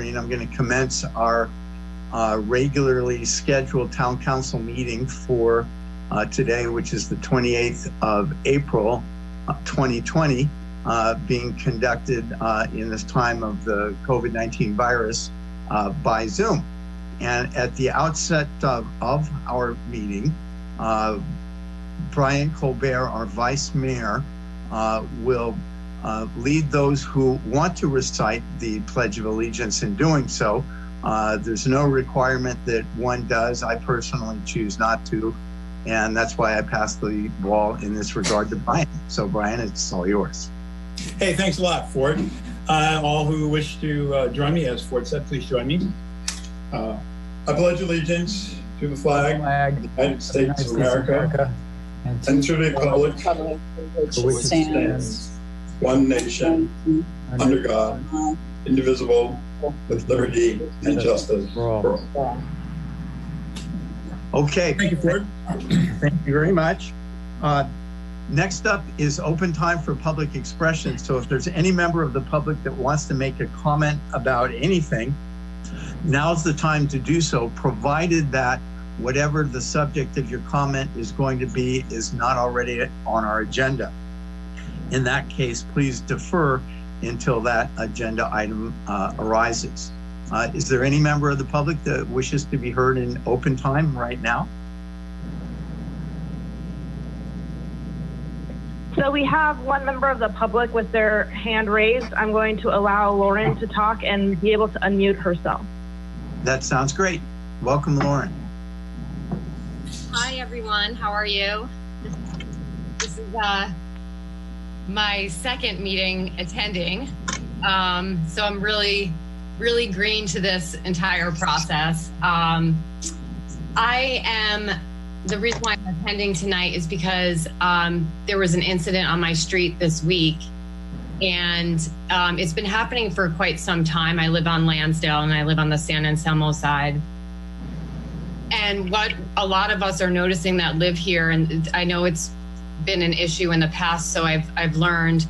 I'm going to commence our regularly scheduled town council meeting for today, which is the 28th of April, 2020, being conducted in this time of the COVID-19 virus by Zoom. And at the outset of our meeting, Brian Colbert, our Vice Mayor, will lead those who want to recite the Pledge of Allegiance in doing so. There's no requirement that one does. I personally choose not to, and that's why I pass the ball in this regard to Brian. So Brian, it's all yours. Hey, thanks a lot, Ford. All who wish to join me, as Ford said, please join me. I pledge allegiance to the flag of the United States of America and to the republic for which it stands, one nation, under God, indivisible, with liberty and justice for all. Okay. Thank you, Ford. Thank you very much. Next up is open time for public expression. So if there's any member of the public that wants to make a comment about anything, now's the time to do so, provided that whatever the subject of your comment is going to be is not already on our agenda. In that case, please defer until that agenda item arises. Is there any member of the public that wishes to be heard in open time right now? So we have one member of the public with their hand raised. I'm going to allow Lauren to talk and be able to unmute herself. That sounds great. Welcome, Lauren. Hi, everyone. How are you? This is my second meeting attending. So I'm really green to this entire process. The reason why I'm attending tonight is because there was an incident on my street this week, and it's been happening for quite some time. I live on Lansdale and I live on the San Anselmo side. And what a lot of us are noticing that live here, and I know it's been an issue in the past, so I've learned,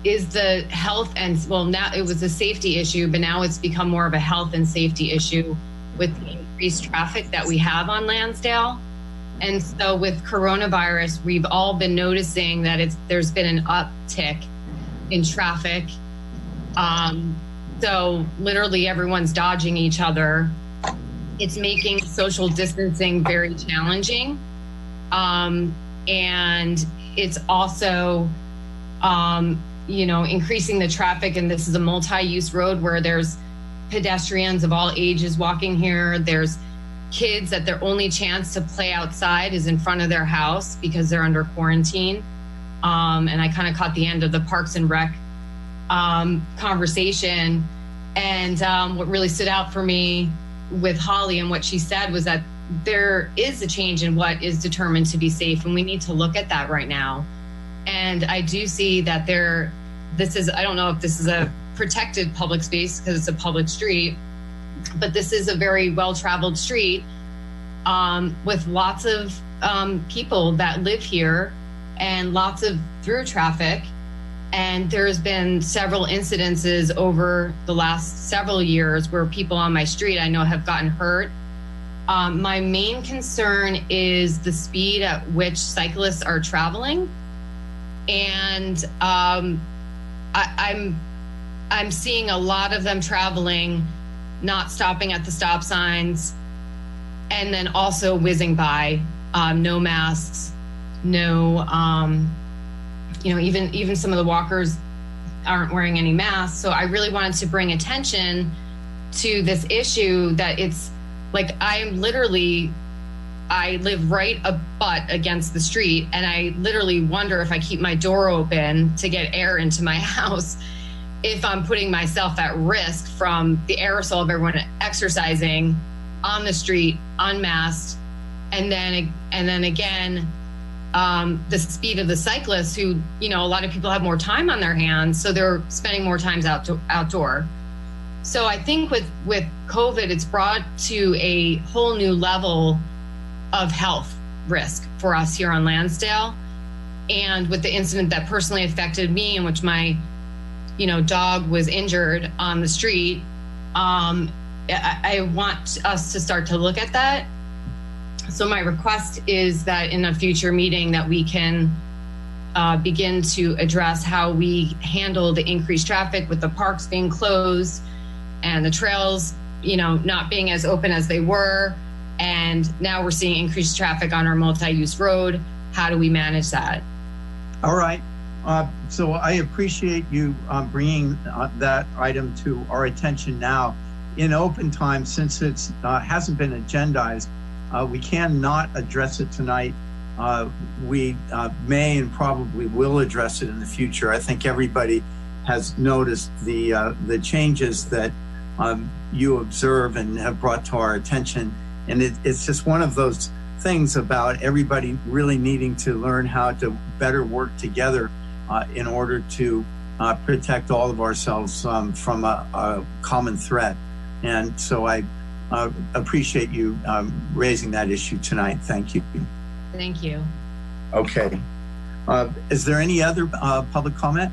is the health and, well, now it was a safety issue, but now it's become more of a health and safety issue with the increased traffic that we have on Lansdale. And so with coronavirus, we've all been noticing that there's been an uptick in traffic. So literally everyone's dodging each other. It's making social distancing very challenging. And it's also, increasing the traffic. And this is a multi-use road where there's pedestrians of all ages walking here. There's kids that their only chance to play outside is in front of their house because they're under quarantine. And I kind of caught the end of the Parks and Rec conversation. And what really stood out for me with Holly and what she said was that there is a change in what is determined to be safe, and we need to look at that right now. And I do see that I don't know if this is a protected public space because it's a public street, but this is a very well-traveled street with lots of people that live here and lots of through traffic. And there's been several incidences over the last several years where people on my street I know have gotten hurt. My main concern is the speed at which cyclists are traveling. And I'm seeing a lot of them traveling, not stopping at the stop signs, and then also whizzing by, no masks, no, even some of the walkers aren't wearing any masks. So I really wanted to bring attention to this issue that it's like, I live right against the street, and I literally wonder if I keep my door open to get air into my house, if I'm putting myself at risk from the aerosol of everyone exercising on the street, unmasked, and then again, the speed of the cyclists who, a lot of people have more time on their hands, so they're spending more time outdoor. So I think with COVID, it's brought to a whole new level of health risk for us here on Lansdale. And with the incident that personally affected me, in which my dog was injured on the street. I want us to start to look at that. So my request is that in a future meeting that we can begin to address how we handle the increased traffic with the parks being closed and the trails, not being as open as they were. And now we're seeing increased traffic on our multi-use road. How do we manage that? All right. So I appreciate you bringing that item to our attention now. In open time, since it hasn't been agendized, we cannot address it tonight. We may and probably will address it in the future. I think everybody has noticed the changes that you observe and have brought to our attention. And it's just one of those things about everybody really needing to learn how to better work together in order to protect all of ourselves from a common threat. And so I appreciate you raising that issue tonight. Thank you. Thank you. Okay. Is there any other public comment?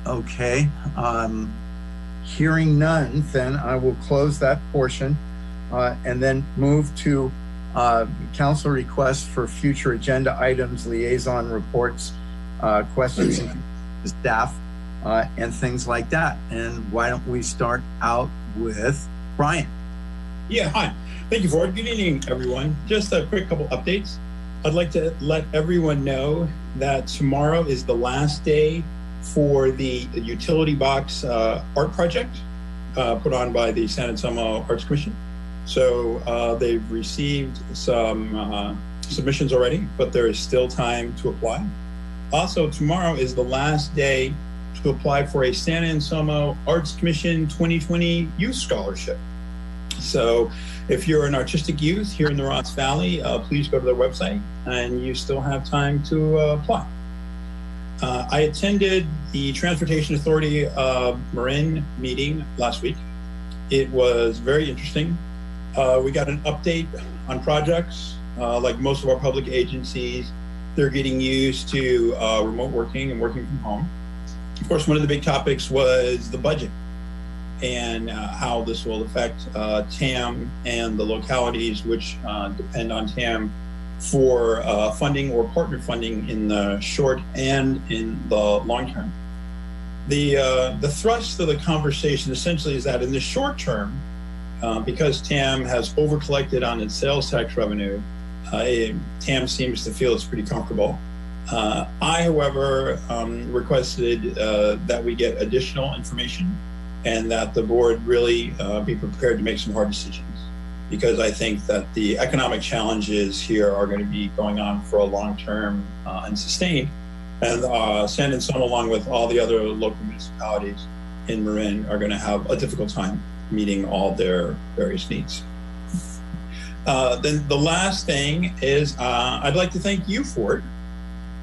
Okay. Hearing none, then I will close that portion and then move to council requests for future agenda items, liaison reports, questions to staff, and things like that. And why don't we start out with Brian? Yeah, hi. Thank you, Ford. Good evening, everyone. Just a quick couple updates. I'd like to let everyone know that tomorrow is the last day for the utility box art project put on by the San Anselmo Arts Commission. So they've received some submissions already, but there is still time to apply. Also, tomorrow is the last day to apply for a San Anselmo Arts Commission 2020 Youth Scholarship. So if you're an artistic youth here in the Ross Valley, please go to their website and you still have time to apply. I attended the Transportation Authority Marin meeting last week. It was very interesting. We got an update on projects. Like most of our public agencies, they're getting used to remote working and working from home. Of course, one of the big topics was the budget and how this will affect TAM and the localities which depend on TAM for funding or partner funding in the short and in the long term. The thrust of the conversation essentially is that in the short term, because TAM has over-collected on its sales tax revenue, TAM seems to feel it's pretty comfortable. I, however, requested that we get additional information and that the board really be prepared to make some hard decisions, because I think that the economic challenges here are going to be going on for a long term and sustained. And San Anselmo, along with all the other local municipalities in Marin, are going to have a difficult time meeting all their various needs. Then the last thing is I'd like to thank you for it.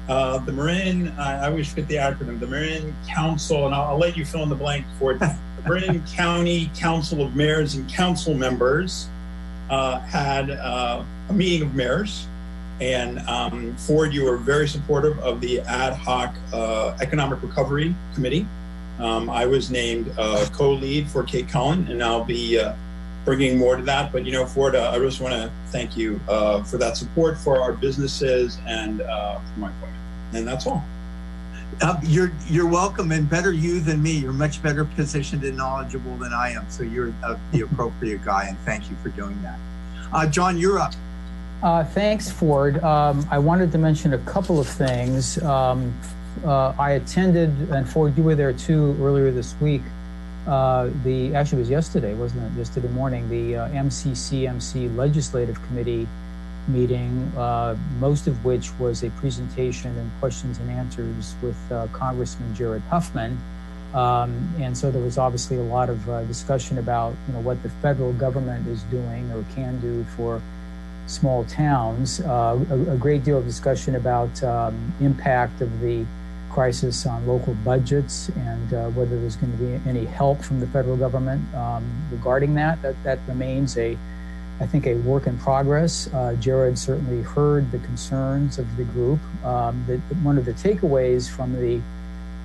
The Marin, I always forget the acronym, the Marin Council, and I'll let you fill in the blank for it. The Marin County Council of Mayors and Council Members had a meeting of mayors, and Ford, you were very supportive of the ad hoc economic recovery committee. I was named co-lead for Kate Cullen, and I'll be bringing more to that. But Ford, I just want to thank you for that support for our businesses and for my appointment. And that's all. You're welcome, and better you than me. You're much better positioned and knowledgeable than I am. So you're the appropriate guy, and thank you for doing that. John, you're up. Thanks, Ford. I wanted to mention a couple of things. I attended, and Ford, you were there too earlier this week. Actually, it was yesterday, wasn't it? Yesterday morning, the MCCMC Legislative Committee meeting, most of which was a presentation and questions and answers with Congressman Jared Huffman. And so there was obviously a lot of discussion about what the federal government is doing or can do for small towns. A great deal of discussion about impact of the crisis on local budgets and whether there's going to be any help from the federal government regarding that. That remains a I think, a work in progress. Jared certainly heard the concerns of the group. One of the takeaways from the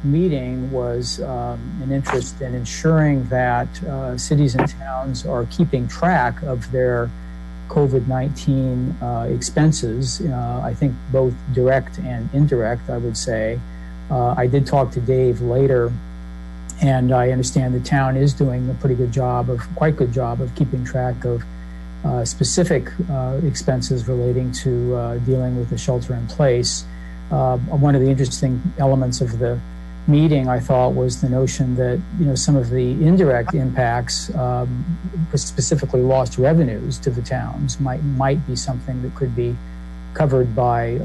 meeting was an interest in ensuring that cities and towns are keeping track of their COVID-19 expenses. I think both direct and indirect, I would say. I did talk to Dave later, and I understand the town is doing a quite good job of keeping track of specific expenses relating to dealing with the shelter in place. One of the interesting elements of the meeting, I thought, was the notion that some of the indirect impacts, specifically lost revenues to the towns, might be something that could be covered by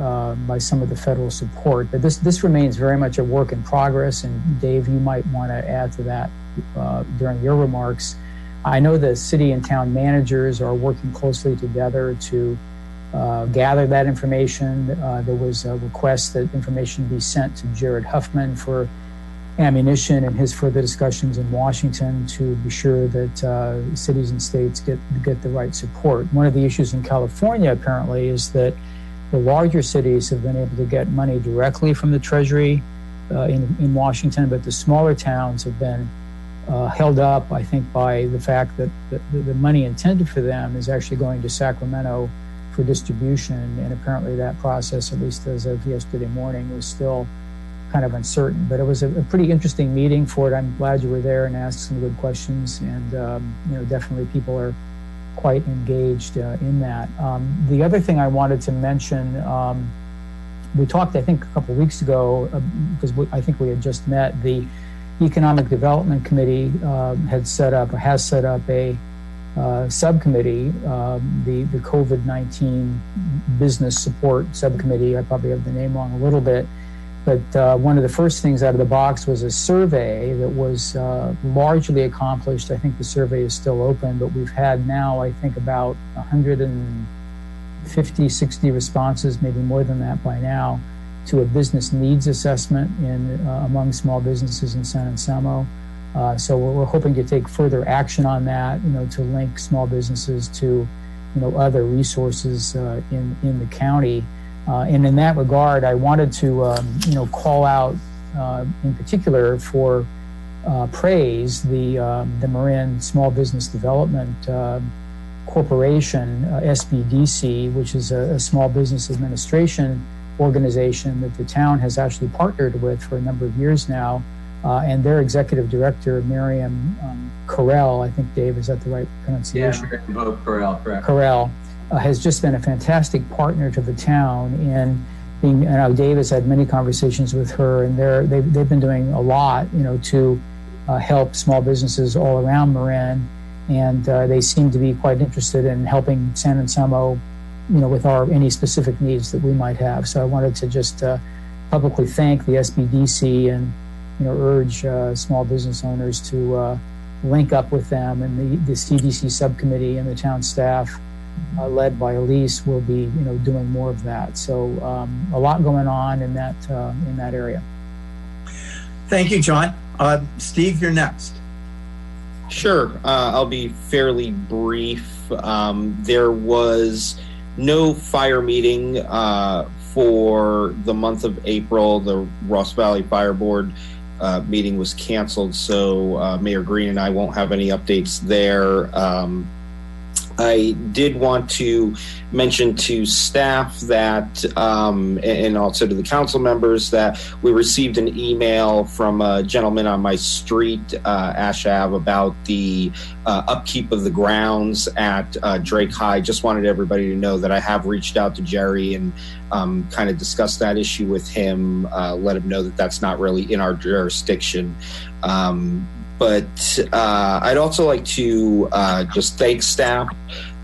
some of the federal support. But this remains very much a work in progress. And Dave, you might want to add to that during your remarks. I know the city and town managers are working closely together to gather that information. There was a request that information be sent to Jared Huffman for ammunition in his further discussions in Washington to be sure that cities and states get the right support. One of the issues in California, apparently, is that the larger cities have been able to get money directly from the Treasury in Washington, but the smaller towns have been held up, I think, by the fact that the money intended for them is actually going to Sacramento for distribution, and apparently that process, at least as of yesterday morning, was still kind of uncertain. But it was a pretty interesting meeting for it. I'm glad you were there and asked some good questions, and definitely people are quite engaged in that. The other thing I wanted to mention, we talked, I think, a couple of weeks ago, because I think we had just met. The Economic Development Committee has set up a subcommittee, the COVID-19 Business Support Subcommittee. I probably have the name wrong a little bit, but one of the first things out of the box was a survey that was largely accomplished. I think the survey is still open, but we've had now, I think, about 150, 60 responses, maybe more than that by now, to a business needs assessment among small businesses in San Anselmo. So we're hoping to take further action on that, to link small businesses to, other resources in the county. And in that regard, I wanted to, call out in particular for praise the Marin Small Business Development Corporation, SBDC, which is a small business administration organization that the town has actually partnered with for a number of years now. And their executive director, Miriam Correll, I think, Dave, is that the right pronunciation? Yeah, Miriam Correll, correct. Correll has just been a fantastic partner to the town. And Dave has had many conversations with her, and they've been doing a lot, to help small businesses all around Marin. And they seem to be quite interested in helping San Anselmo, with any specific needs that we might have. So I wanted to just publicly thank the SBDC and urge small business owners to link up with them, and the CDC subcommittee and the town staff, led by Elise, will be doing more of that. So a lot going on in that area. Thank you, John. Steve, you're next. Sure, I'll be fairly brief. There was no fire meeting for the month of April. The Ross Valley Fire Board meeting was canceled, so Mayor Green and I won't have any updates there. I did want to mention to staff that, and also to the council members, that we received an email from a gentleman on my street, Ash Ave, about the upkeep of the grounds at Drake High. Just wanted everybody to know that I have reached out to Jerry and kind of discussed that issue with him, let him know that that's not really in our jurisdiction. But I'd also like to just thank staff.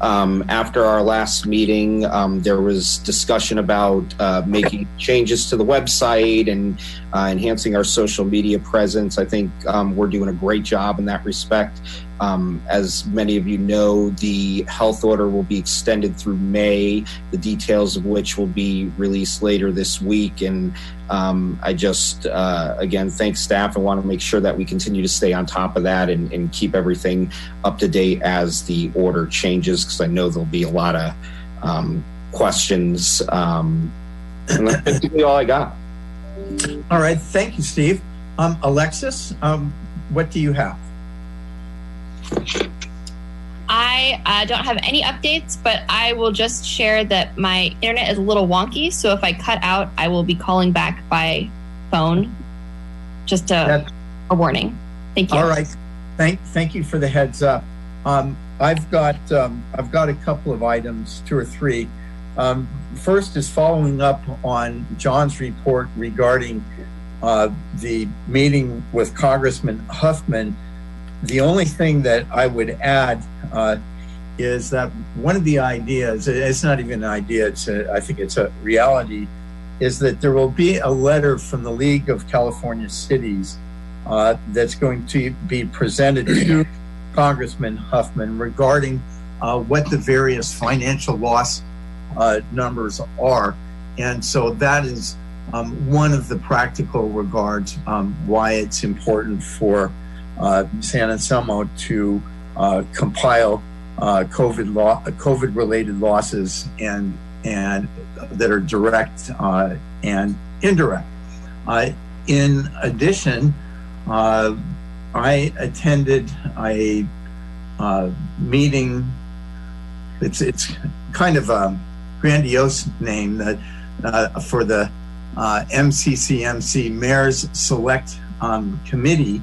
After our last meeting, there was discussion about making changes to the website and enhancing our social media presence. I think we're doing a great job in that respect. As many of you know, the health order will be extended through May, the details of which will be released later this week. And I just, again, thank staff and want to make sure that we continue to stay on top of that and keep everything up to date as the order changes, because I know there'll be a lot of questions. And that's basically all I got. All right. Thank you, Steve. Alexis, what do you have? I don't have any updates, but I will just share that my internet is a little wonky. So if I cut out, I will be calling back by phone. Just a warning. Thank you. All right. Thank you for the heads up. I've got a couple of items, 2 or 3. First is following up on John's report regarding the meeting with Congressman Huffman. The only thing that I would add is that one of the ideas, it's not even an idea, I think it's a reality, is that there will be a letter from the League of California Cities that's going to be presented to Congressman Huffman regarding what the various financial loss numbers are. And so that is one of the practical regards why it's important for San Anselmo to compile COVID-related losses and that are direct and indirect. In addition, I attended a meeting. It's kind of a grandiose name that for the MCCMC Mayor's Select Committee,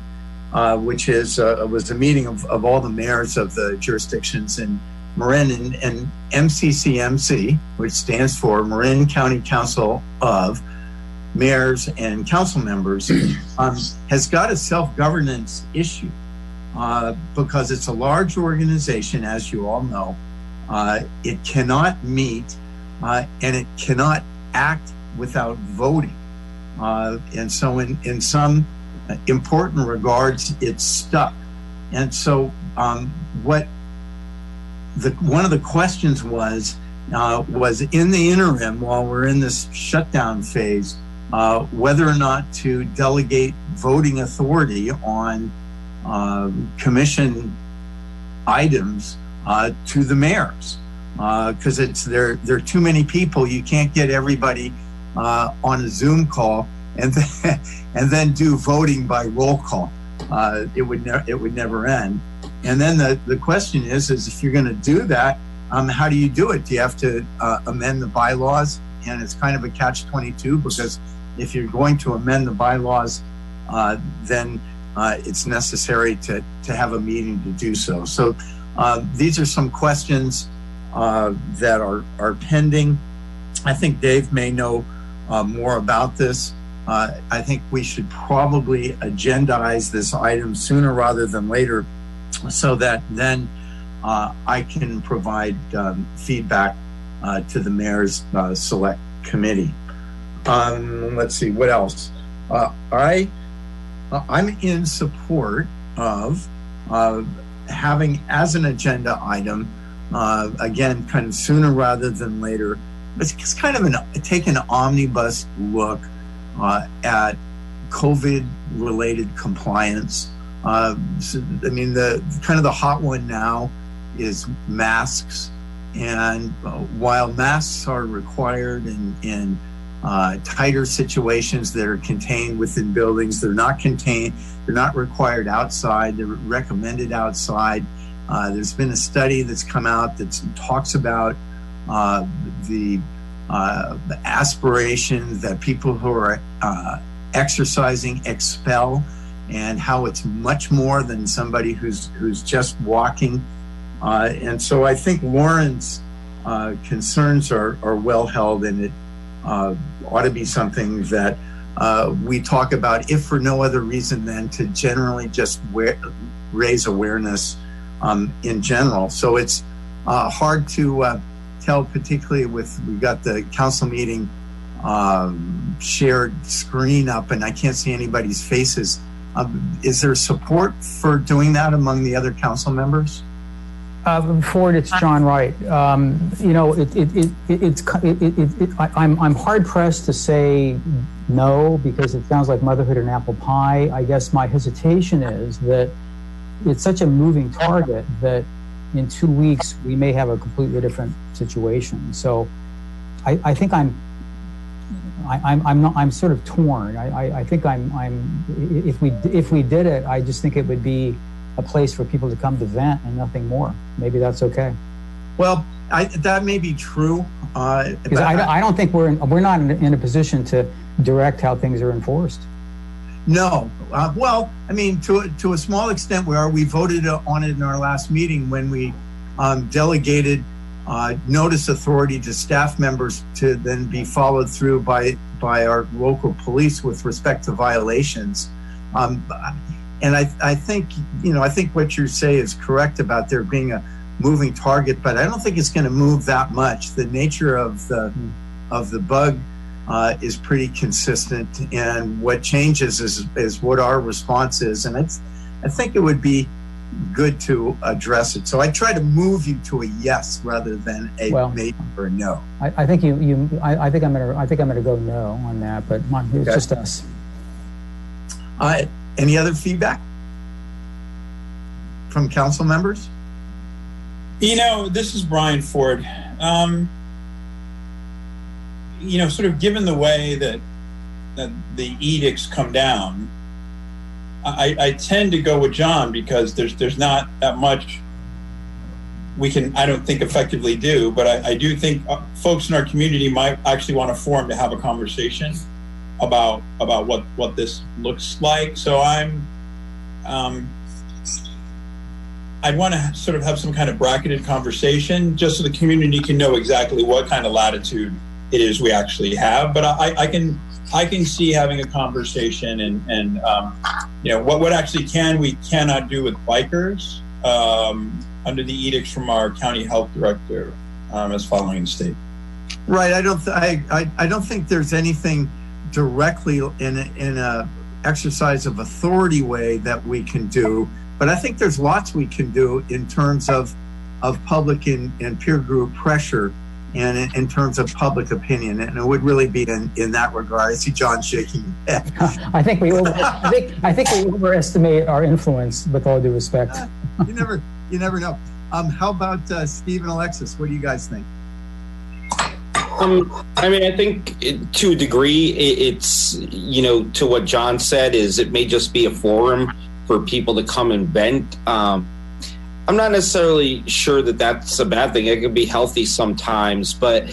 which was a meeting of all the mayors of the jurisdictions in Marin, and MCCMC, which stands for Marin County Council of Mayors and Council Members, has got a self-governance issue because it's a large organization, as you all know. It cannot meet and it cannot act without voting. And so in some important regards, it's stuck. And so one of the questions was in the interim, while we're in this shutdown phase, whether or not to delegate voting authority on commission items to the mayors, because there are too many people. You can't get everybody on a Zoom call and then do voting by roll call. It would never end. And then the question is if you're going to do that, how do you do it? Do you have to amend the bylaws? And it's kind of a catch-22, because if you're going to amend the bylaws, then it's necessary to have a meeting to do so. So these are some questions that are pending. I think Dave may know more about this. I think we should probably agendize this item sooner rather than later, so that then I can provide feedback to the Mayor's Select Committee. Let's see, what else? I'm in support of having as an agenda item, again, kind of sooner rather than later, it's kind of take an omnibus look at COVID-related compliance. So, I mean, the hot one now is masks, and while masks are required in tighter situations that are contained within buildings, they're not required outside. They're recommended outside. There's been a study that's come out that talks about the aspiration that people who are exercising expel, and how it's much more than somebody who's just walking. And so I think Lauren's concerns are well held, and it ought to be something that we talk about, if for no other reason than to generally just raise awareness in general. So it's hard to tell, particularly we've got the council meeting shared screen up, and I can't see anybody's faces Is there support for doing that among the other council members? Ford, it's John Wright. You know, I'm hard pressed to say no, because it sounds like motherhood and apple pie. I guess my hesitation is that it's such a moving target that in 2 weeks we may have a completely different situation. So I think I'm sort of torn. I think if we did it, I just think it would be a place for people to come to vent and nothing more. Maybe that's okay. Well, that may be true. Because I don't think we're not in a position to direct how things are enforced. No. Well, I mean, to a small extent we are. We voted on it in our last meeting when we delegated notice authority to staff members to then be followed through by our local police with respect to violations. And I think, you know, I think what you say is correct about there being a moving target, but I don't think it's going to move that much. The nature of the bug is pretty consistent, and what changes is what our response is. And I think it would be good to address it. So I try to move you to a yes rather than a maybe or a no. I think I think I'm gonna go no on that, but it's just us. Any other feedback from council members? You know, this is Brian Ford. You know, sort of given the way that the edicts come down, I tend to go with John, because there's not that much we can, I don't think, effectively do. But I do think folks in our community might actually want a forum to have a conversation about what this looks like. So I'd want to sort of have some kind of bracketed conversation, just so the community can know exactly what kind of latitude it is we actually have. But I can see having a conversation and you know, what actually we cannot do with bikers under the edicts from our county health director as following the state. Right. I don't think there's anything directly in a exercise of authority way that we can do, but I think there's lots we can do in terms of public and peer group pressure, and in terms of public opinion, and it would really be in that regard. I see John shaking his head. I think we overestimate our influence, with all due respect. You never know. How about Steve and Alexis? What do you guys think? I mean, I think to a degree, it's, you know, to what John said, is it may just be a forum for people to come and vent. I'm not necessarily sure that that's a bad thing. It could be healthy sometimes, but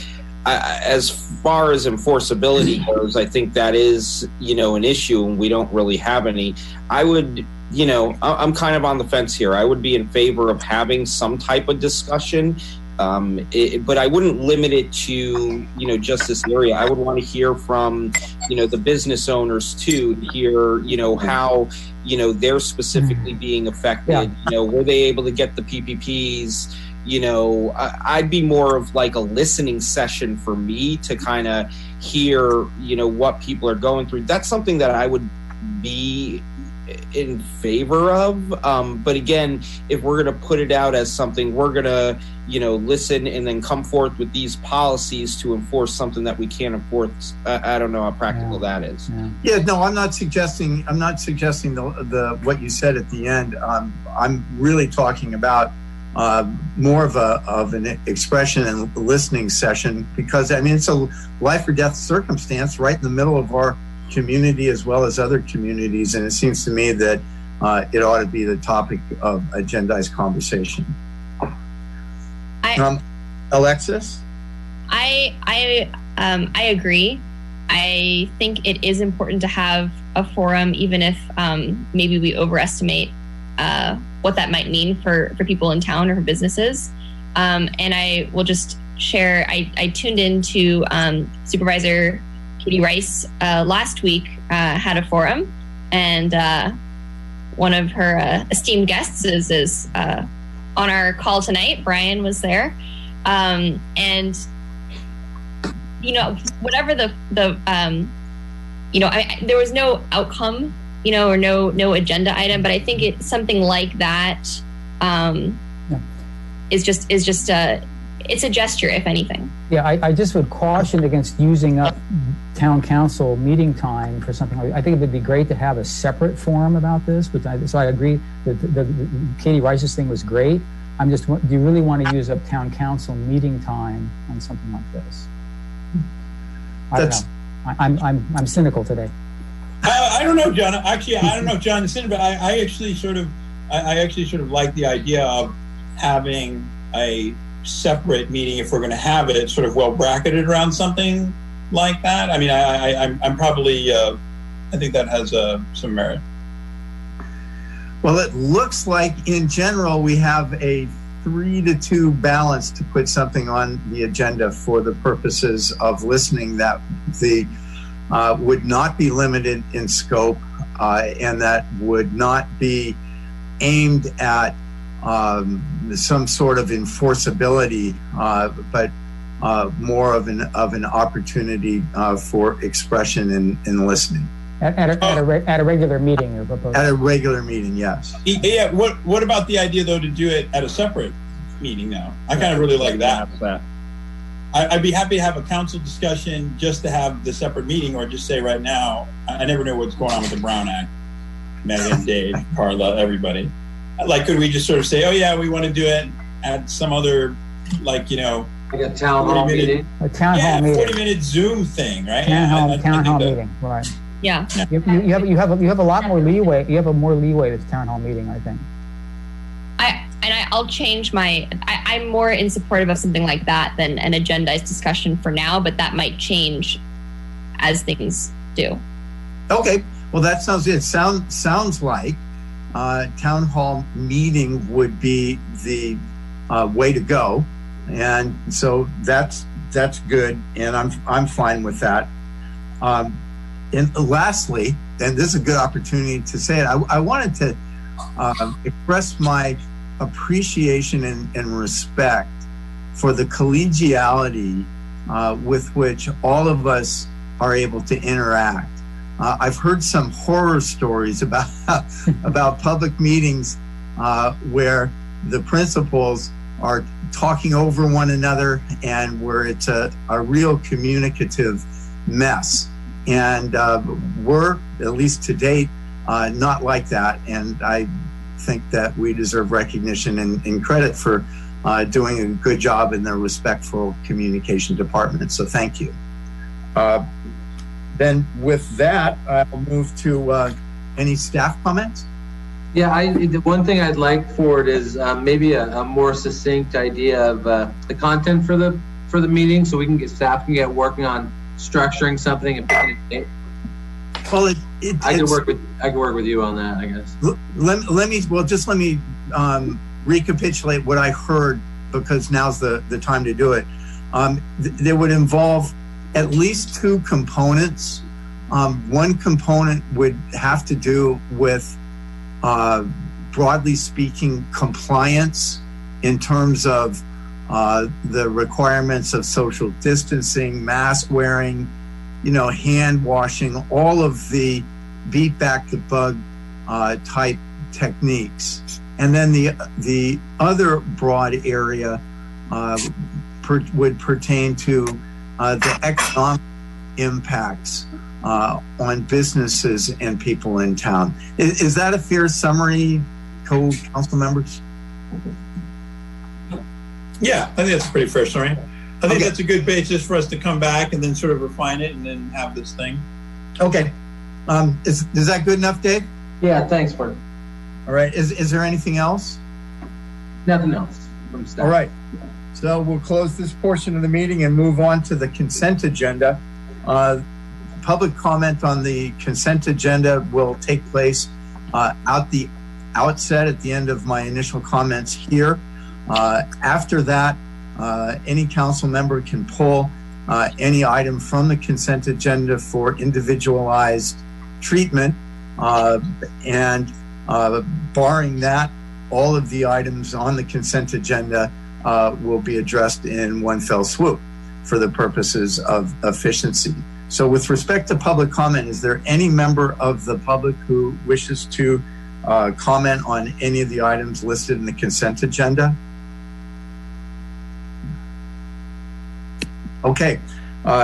as far as enforceability goes, I think that is, you know, an issue, and we don't really have any. I would, you know, I'm kind of on the fence here. I would be in favor of having some type of discussion, but I wouldn't limit it to, you know, just this area. I would want to hear from, you know, the business owners too, to hear, you know, how, you know, they're specifically being affected. Yeah. You know, were they able to get the PPPs? You know, I'd be more of like a listening session for me to kind of hear, you know, what people are going through. That's something that I would be in favor of. But again, if we're going to put it out as something, we're going to, you know, listen and then come forth with these policies to enforce something that we can't enforce. I don't know how practical that is. Yeah, no, I'm not suggesting the what you said at the end. I'm really talking about more of an expression and listening session, because I mean, it's a life or death circumstance right in the middle of our community as well as other communities, and it seems to me that it ought to be the topic of agendized conversation. Alexis? I agree. I think it is important to have a forum, even if maybe we overestimate what that might mean for people in town or for businesses. And I will just share, I tuned into Supervisor Katie Rice last week, had a forum, and one of her esteemed guests is on our call tonight. Brian was there. And, you know, whatever the you know, there was no outcome or no agenda item, but I think it's something like that is just it's a gesture, if anything. Yeah, I just would caution against using up town council meeting time for something like. I think it would be great to have a separate forum about this. So I agree that the Katie Rice's thing was great. Do you really want to use up town council meeting time on something like this? I don't know. I'm cynical today. I don't know, John. Actually, I don't know if John is cynical, but I actually sort of like the idea of having a separate meeting, if we're going to have it, sort of well bracketed around something like that. I mean, I'm probably I think that has some merit. Well, it looks like in general we have a 3-2 balance to put something on the agenda for the purposes of listening that would not be limited in scope and that would not be aimed at some sort of enforceability, but more of an opportunity for expression and listening. At a regular meeting, you're proposing? At a regular meeting, yes. Yeah. What about the idea though to do it at a separate meeting now? I kind of really like that. I'd be happy to have a council discussion just to have the separate meeting, or just say right now. I never know what's going on with the Brown Act. Megan, Dave, Carla, everybody. Like, could we just sort of say, oh yeah, we want to do it at some other, like a town hall meeting? A town hall meeting. 40-minute Zoom thing, right? Town hall meeting, right. Yeah. You have a lot more leeway. You have a more leeway with town hall meeting, I think. I'll change I'm more in support of something like that than an agendized discussion for now, but that might change as things do. Okay. Well, that sounds good. Sounds like town hall meeting would be the way to go, and so that's good, and I'm fine with that. And lastly, and this is a good opportunity to say it, I wanted to express my appreciation and respect for the collegiality with which all of us are able to interact. I've heard some horror stories about public meetings where the principals are talking over one another and where it's a real communicative mess. And we're, at least to date, not like that. And I think that we deserve recognition and credit for doing a good job in the respectful communication department. So thank you. Then with that, I'll move to any staff comments. Yeah, the one thing I'd like for it is maybe a more succinct idea of the content for the meeting, so staff can get working on structuring something and picking a date. Well, I could work with you on that, I guess. Let me recapitulate what I heard, because now's the time to do it. They would involve at least two components. One component would have to do with, broadly speaking, compliance in terms of the requirements of social distancing, mask wearing, hand washing, all of the beat back the bug type techniques. And then the other broad area would pertain to the economic impacts on businesses and people in town. Is that a fair summary, co-council members? Yeah, I think that's a pretty fair summary. I think that's a good basis for us to come back and then sort of refine it and then have this thing. Okay. Is that good enough, Dave? Yeah, thanks, Bert. All right. Is there anything else? Nothing else from staff. All right. So we'll close this portion of the meeting and move on to the consent agenda. Public comment on the consent agenda will take place at the outset at the end of my initial comments here. After that, any council member can pull any item from the consent agenda for individualized treatment, and barring that, all of the items on the consent agenda will be addressed in one fell swoop for the purposes of efficiency. So with respect to public comment, is there any member of the public who wishes to comment on any of the items listed in the consent agenda? Okay,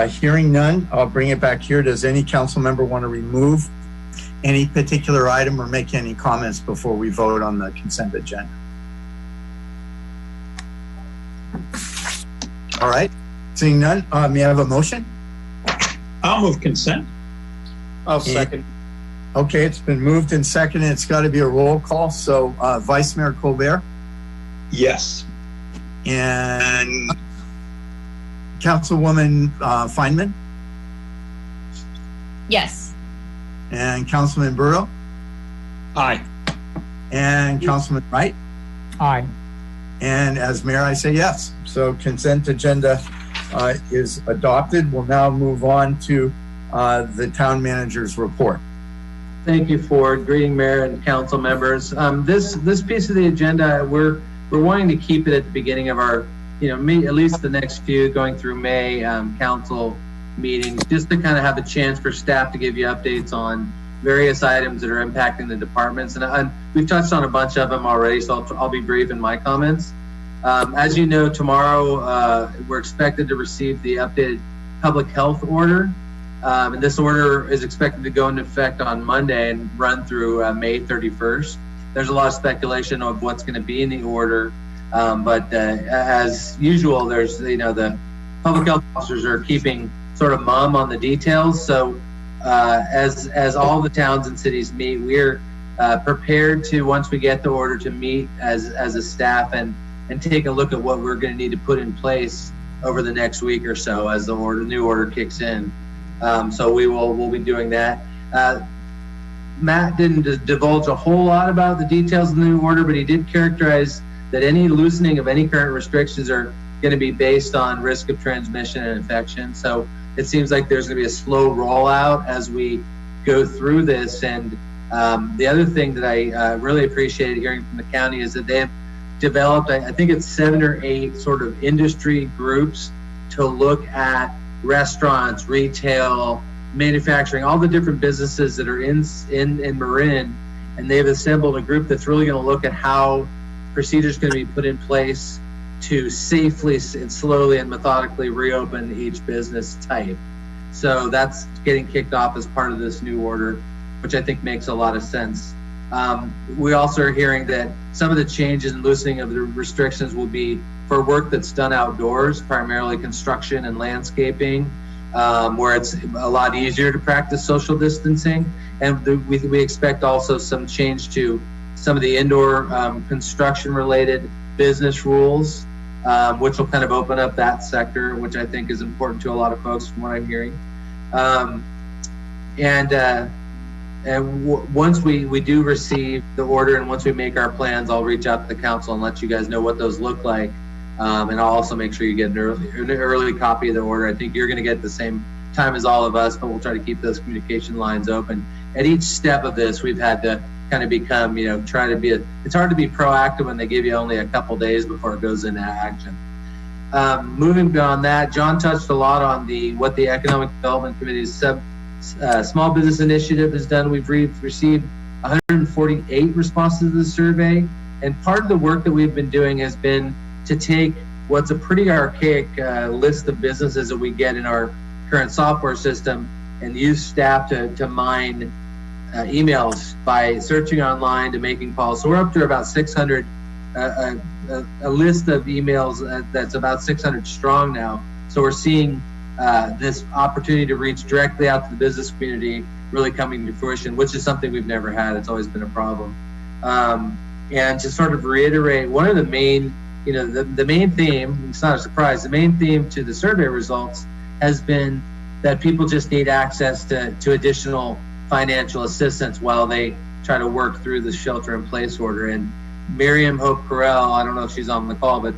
hearing none, I'll bring it back here. Does any council member want to remove any particular item or make any comments before we vote on the consent agenda? All right, seeing none, may I have a motion? I'll move consent. I'll second. Okay, it's been moved and seconded. It's got to be a roll call. So Vice Mayor Colbert Yes. and Councilwoman Feynman Yes. and Councilman Burrow Aye. and Councilman Wright. Aye. And as mayor, I say yes. So consent agenda is adopted. We'll now move on to the town manager's report. Thank you, Ford. Greeting, Mayor and council members. This piece of the agenda, we're wanting to keep it at the beginning of our, at least the next few going through May council meetings, just to kind of have a chance for staff to give you updates on various items that are impacting the departments. And we've touched on a bunch of them already, so I'll be brief in my comments. As you know, tomorrow we're expected to receive the updated public health order. And this order is expected to go into effect on Monday and run through May 31st. There's a lot of speculation of what's going to be in the order. But as usual, there's, the public health officers are keeping sort of mum on the details. So as all the towns and cities meet, we're prepared to, once we get the order, to meet as a staff and take a look at what we're going to need to put in place over the next week or so as the new order kicks in. So we'll be doing that. Matt didn't divulge a whole lot about the details of the new order, but he did characterize that any loosening of any current restrictions are going to be based on risk of transmission and infection. So it seems like there's going to be a slow rollout as we go through this. And the other thing that I really appreciated hearing from the county is that they have developed, I think it's 7 or 8 sort of industry groups to look at restaurants, retail, manufacturing, all the different businesses that are in Marin, and they've assembled a group that's really going to look at how procedures going to be put in place to safely and slowly and methodically reopen each business type. So that's getting kicked off as part of this new order, which I think makes a lot of sense. We also are hearing that some of the changes and loosening of the restrictions will be for work that's done outdoors, primarily construction and landscaping, where it's a lot easier to practice social distancing. And we expect also some change to some of the indoor construction related business rules, which will kind of open up that sector, which I think is important to a lot of folks from what I'm hearing. And once we do receive the order and once we make our plans, I'll reach out to the council and let you guys know what those look like. And I'll also make sure you get an early copy of the order. I think you're going to get the same time as all of us, but we'll try to keep those communication lines open. At each step of this, we've had to kind of become, try to be, it's hard to be proactive when they give you only a couple days before it goes into action. Moving beyond that, John touched a lot on what the Economic Development Committee's Small Business Initiative has done. We've received 148 responses to the survey. And part of the work that we've been doing has been to take what's a pretty archaic list of businesses that we get in our current software system and use staff to mine emails by searching online to making calls. So we're up to about 600, a list of emails that's about 600 strong now. So we're seeing this opportunity to reach directly out to the business community really coming to fruition, which is something we've never had. It's always been a problem. And to sort of reiterate, one of the main, the main theme, it's not a surprise, the main theme to the survey results has been that people just need access to additional financial assistance while they try to work through the shelter-in-place order. And Miriam Hope Carell, I don't know if she's on the call, but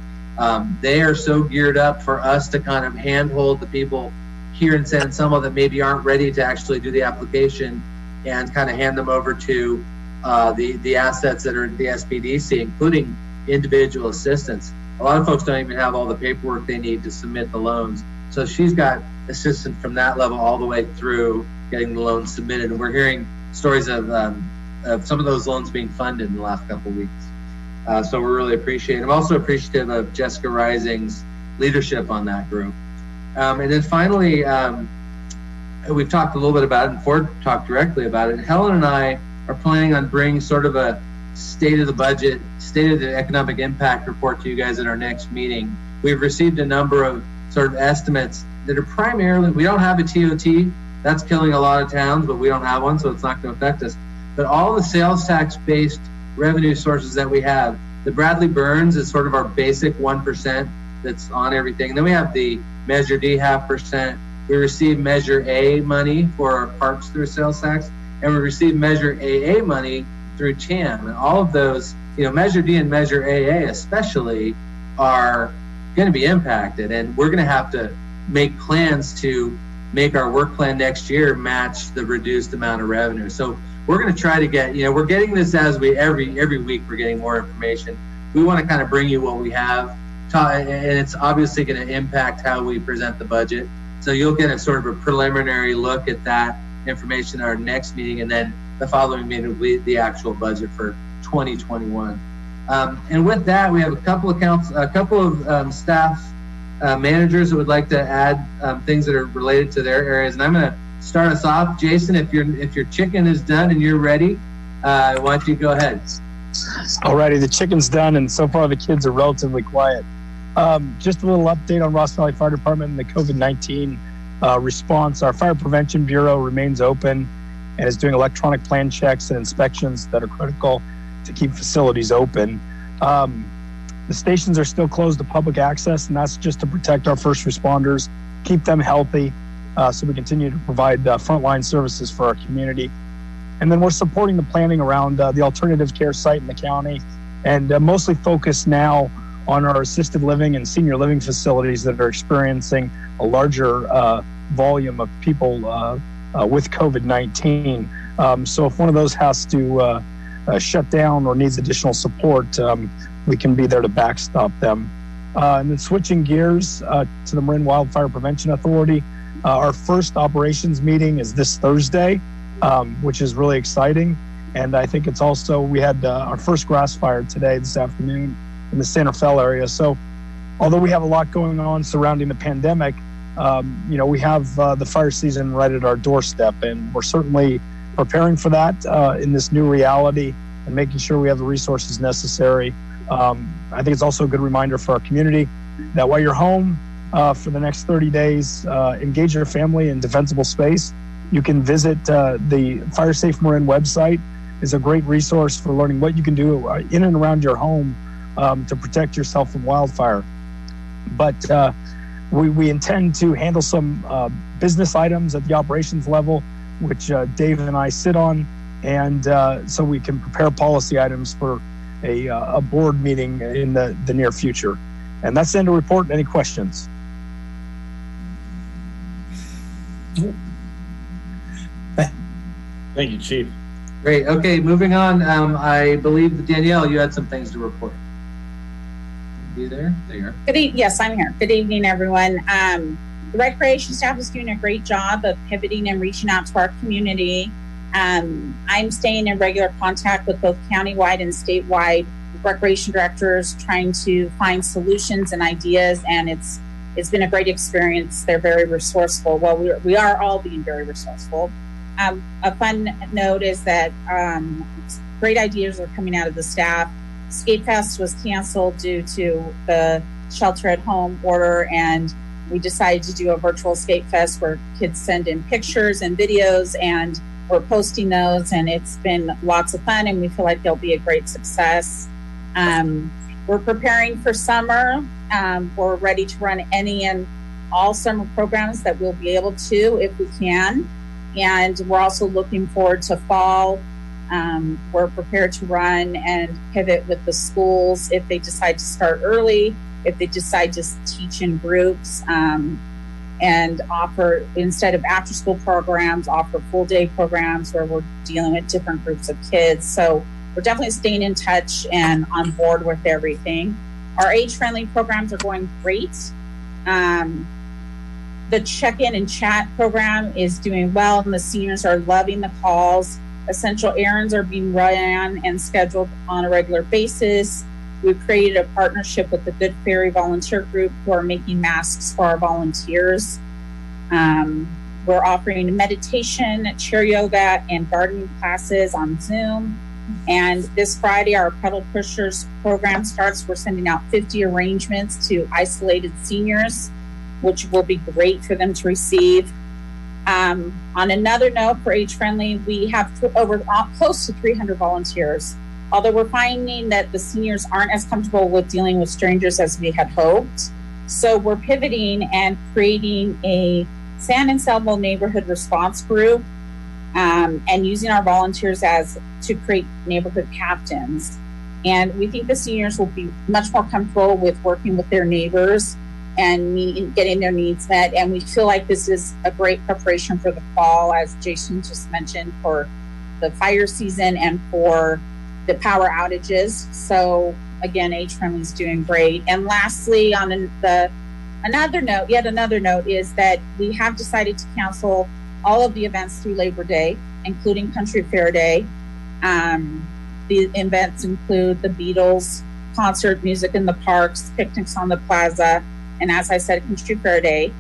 they are so geared up for us to kind of handhold the people here in San Anselmo that maybe aren't ready to actually do the application and kind of hand them over to the assets that are at the SBDC, including individual assistance. A lot of folks don't even have all the paperwork they need to submit the loans. So she's got assistance from that level all the way through getting the loans submitted. And we're hearing stories of some of those loans being funded in the last couple of weeks. So we're really appreciative. I'm also appreciative of Jessica Rising's leadership on that group. And then finally, we've talked a little bit about it, and Ford talked directly about it. Helen and I are planning on bringing sort of a state of the budget, state of the economic impact report to you guys at our next meeting. We've received a number of sort of estimates that are primarily, we don't have a TOT, that's killing a lot of towns, but we don't have one, so it's not going to affect us. But all the sales tax based revenue sources that we have, the Bradley Burns is sort of our basic 1% that's on everything. And then we have the Measure D 0.5%. We receive Measure A money for our parks through sales tax, and we receive Measure AA money through TAM. And all of those, Measure D and Measure AA especially are going to be impacted. And we're going to have to make plans to make our work plan next year match the reduced amount of revenue. So we're going to try to get, we're getting this as every week we're getting more information. We want to kind of bring you what we have, and it's obviously going to impact how we present the budget. So you'll get a sort of a preliminary look at that information at our next meeting, and then the following meeting will be the actual budget for 2021. And with that, we have a couple of staff managers that would like to add things that are related to their areas. And I'm going to start us off. Jason, if your chicken is done and you're ready, why don't you go ahead? Alrighty, the chicken's done, and so far the kids are relatively quiet. Just a little update on Ross Valley Fire Department and the COVID-19 response. Our Fire Prevention Bureau remains open and is doing electronic plan checks and inspections that are critical to keep facilities open. The stations are still closed to public access, and that's just to protect our first responders, keep them healthy, so we continue to provide frontline services for our community. And then we're supporting the planning around the alternative care site in the county, and mostly focused now on our assisted living and senior living facilities that are experiencing a larger volume of people with COVID-19. So if one of those has to shut down or needs additional support, we can be there to backstop them. And then switching gears to the Marin Wildfire Prevention Authority, our first operations meeting is this Thursday, which is really exciting. And I think it's also, we had our first grass fire this afternoon in the Santa Fe area. So although we have a lot going on surrounding the pandemic, we have the fire season right at our doorstep, and we're certainly preparing for that in this new reality and making sure we have the resources necessary. I think it's also a good reminder for our community that while you're home for the next 30 days, engage your family in defensible space. You can visit the Fire Safe Marin website. Is a great resource for learning what you can do in and around your home to protect yourself from wildfire. But we intend to handle some business items at the operations level, which Dave and I sit on, and so we can prepare policy items for a board meeting in the near future. And that's the end of the report. Any questions? Thank you, Chief. Great. Okay, moving on. I believe that Danielle, you had some things to report. Are you there? There you are. Yes, I'm here. Good evening, everyone. The recreation staff is doing a great job of pivoting and reaching out to our community. I'm staying in regular contact with both countywide and statewide recreation directors, trying to find solutions and ideas, and it's been a great experience. They're very resourceful. Well, we are all being very resourceful. A fun note is that great ideas are coming out of the staff. Skate Fest was canceled due to the shelter-at-home order, and we decided to do a virtual Skate Fest where kids send in pictures and videos, and we're posting those, and it's been lots of fun, and we feel like they'll be a great success. We're preparing for summer. We're ready to run any and all summer programs that we'll be able to if we can. And we're also looking forward to fall. We're prepared to run and pivot with the schools if they decide to start early, if they decide to teach in groups, and offer, instead of after school programs, offer full day programs where we're dealing with different groups of kids. So we're definitely staying in touch and on board with everything. Our age-friendly programs are going great. The check-in and chat program is doing well, and the seniors are loving the calls. Essential errands are being run and scheduled on a regular basis. We've created a partnership with the Good Fairy Volunteer Group, who are making masks for our volunteers. We're offering meditation, chair yoga, and gardening classes on Zoom. And this Friday, our Pedal Pushers program starts. We're sending out 50 arrangements to isolated seniors, which will be great for them to receive. On another note, for Age Friendly, we have close to 300 volunteers. Although we're finding that the seniors aren't as comfortable with dealing with strangers as we had hoped. So we're pivoting and creating a San Anselmo neighborhood response group, and using our volunteers to create neighborhood captains. And we think the seniors will be much more comfortable with working with their neighbors and getting their needs met. And we feel like this is a great preparation for the fall, as Jason just mentioned, for the fire season and for the power outages. So again, Age Friendly is doing great. And lastly, on another note is that we have decided to cancel all of the events through Labor Day, including Country Fair Day. The events include the Beatles concert, music in the parks, picnics on the plaza, and as I said, Country Fair Day.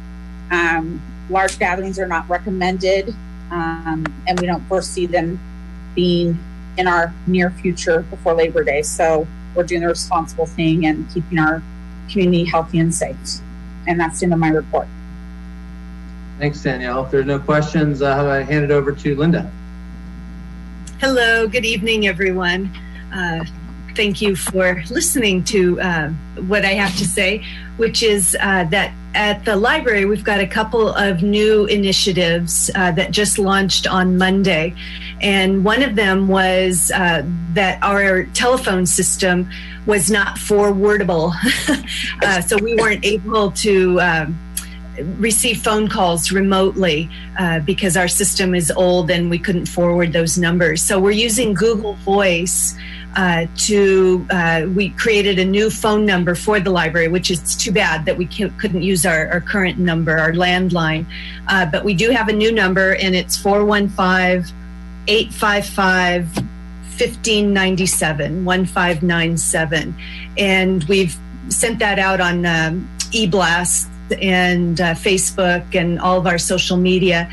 Large gatherings are not recommended, and we don't foresee them being in our near future before Labor Day. So we're doing the responsible thing and keeping our community healthy and safe. And that's the end of my report. Thanks, Danielle. If there's no questions, I hand it over to Linda. Hello, good evening, everyone. Thank you for listening to what I have to say, which is that at the library, we've got a couple of new initiatives that just launched on Monday. And one of them was that our telephone system was not forwardable. So we weren't able to receive phone calls remotely because our system is old and we couldn't forward those numbers. So we're using Google Voice we created a new phone number for the library, which is too bad that we couldn't use our current number, our landline. But we do have a new number, and it's 415-855-1597, 1597. And we've sent that out on e-blast and Facebook and all of our social media.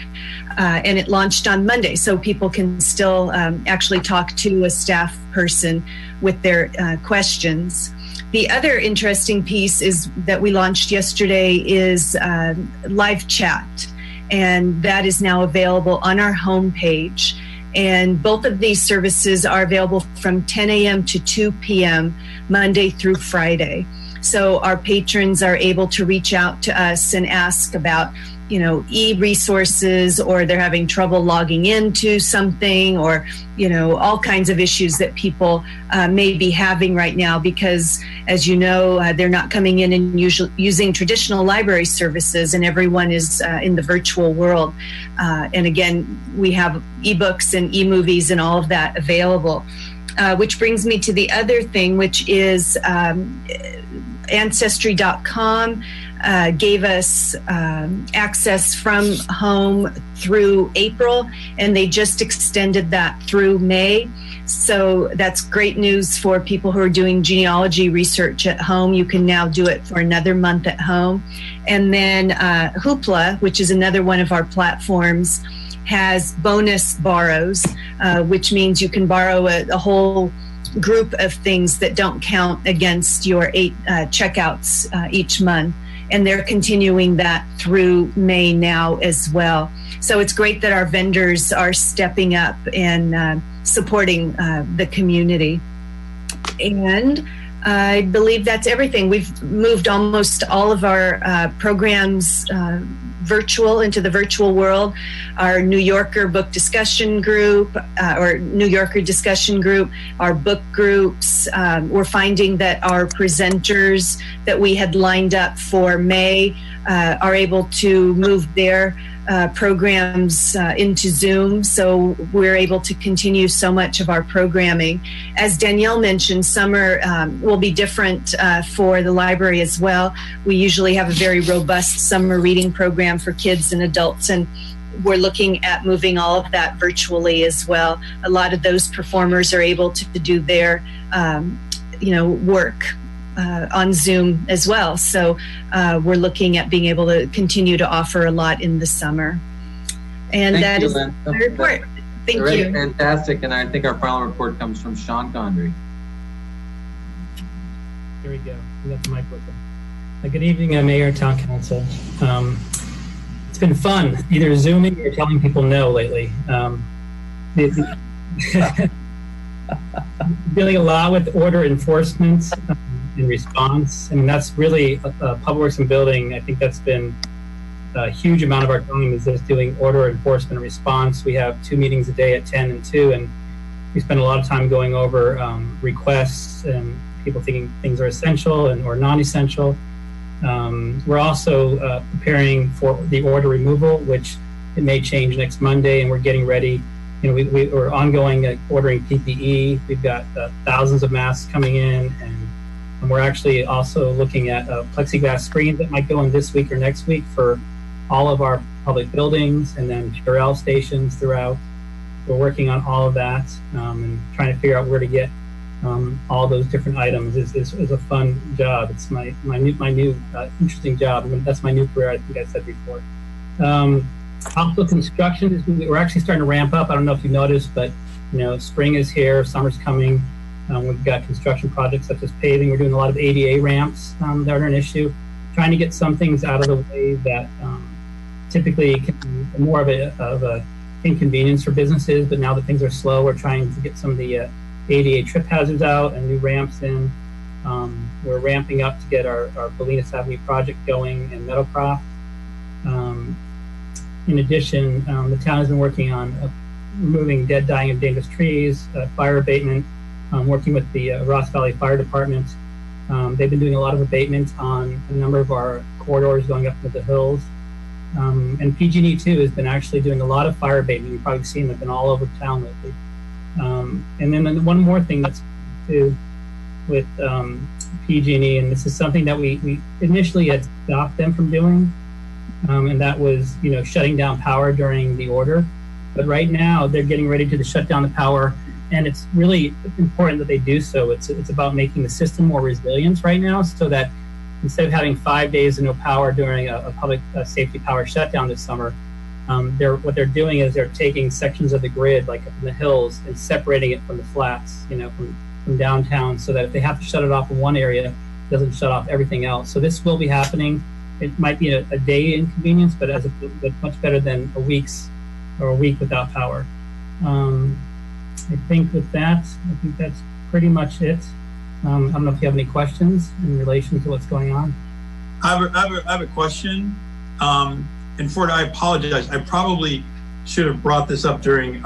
And it launched on Monday, so people can still actually talk to a staff person with their questions. The other interesting piece is that we launched yesterday is live chat, and that is now available on our homepage. And both of these services are available from 10 a.m. to 2 p.m. Monday through Friday. So our patrons are able to reach out to us and ask about, e-resources, or they're having trouble logging into something, or, all kinds of issues that people may be having right now because, as you know, they're not coming in and using traditional library services, and everyone is in the virtual world. And again, we have ebooks and e-movies and all of that available, which brings me to the other thing, which is Ancestry.com gave us access from home through April, and they just extended that through May. So that's great news for people who are doing genealogy research at home. You can now do it for another month at home. And then Hoopla, which is another one of our platforms, has bonus borrows, which means you can borrow a whole group of things that don't count against your 8 checkouts each month. And they're continuing that through May now as well. So it's great that our vendors are stepping up and supporting the community. And I believe that's everything. We've moved almost all of our programs virtual, into the virtual world. Our New Yorker book discussion group, or New Yorker discussion group, our book groups. We're finding that our presenters that we had lined up for May are able to move their programs into Zoom, so we're able to continue so much of our programming. As Danielle mentioned, summer will be different for the library as well. We usually have a very robust summer reading program for kids and adults, and we're looking at moving all of that virtually as well. A lot of those performers are able to do their work on Zoom as well. So we're looking at being able to continue to offer a lot in the summer. And that is my report. Thank you. Fantastic. And I think our final report comes from Sean Condry. Here we go. We got the mic working. Good evening, Mayor and Town Council. It's been fun, either Zooming or telling people no lately. Dealing a lot with order enforcement in response. I mean, that's really Public Works and Building. I think that's been a huge amount of our time is just doing order enforcement and response. We have 2 meetings a day at 10 and 2, and we spend a lot of time going over requests and people thinking things are essential and or non-essential. We're also preparing for the order removal, which it may change next Monday, and we're getting ready. We're ongoing ordering PPE. We've got thousands of masks coming in, and we're actually also looking at plexiglass screens that might go in this week or next week for all of our public buildings, and then Purell stations throughout. We're working on all of that and trying to figure out where to get all those different items. Is a fun job. It's my new interesting job. I mean, that's my new career. I think I said before. Also, construction we're actually starting to ramp up. I don't know if you noticed, but spring is here, summer's coming. We've got construction projects such as paving. We're doing a lot of ADA ramps that are an issue. Trying to get some things out of the way that typically can be more of a inconvenience for businesses. But now that things are slow, we're trying to get some of the ADA trip hazards out and new ramps in. We're ramping up to get our Bolinas Avenue project going in Meadowcroft. In addition, the town has been working on removing dead, dying, and dangerous trees, fire abatement, working with the Ross Valley Fire Department. They've been doing a lot of abatement on a number of our corridors going up into the hills. And PG&E too has been actually doing a lot of fire abatement. You've probably seen them, been all over town lately. And then one more thing that's too with PG&E, and this is something that we initially had stopped them from doing, and that was shutting down power during the order. But right now they're getting ready to shut down the power, and it's really important that they do so. It's about making the system more resilient right now, so that instead of having 5 days of no power during a public safety power shutdown this summer, what they're doing is they're taking sections of the grid, like up in the hills, and separating it from the flats, from downtown, so that if they have to shut it off in one area, it doesn't shut off everything else. So this will be happening. It might be a day inconvenience, but but much better than a week without power. I think with that, that's pretty much it. I don't know if you have any questions in relation to what's going on. I have a question. And Ford, I apologize. I probably should have brought this up during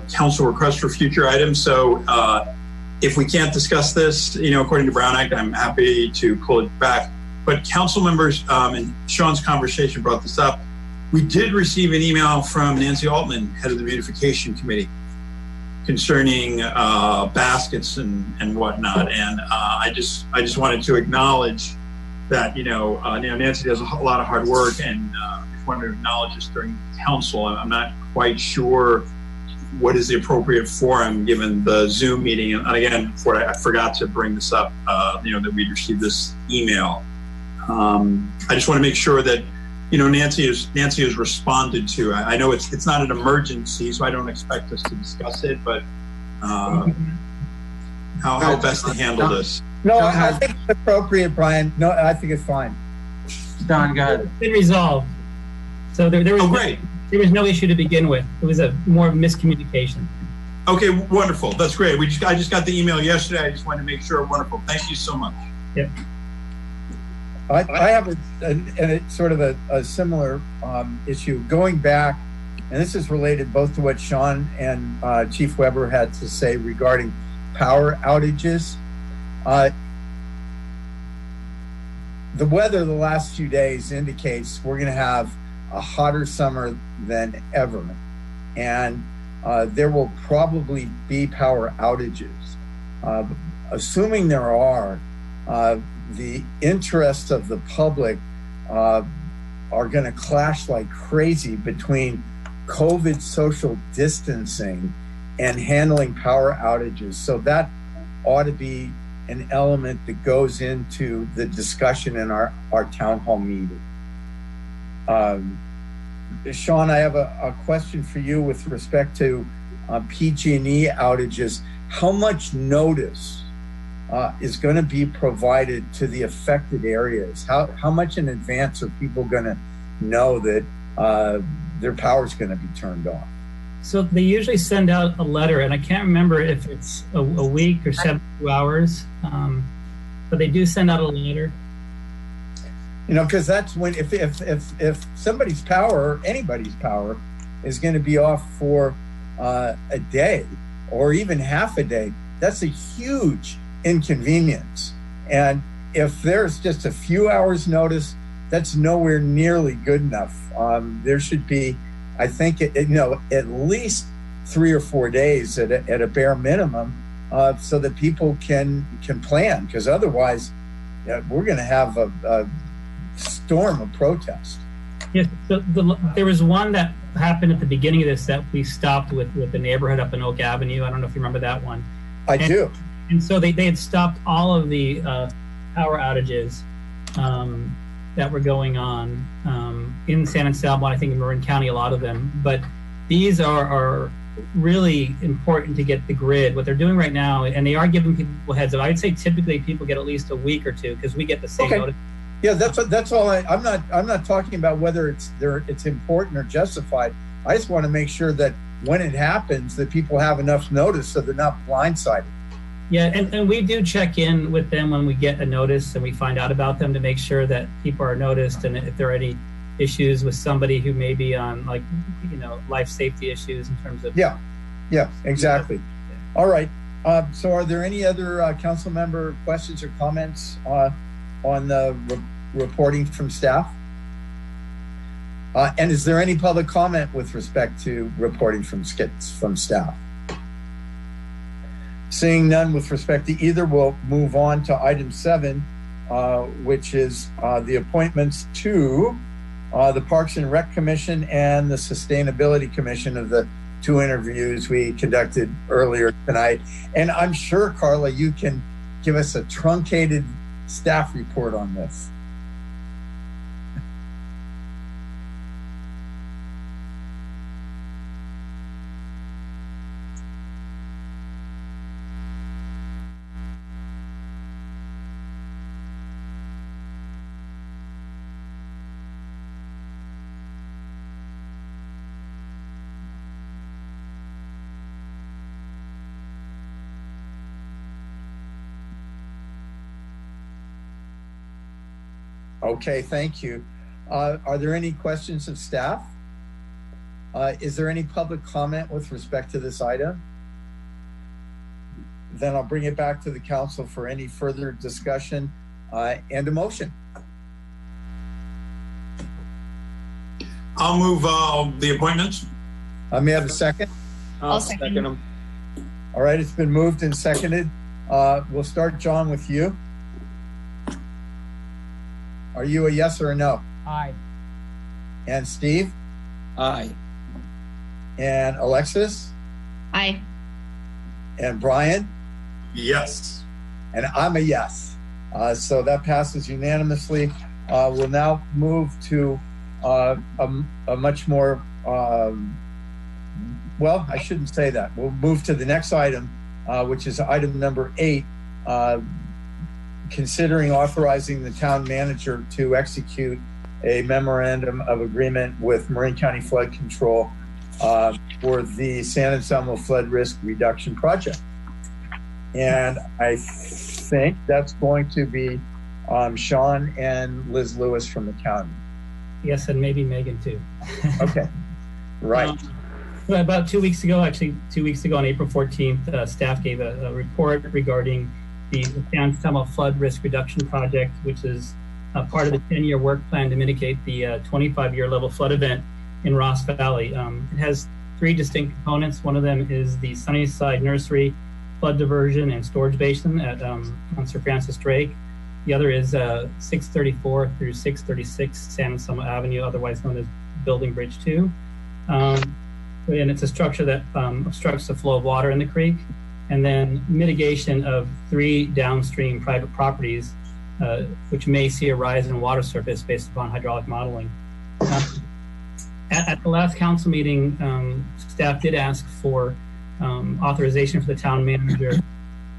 council requests for future items. So if we can't discuss this, according to Brown Act, I'm happy to pull it back. But council members, and Sean's conversation brought this up, we did receive an email from Nancy Altman, head of the beautification committee, concerning baskets and whatnot. And I just wanted to acknowledge that, Nancy does a lot of hard work, and I just wanted to acknowledge this during council. I'm not quite sure what is the appropriate forum given the Zoom meeting. And again, I forgot to bring this up, that we'd received this email. I just want to make sure that, Nancy has responded to. I know it's not an emergency, so I don't expect us to discuss it, but how best to handle this? No, I think it's appropriate, Brian. No, I think it's fine. Don, go ahead. It's been resolved. So there was no issue to begin with. It was more of a miscommunication. Okay, wonderful. That's great. I just got the email yesterday. I just wanted to make sure. Wonderful. Thank you so much. Yep. I have a similar issue going back, and this is related both to what Sean and Chief Weber had to say regarding power outages. The weather the last few days indicates we're going to have a hotter summer than ever. And there will probably be power outages. Assuming there are, the interests of the public are going to clash like crazy between COVID social distancing and handling power outages. So that ought to be an element that goes into the discussion in our town hall meeting. Sean, I have a question for you with respect to PG&E outages. How much notice is going to be provided to the affected areas? How much in advance are people going to know that their power is going to be turned off? So they usually send out a letter, and I can't remember if it's a week or 72 hours, but they do send out a letter. You know, because that's when if somebody's power, or anybody's power, is going to be off for a day or even half a day, that's a huge inconvenience. And if there's just a few hours notice, that's nowhere nearly good enough. There should be, I think, at least 3 or 4 days at a bare minimum, so that people can plan. Because otherwise, we're going to have a storm of protest. Yes, there was one that happened at the beginning of this that we stopped with the neighborhood up in Oak Avenue. I don't know if you remember that one. I do. And so they had stopped all of the power outages that were going on in San Anselmo, I think in Marin County, a lot of them. But these are really important to get the grid. What they're doing right now, and they are giving people heads up. I would say typically people get at least a week or two because we get the same notice. Yeah, that's all. I'm not talking about whether it's important or justified. I just want to make sure that when it happens, that people have enough notice so they're not blindsided. Yeah, and we do check in with them when we get a notice and we find out about them to make sure that people are noticed, and if there are any issues with somebody who may be on life safety issues in terms of yeah, exactly. All right. So are there any other council member questions or comments on the reporting from staff? And is there any public comment with respect to reporting from staff? Seeing none with respect to either, we'll move on to item 7, which is the appointments to the Parks and Rec Commission and the Sustainability Commission of the 2 interviews we conducted earlier tonight. And I'm sure, Carla, you can give us a truncated staff report on this. Okay, thank you. Are there any questions of staff? Is there any public comment with respect to this item? Then I'll bring it back to the council for any further discussion and a motion. I'll move the appointments. May I have a second? I'll second them. All right, it's been moved and seconded. We'll start, John, with you. Are you a yes or a no? Aye. And Steve? Aye. And Alexis? Aye. And Brian? Yes. And I'm a yes. So that passes unanimously. We'll now move to a much more, well, I shouldn't say that. We'll move to the next item, which is item number 8, considering authorizing the town manager to execute a memorandum of agreement with Marin County Flood Control for the San Anselmo Flood Risk Reduction Project. And I think that's going to be Sean and Liz Lewis from the county. Yes, and maybe Megan too. Okay, right. About 2 weeks ago, actually 2 weeks ago on April 14th, staff gave a report regarding the San Anselmo Flood Risk Reduction Project, which is part of the 10-year work plan to mitigate the 25-year level flood event in Ross Valley. It has 3 distinct components. One of them is the Sunnyside Nursery flood diversion and storage basin on Sir Francis Drake. The other is 634 through 636 San Anselmo Avenue, otherwise known as Building Bridge 2. And it's a structure that obstructs the flow of water in the creek. And then mitigation of 3 downstream private properties, which may see a rise in water surface based upon hydraulic modeling. At the last council meeting, staff did ask for authorization for the town manager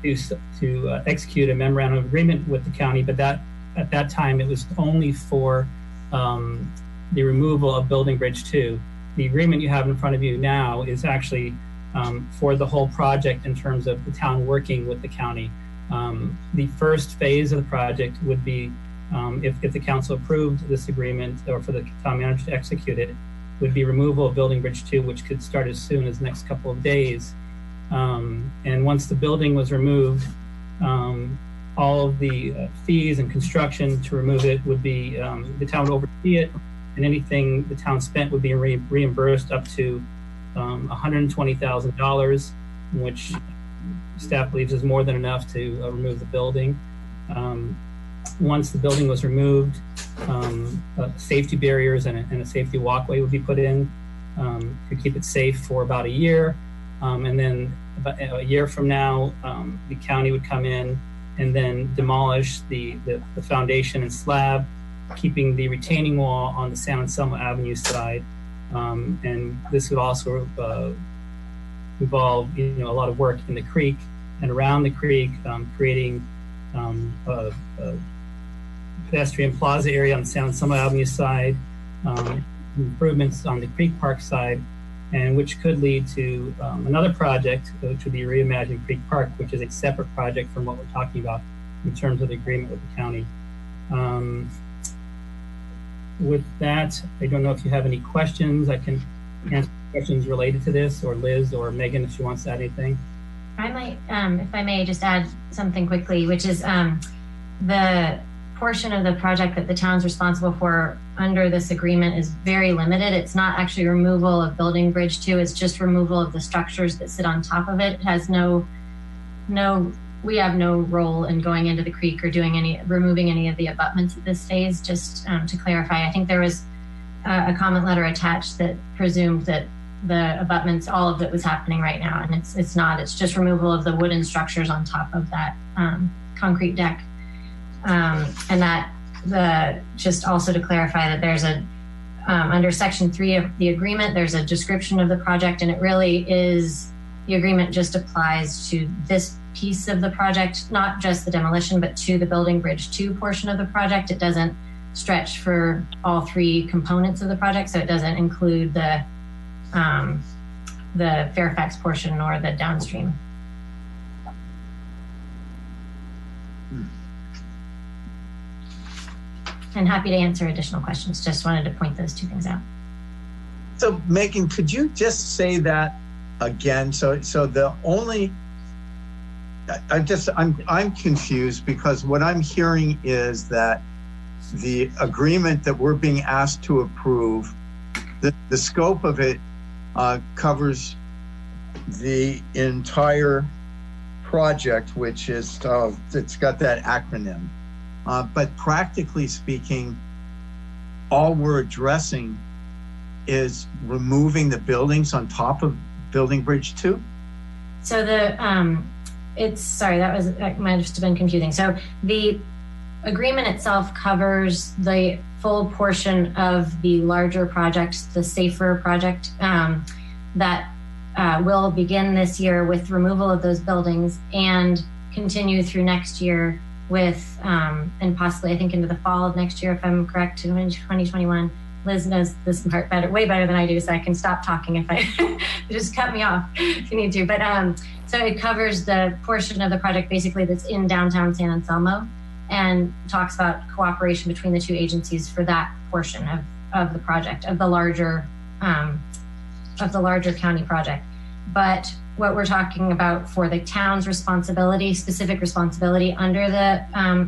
to execute a memorandum of agreement with the county, but that at that time it was only for the removal of Building Bridge 2. The agreement you have in front of you now is actually for the whole project in terms of the town working with the county. The first phase of the project would be, if the council approved this agreement or for the town manager to execute it, would be removal of Building Bridge 2, which could start as soon as the next couple of days. And once the building was removed, all of the fees and construction to remove it would be, the town would oversee it, and anything the town spent would be reimbursed up to $120,000, which staff believes is more than enough to remove the building. Once the building was removed, safety barriers and a safety walkway would be put in to keep it safe for about a year. And then about a year from now, the county would come in and then demolish the foundation and slab, keeping the retaining wall on the San Anselmo Avenue side. And this would also involve a lot of work in the creek and around the creek, creating a pedestrian plaza area on the San Anselmo Avenue side, improvements on the Creek Park side, and which could lead to another project, which would be Reimagine Creek Park, which is a separate project from what we're talking about in terms of the agreement with the county. With that, I don't know if you have any questions. I can answer questions related to this, or Liz or Megan, if she wants to add anything. I might, if I may, just add something quickly, which is the portion of the project that the town's responsible for under this agreement is very limited. It's not actually removal of Building Bridge 2. It's just removal of the structures that sit on top of it. It has we have no role in going into the creek or removing any of the abutments at this phase. Just to clarify, I think there was a comment letter attached that presumed that the abutments, all of it was happening right now, and it's not. It's just removal of the wooden structures on top of that concrete deck. And that just also to clarify that there's under Section 3 of the agreement, there's a description of the project, and it really is, the agreement just applies to this piece of the project, not just the demolition, but to the Building Bridge 2 portion of the project. It doesn't stretch for all 3 components of the project, so it doesn't include the Fairfax portion or the downstream. And happy to answer additional questions. Just wanted to point those 2 things out. So Megan, could you just say that again? So the only, I'm confused, because what I'm hearing is that the agreement that we're being asked to approve, the scope of it covers the entire project, which is, it's got that acronym. But practically speaking, all we're addressing is removing the buildings on top of Building Bridge 2? So that might have been confusing. So the agreement itself covers the full portion of the larger project, the SAFER project, that will begin this year with removal of those buildings and continue through next year with, and possibly I think into the fall of next year, if I'm correct, in 2021. Liz knows this part way better than I do, so I can stop talking if I just cut me off if you need to. But so it covers the portion of the project basically that's in downtown San Anselmo, and talks about cooperation between the 2 agencies for that portion of the project, of the larger county project. But what we're talking about for the town's responsibility, specific responsibility under the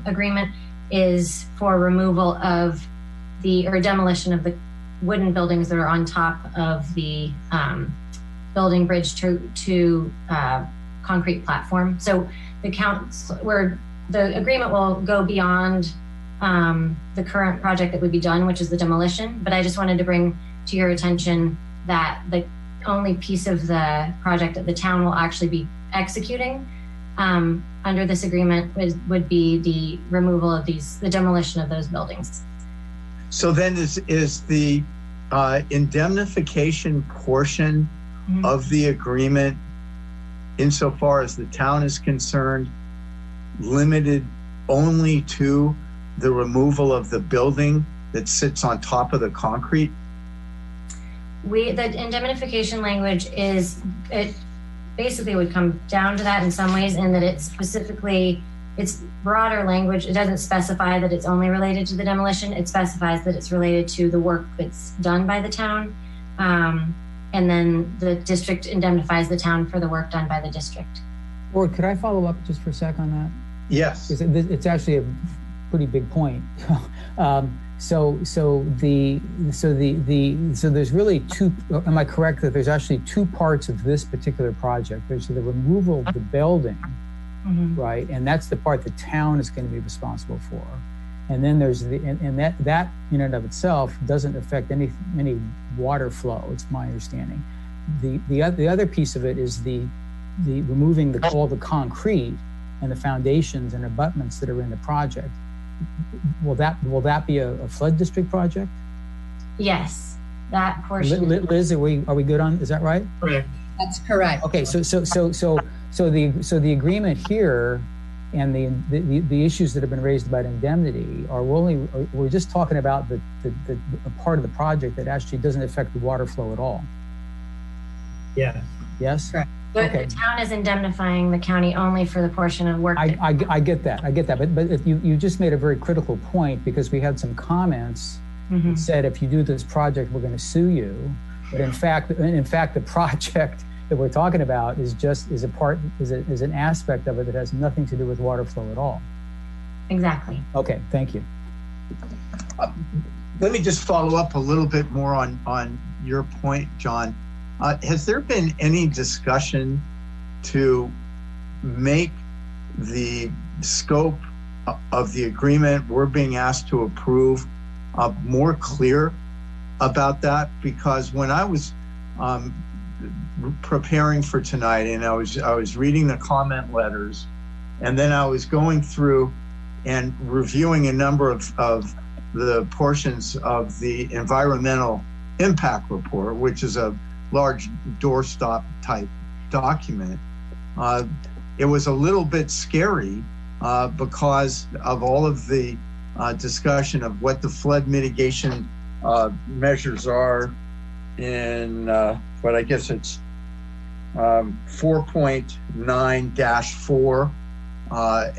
agreement, is for removal of or demolition of the wooden buildings that are on top of the building bridge to concrete platform. So the agreement will go beyond the current project that would be done, which is the demolition. But I just wanted to bring to your attention that the only piece of the project that the town will actually be executing under this agreement would be the removal of the demolition of those buildings. So then is the indemnification portion of the agreement, insofar as the town is concerned, limited only to the removal of the building that sits on top of the concrete? The indemnification language it basically would come down to that in some ways, in that it's broader language. It doesn't specify that it's only related to the demolition. It specifies that it's related to the work that's done by the town. And then the district indemnifies the town for the work done by the district. Or could I follow up just for a sec on that? Yes. It's actually a pretty big point. So there's really two, am I correct that there's actually two parts of this particular project? There's the removal of the building, right? And that's the part the town is going to be responsible for. And then there's that in and of itself doesn't affect any water flow, it's my understanding. The other piece of it is the removing all the concrete and the foundations and abutments that are in the project. Will that be a flood district project? Yes, that portion. Liz, are we good on? Is that right? Correct. That's correct. Okay, so the agreement here and the issues that have been raised about indemnity we're just talking about the part of the project that actually doesn't affect the water flow at all. Yeah. Yes. Correct. But the town is indemnifying the county only for the portion of work. I get that. But you just made a very critical point, because we had some comments that said, if you do this project, we're going to sue you. But in fact, the project that we're talking about is an aspect of it that has nothing to do with water flow at all. Exactly. Okay. Thank you. Let me just follow up a little bit more on your point, John. Has there been any discussion to make the scope of the agreement we're being asked to approve more clear about that? Because when I was preparing for tonight, and I was reading the comment letters, and then I was going through and reviewing a number of the portions of the environmental impact report, which is a large doorstop type document. It was a little bit scary because of all of the discussion of what the flood mitigation measures are in what I guess it's 4.9-4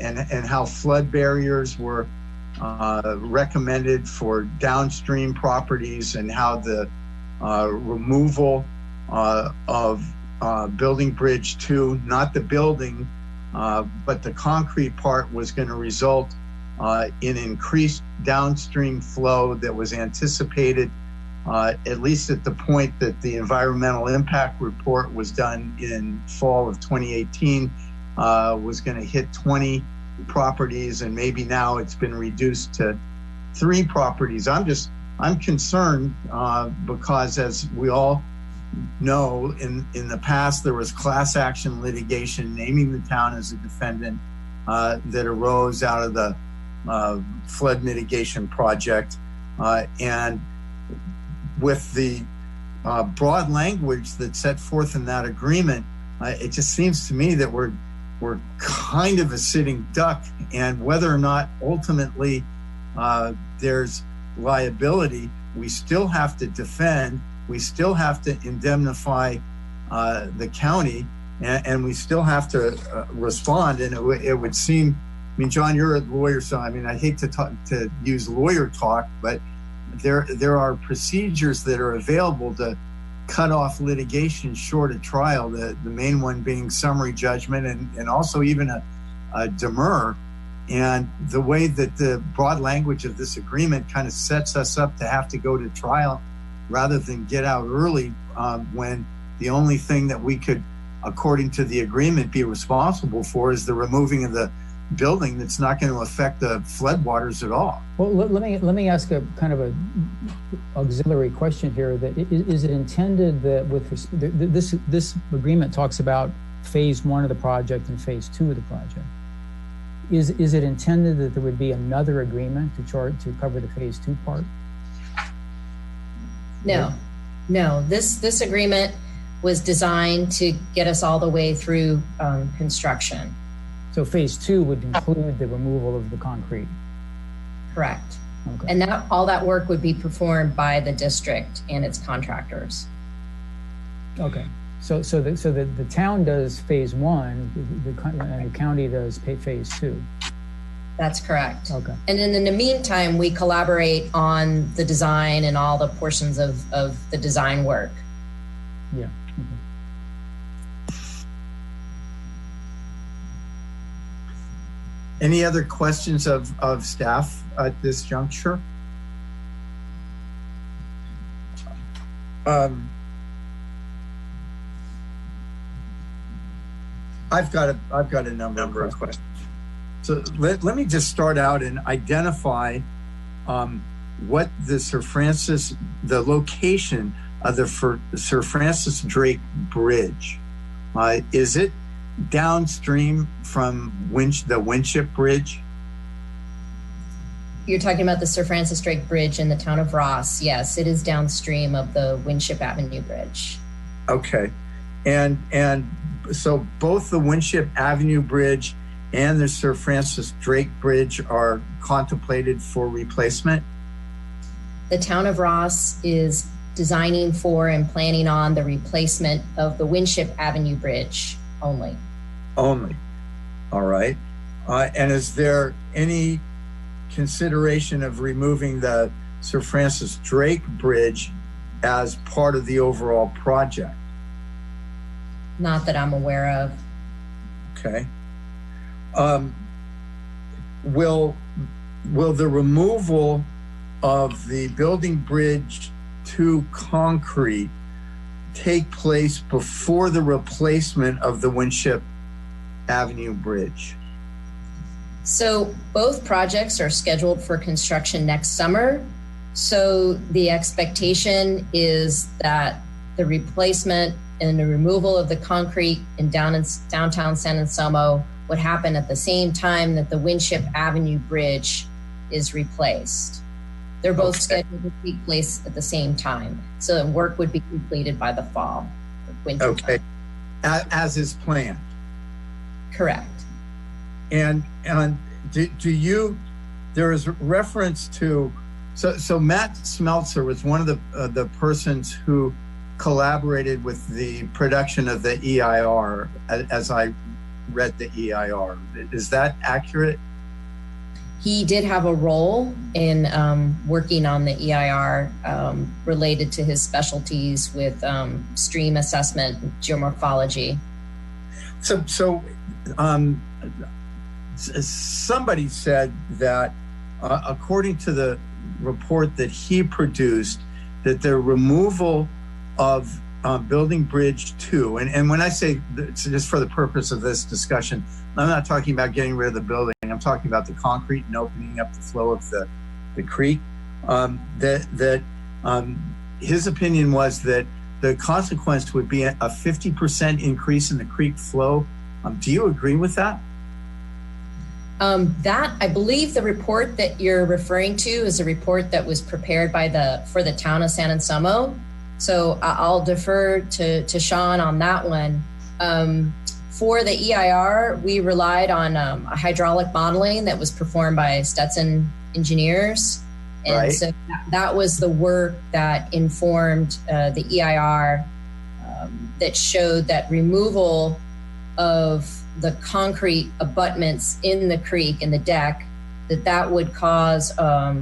and how flood barriers were recommended for downstream properties, and how the removal of Building Bridge 2, not the building, but the concrete part, was going to result in increased downstream flow that was anticipated, at least at the point that the environmental impact report was done in fall of 2018, was going to hit 20 properties, and maybe now it's been reduced to 3 properties. I'm concerned because, as we all know, in the past there was class action litigation naming the town as a defendant that arose out of the flood mitigation project, and with the broad language that's set forth in that agreement, it just seems to me that we're kind of a sitting duck, and whether or not ultimately there's liability, we still have to defend, we still have to indemnify the county, and we still have to respond. And it would seem, I mean, John, you're a lawyer, so I mean, I hate to use lawyer talk, but there are procedures that are available to cut off litigation short of trial, the main one being summary judgment, and also even a demur. And the way that the broad language of this agreement kind of sets us up to have to go to trial rather than get out early, when the only thing that we could, according to the agreement, be responsible for is the removing of the building that's not going to affect the floodwaters at all. Well, let me ask a kind of a auxiliary question here. That is it intended that with this agreement talks about phase 1 of the project and phase 2 of the project. Is it intended that there would be another agreement to cover the phase 2 part? No. This agreement was designed to get us all the way through construction. So phase 2 would include the removal of the concrete. Correct. Okay. And all that work would be performed by the district and its contractors. Okay. So the town does phase 1, and the county does phase 2. That's correct. Okay. And then in the meantime, we collaborate on the design and all the portions of the design work. Yeah. Any other questions of staff at this juncture? I've got a number of questions. So let me just start out and identify what the location of the Sir Francis Drake Bridge. Is it downstream from the Winship Bridge? You're talking about the Sir Francis Drake Bridge in the town of Ross. Yes, it is downstream of the Winship Avenue Bridge. Okay. And so both the Winship Avenue Bridge and the Sir Francis Drake Bridge are contemplated for replacement? The town of Ross is designing for and planning on the replacement of the Winship Avenue Bridge only. Only. All right. And is there any consideration of removing the Sir Francis Drake Bridge as part of the overall project? Not that I'm aware of. Okay. Will the removal of the building bridge to concrete take place before the replacement of the Winship Avenue Bridge? So both projects are scheduled for construction next summer. So the expectation is that the replacement and the removal of the concrete in downtown San Anselmo would happen at the same time that the Winship Avenue Bridge is replaced. They're both scheduled to take place at the same time. So the work would be completed by the fall. Okay. As is planned. Correct. And do you, there is reference to, so Matt Smeltzer was one of the persons who collaborated with the production of the EIR as I read the EIR. Is that accurate? He did have a role in working on the EIR related to his specialties with stream assessment and geomorphology. So somebody said that according to the report that he produced, that the removal of Building Bridge 2, and when I say, just for the purpose of this discussion, I'm not talking about getting rid of the building. I'm talking about the concrete and opening up the flow of the creek. His opinion was that the consequence would be a 50% increase in the creek flow. Do you agree with that? That, I believe the report that you're referring to is a report that was prepared for the town of San Anselmo. So I'll defer to Sean on that one. For the EIR, we relied on a hydraulic modeling that was performed by Stetson Engineers. And right. So that was the work that informed the EIR that showed that removal of the concrete abutments in the creek, in the deck, that would cause a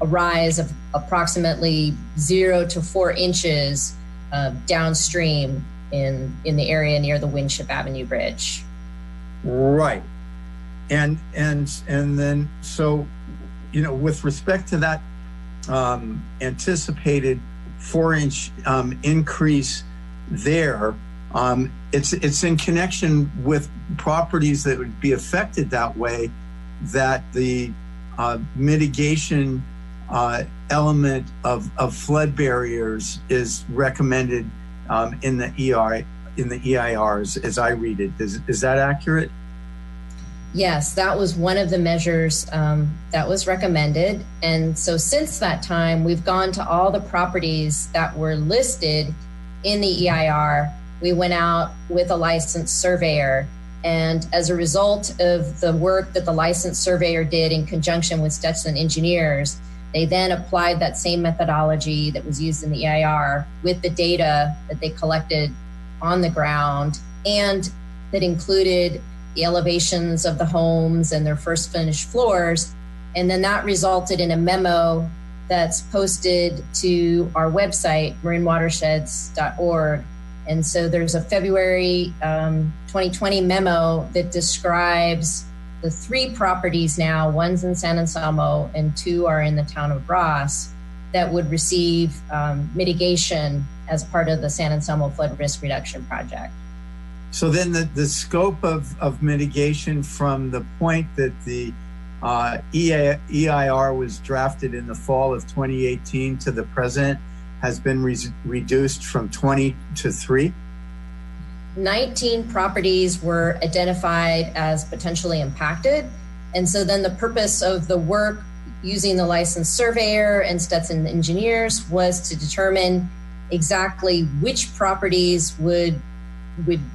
rise of approximately 0 to 4 inches downstream in the area near the Winship Avenue Bridge. Right. And then, so, with respect to that anticipated 4-inch increase there, it's in connection with properties that would be affected that way, that the mitigation element of flood barriers is recommended in the EIRs, as I read it. Is that accurate? Yes, that was one of the measures that was recommended. And so since that time, we've gone to all the properties that were listed in the EIR. We went out with a licensed surveyor. And as a result of the work that the licensed surveyor did in conjunction with Stetson engineers, they then applied that same methodology that was used in the EIR with the data that they collected on the ground, and that included the elevations of the homes and their first finished floors. And then that resulted in a memo that's posted to our website, marinewatersheds.org. And so there's a February 2020 memo that describes the 3 properties now, one's in San Anselmo and 2 are in the town of Ross, that would receive mitigation as part of the San Anselmo Flood Risk Reduction Project. So then the scope of mitigation from the point that the EIR was drafted in the fall of 2018 to the present has been reduced from 20 to 3? 19 properties were identified as potentially impacted. And so then the purpose of the work using the licensed surveyor and Stetson engineers was to determine exactly which properties would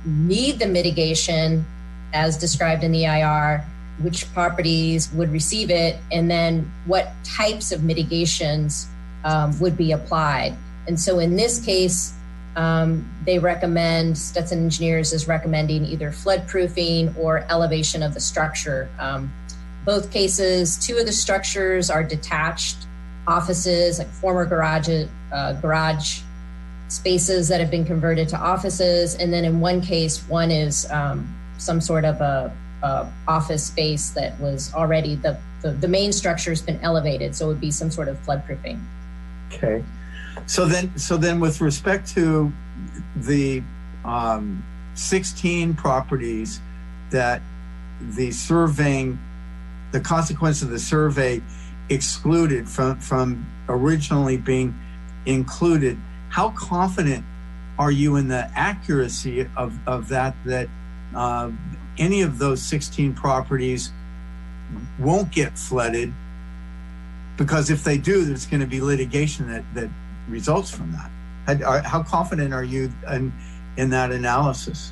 need the mitigation as described in the EIR, which properties would receive it, and then what types of mitigations would be applied. And so in this case, they recommend, Stetson engineers is recommending either flood proofing or elevation of the structure. Both cases, 2 of the structures are detached offices, like former garage spaces that have been converted to offices. And then in one case, one is some sort of a office space that was already, the main structure has been elevated. So it would be some sort of flood proofing. Okay. So then with respect to the 16 properties that the consequence of the survey excluded from originally being included, how confident are you in the accuracy of that any of those 16 properties won't get flooded? Because if they do, there's going to be litigation that results from that. How confident are you in that analysis?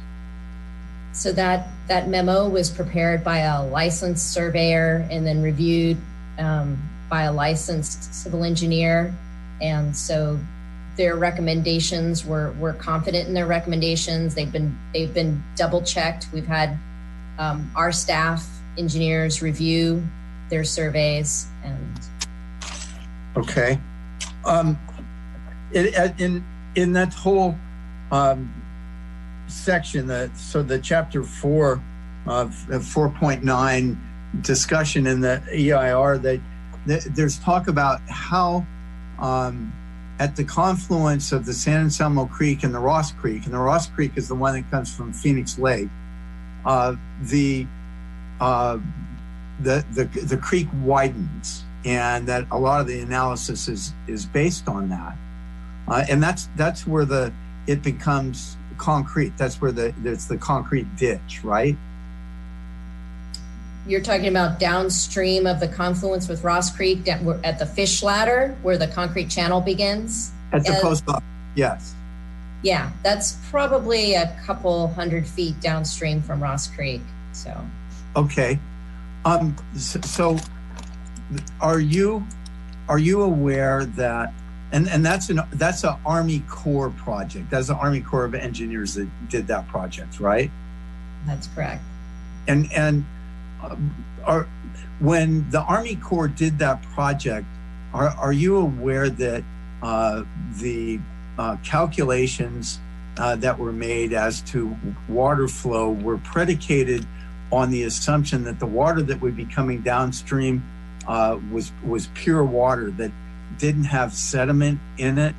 So that memo was prepared by a licensed surveyor and then reviewed by a licensed civil engineer. And so their recommendations, we're confident in their recommendations. They've been double checked. We've had our staff engineers review their surveys. And okay. In that whole section, the chapter 4 of 4.9 discussion in the EIR, there's talk about how at the confluence of the San Anselmo Creek and the Ross Creek, and the Ross Creek is the one that comes from Phoenix Lake, the creek widens, and that a lot of the analysis is based on that, and that's where it becomes concrete. That's where there's the concrete ditch, right? You're talking about downstream of the confluence with Ross Creek at the fish ladder where the concrete channel begins? At the post office, yes. Yeah, that's probably a couple 100 feet downstream from Ross Creek. So. Okay. So are you aware that, and that's an Army Corps project. That's the Army Corps of Engineers that did that project, right? That's correct. And when the Army Corps did that project, are you aware that the calculations that were made as to water flow were predicated on the assumption that the water that would be coming downstream was pure water that didn't have sediment in it,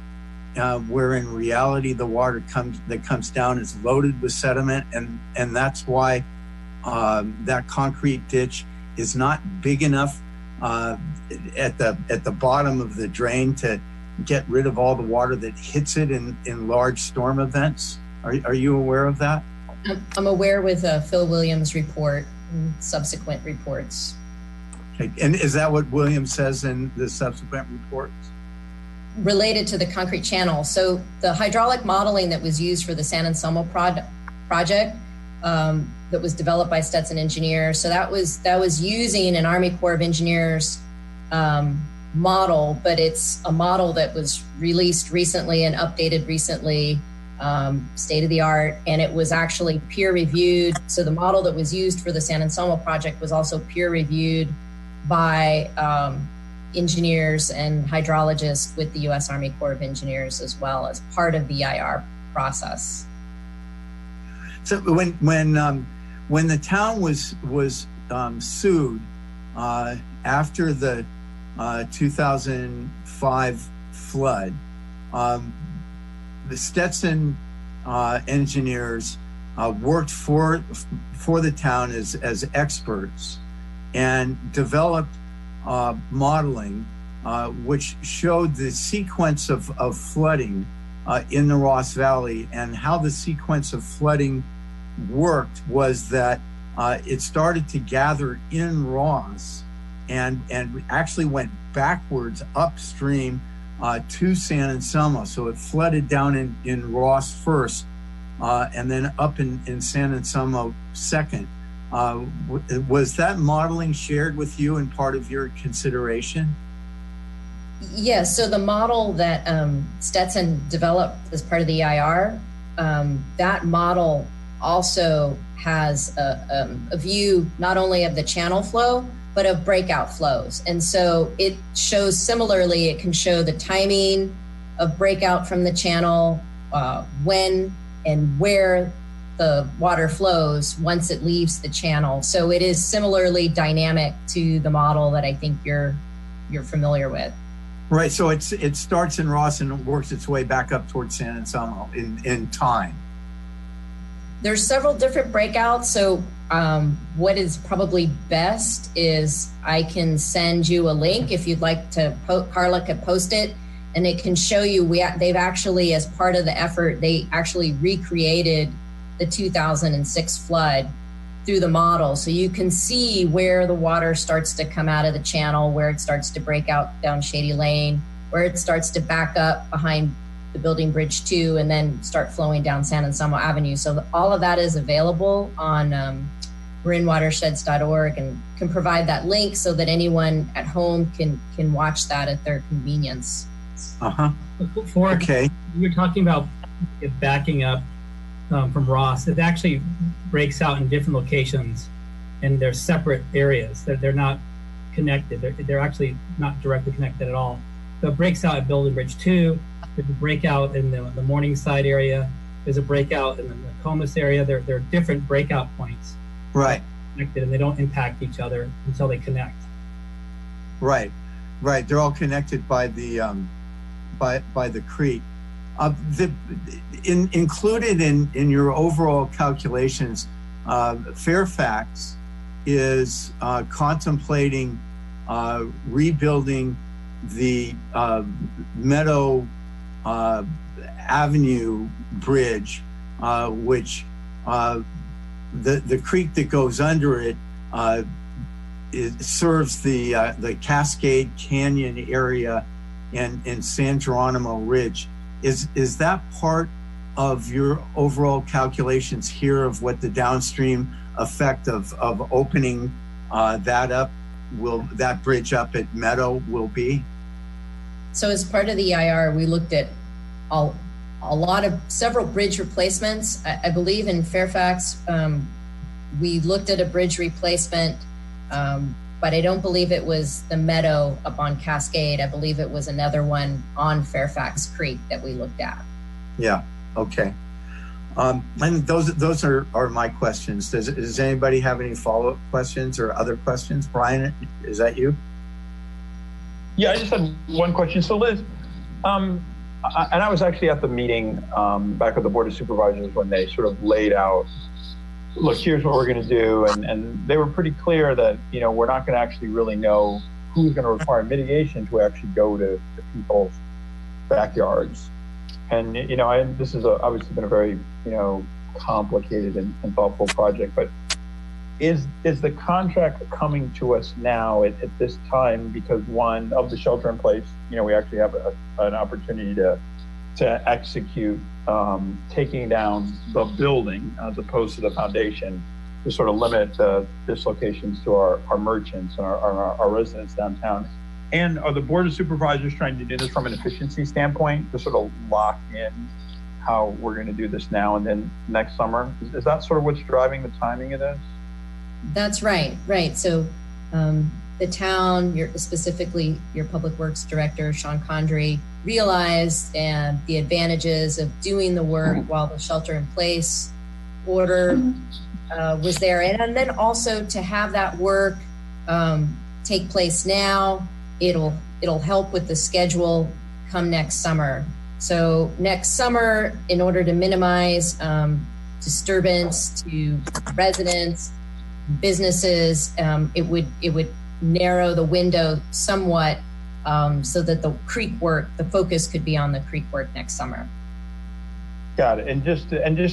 where in reality the water that comes down is loaded with sediment, and that's why that concrete ditch is not big enough at the bottom of the drain to get rid of all the water that hits it in large storm events. Are you aware of that? I'm aware with Phil Williams' report and subsequent reports. Okay. And is that what Williams says in the subsequent reports? Related to the concrete channel. So the hydraulic modeling that was used for the San Anselmo project that was developed by Stetson Engineers. So that was using an Army Corps of Engineers model, but it's a model that was released recently and updated recently, state of the art, and it was actually peer reviewed. So the model that was used for the San Anselmo project was also peer reviewed by engineers and hydrologists with the U.S. Army Corps of Engineers as well as part of the EIR process. So when the town was sued after the 2005 flood, the Stetson engineers worked for the town as experts and developed modeling which showed the sequence of flooding in the Ross Valley, and how the sequence of flooding worked was that it started to gather in Ross and actually went backwards upstream to San Anselmo. So it flooded down in Ross first and then up in San Anselmo second. Was that modeling shared with you and part of your consideration? Yes, so the model that Stetson developed as part of the EIR, that model also has a view not only of the channel flow, but of breakout flows. And so it shows similarly, it can show the timing of breakout from the channel, when and where the water flows once it leaves the channel. So it is similarly dynamic to the model that I think you're familiar with. Right, so it starts in Ross and it works its way back up towards San Anselmo in time. There's several different breakouts. So what is probably best is I can send you a link if you'd like to, Carla could post it, and it can show you, they've actually, as part of the effort, they actually recreated the 2006 flood through the model. So you can see where the water starts to come out of the channel, where it starts to break out down Shady Lane, where it starts to back up behind the Building Bridge 2 and then start flowing down San Anselmo Avenue. So all of that is available on marinwatersheds.org, and can provide that link so that anyone at home can watch that at their convenience. Okay. You're talking about it backing up from Ross. It actually breaks out in different locations, and they're separate areas. They're not connected. They're actually not directly connected at all. So it breaks out at Building Bridge 2. There's a breakout in the Morningside area. There's a breakout in the Nokomis area. There are different breakout points. Right. Connected, and they don't impact each other until they connect. Right. They're all connected by the by the creek. Included in your overall calculations, Fairfax is contemplating rebuilding the Meadow Avenue Bridge, which the creek that goes under it, it serves the Cascade Canyon area and San Geronimo Ridge. Is that part of your overall calculations here of what the downstream effect of opening that bridge up at Meadow will be? So as part of the EIR, we looked at several bridge replacements. I believe in Fairfax, we looked at a bridge replacement, but I don't believe it was the Meadow up on Cascade. I believe it was another one on Fairfax Creek that we looked at. Yeah, okay. And those are my questions. Does anybody have any follow-up questions or other questions? Brian, is that you? Yeah, I just had one question. So Liz, and I was actually at the meeting back with the Board of Supervisors when they sort of laid out, look, here's what we're going to do. And they were pretty clear that, you know, we're not going to actually really know who's going to require mitigation until we actually go to people's backyards. And, you know, this has obviously been a very, you know, complicated and thoughtful project, but is the contract coming to us now at this time because one of the shelter in place, you know, we actually have an opportunity to execute taking down the building as opposed to the foundation to sort of limit dislocations to our merchants and our residents downtown. And are the Board of Supervisors trying to do this from an efficiency standpoint to sort of lock in how we're going to do this now and then next summer? Is that sort of what's driving the timing of this? That's right. So the town, specifically your Public Works Director, Sean Condry, realized the advantages of doing the work while the shelter-in-place order was there. And then also to have that work take place now, it'll help with the schedule come next summer. So next summer, in order to minimize disturbance to residents, businesses, it would narrow the window somewhat so that the focus could be on the creek work next summer. Got it. And just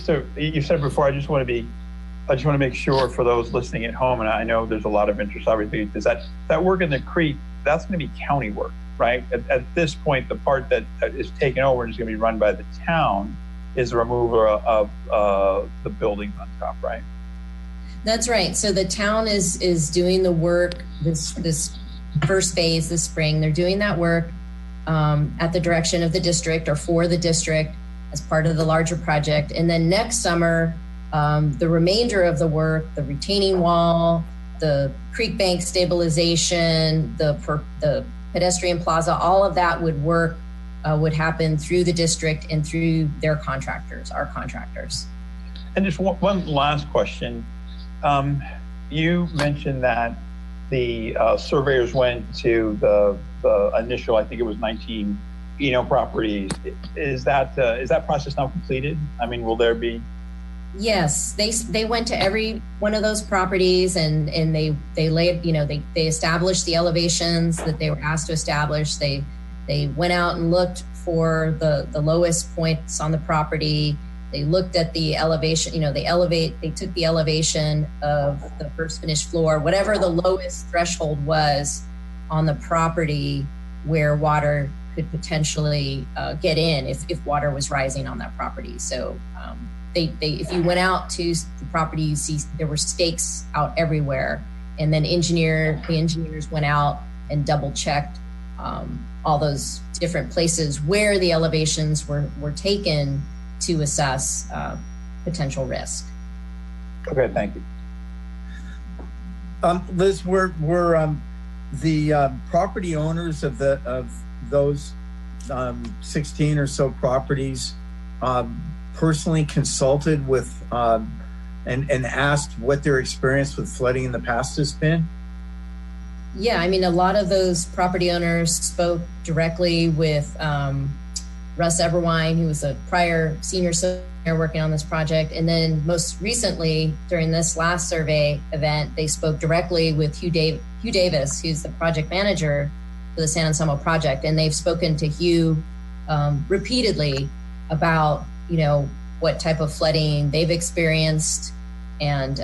to you said before, I just want to make sure for those listening at home, and I know there's a lot of interest, obviously, is that work in the creek, that's going to be county work, right? At this point, the part that is taken over and is going to be run by the town is the removal of the buildings on top, right? That's right. So the town is doing the work this first phase this spring. They're doing that work at the direction of the district or for the district as part of the larger project. And then next summer, the remainder of the work, the retaining wall, the creek bank stabilization, the pedestrian plaza, all of that would happen through the district and through their contractors, our contractors. And just one last question. You mentioned that the surveyors went to the initial, I think it was 19 properties. Is that process now completed? I mean, will there be? Yes, they went to every one of those properties and they laid, they established the elevations that they were asked to establish. They went out and looked for the lowest points on the property. They looked at the elevation, they took the elevation of the first finished floor, whatever the lowest threshold was on the property where water could potentially get in if water was rising on that property. So if you went out to the property, you see there were stakes out everywhere. And then the engineers went out and double checked all those different places where the elevations were taken to assess potential risk. Okay, thank you. Liz, were the property owners of those 16 or so properties personally consulted with and asked what their experience with flooding in the past has been? Yeah, I mean, a lot of those property owners spoke directly with Russ Eberwein, who was a prior senior surveyor working on this project. And then most recently, during this last survey event, they spoke directly with Hugh Davis, who's the project manager for the San Anselmo project. And they've spoken to Hugh repeatedly about, what type of flooding they've experienced and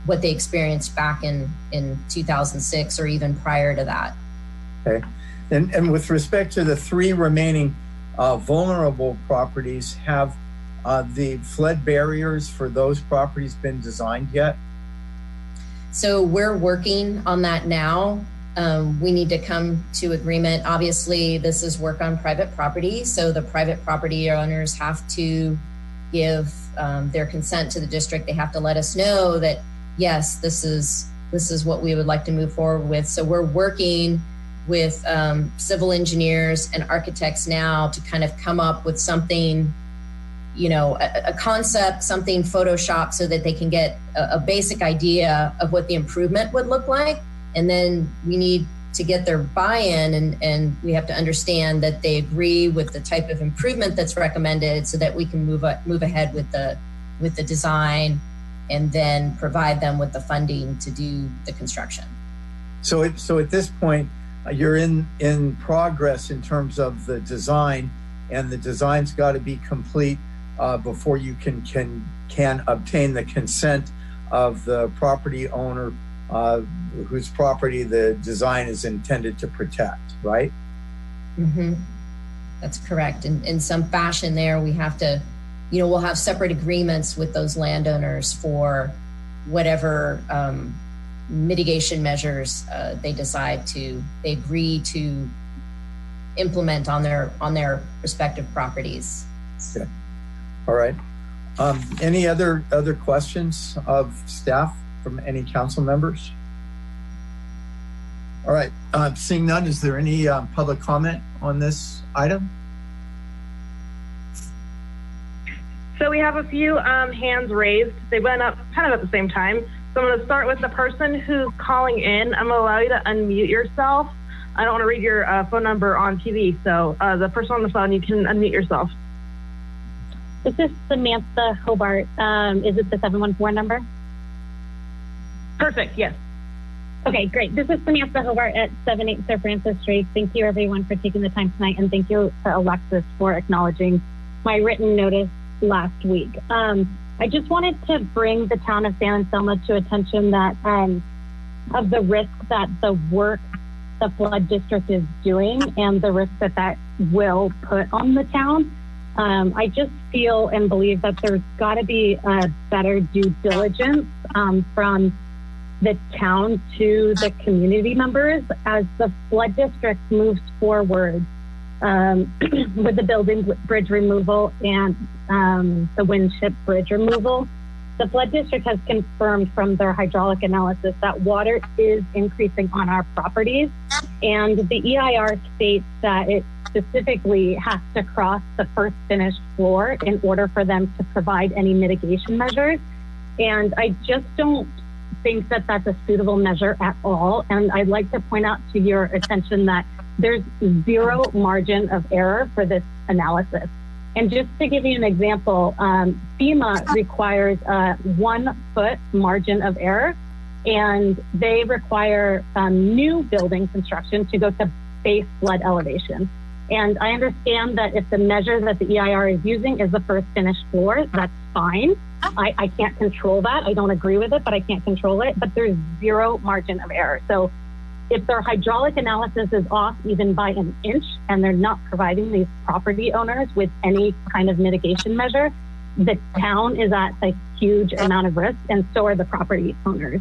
what they experienced back in 2006 or even prior to that. Okay. And with respect to the 3 remaining vulnerable properties, have the flood barriers for those properties been designed yet? So we're working on that now. We need to come to agreement. Obviously, this is work on private property, so the private property owners have to give their consent to the district. They have to let us know that, yes, this is what we would like to move forward with. So we're working with civil engineers and architects now to kind of come up with something, a concept, something Photoshop, so that they can get a basic idea of what the improvement would look like. And then we need to get their buy-in, and we have to understand that they agree with the type of improvement that's recommended, so that we can move ahead with the design, and then provide them with the funding to do the construction. So at this point, you're in progress in terms of the design, and the design's got to be complete before you can obtain the consent of the property owner whose property the design is intended to protect, right? Mm-hmm. That's correct. In some fashion there, we have to, we'll have separate agreements with those landowners for whatever mitigation measures they agree to implement on their respective properties. Okay. All right. Any other questions of staff from any council members? All right. Seeing none, is there any public comment on this item? So we have a few hands raised. They went up kind of at the same time. So I'm going to start with the person who's calling in. I'm going to allow you to unmute yourself. I don't want to read your phone number on TV. So the person on the phone, you can unmute yourself. This is Samantha Hobart. Is it the 714 number? Perfect, yes. Okay, great. This is Samantha Hobart at 78 Sir Francis Street. Thank you, everyone, for taking the time tonight, and thank you to Alexis for acknowledging my written notice last week. I just wanted to bring the town of San Anselmo to attention that of the risk that the work the flood district is doing and the risk that will put on the town. I just feel and believe that there's got to be a better due diligence from the town to the community members as the flood district moves forward with the building bridge removal and the Winship bridge removal. The flood district has confirmed from their hydraulic analysis that water is increasing on our properties, and the EIR states that it specifically has to cross the first finished floor in order for them to provide any mitigation measures. And I just don't think that that's a suitable measure at all. And I'd like to point out to your attention that there's zero margin of error for this analysis. And just to give you an example, FEMA requires a 1 foot margin of error, and they require new building construction to go to base flood elevation. And I understand that if the measure that the EIR is using is the first finished floor, that's fine. I can't control that. I don't agree with it, but I can't control it. But there's zero margin of error. So if their hydraulic analysis is off even by an inch and they're not providing these property owners with any kind of mitigation measure, the town is at a huge amount of risk, and so are the property owners.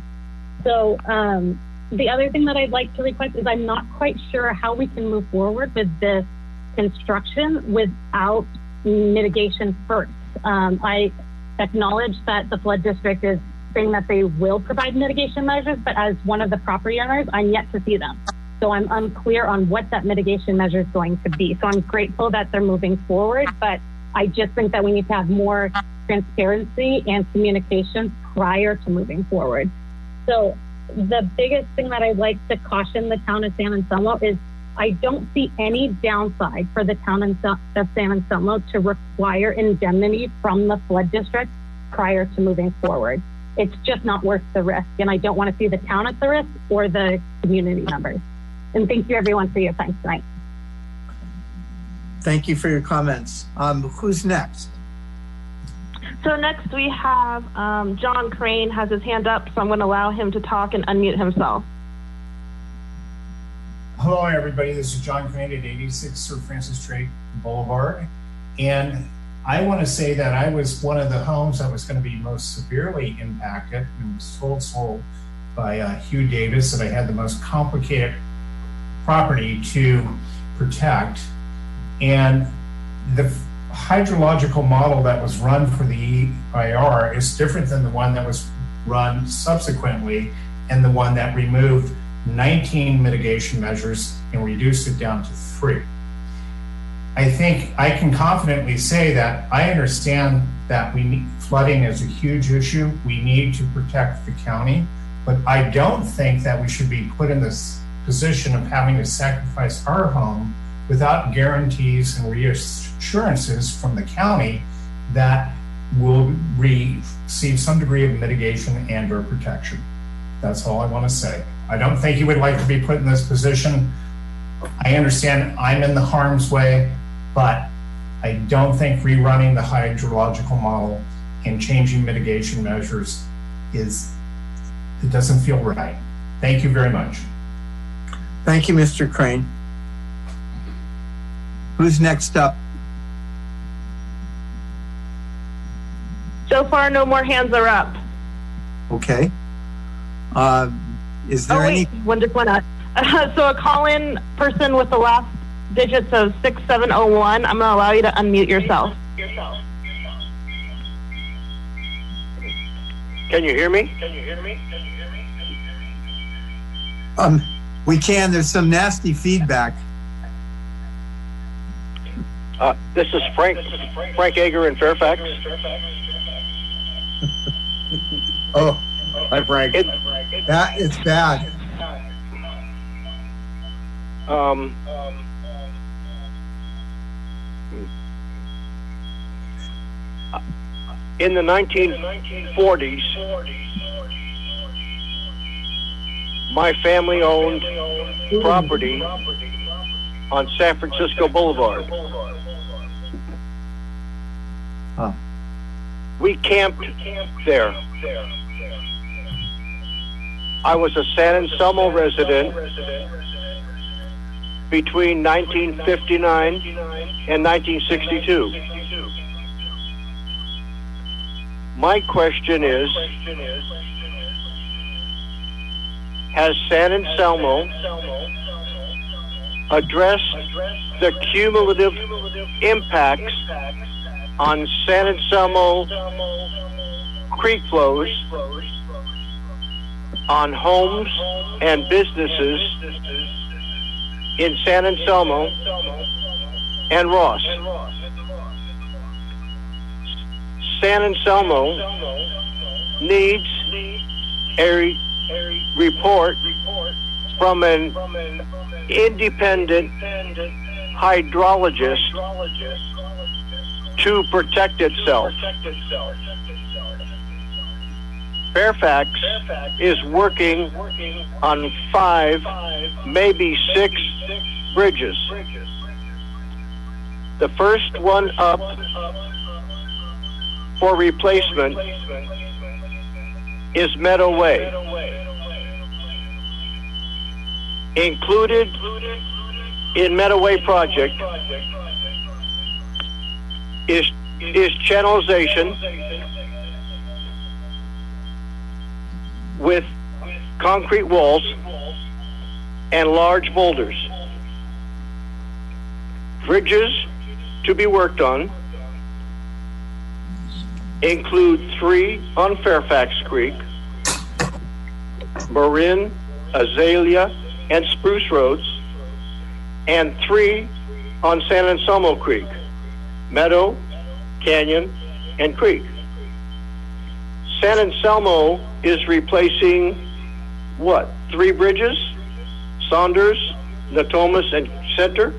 So the other thing that I'd like to request is I'm not quite sure how we can move forward with this construction without mitigation first. I acknowledge that the flood district is saying that they will provide mitigation measures, but as one of the property owners, I'm yet to see them. So I'm unclear on what that mitigation measure is going to be. So I'm grateful that they're moving forward, but I just think that we need to have more transparency and communication prior to moving forward. So the biggest thing that I'd like to caution the town of San Anselmo is I don't see any downside for the town of San Anselmo to require indemnity from the flood district prior to moving forward. It's just not worth the risk, and I don't want to see the town at the risk or the community members. And thank you, everyone, for your time tonight. Thank you for your comments. Who's next? So next we have John Crane has his hand up, so I'm going to allow him to talk and unmute himself. Hello, everybody. This is John Crane at 86 Sir Francis Drake Boulevard. And I want to say that I was one of the homes that was going to be most severely impacted. It was sold by Hugh Davis, that I had the most complicated property to protect. And the hydrological model that was run for the EIR is different than the one that was run subsequently, and the one that removed 19 mitigation measures and reduced it down to 3. I think I can confidently say that I understand that flooding is a huge issue. We need to protect the county, but I don't think that we should be put in this position of having to sacrifice our home without guarantees and reassurances from the county that we'll receive some degree of mitigation and or protection. That's all I want to say. I don't think you would like to be put in this position. I understand I'm in the harm's way, but I don't think rerunning the hydrological model and changing mitigation measures it doesn't feel right. Thank you very much. Thank you, Mr. Crane. Who's next up? So far, no more hands are up. Okay. Is there any? One just went up. So a call-in person with the last digits of 6701, I'm going to allow you to unmute yourself. Can you hear me? We can. There's some nasty feedback. This is Frank Ager in Fairfax. Oh, hi, Frank. That is bad. In the 1940s, my family owned property on San Francisco Boulevard. Huh. We camped there. I was a San Anselmo resident between 1959 and 1962. My question is, has San Anselmo addressed the cumulative impacts on San Anselmo creek flows on homes and businesses in San Anselmo and Ross? San Anselmo needs a report from an independent hydrologist to protect itself. Fairfax is working on 5, maybe 6 bridges. The first one up for replacement is Meadow Way. Included in Meadow Way project is channelization with concrete walls and large boulders. Bridges to be worked on include 3 on Fairfax Creek, Marin, Azalea, and Spruce Roads, and 3 on San Anselmo Creek, Meadow, Canyon, and Creek. San Anselmo is replacing what? 3 bridges? Saunders, Natomas, and Center.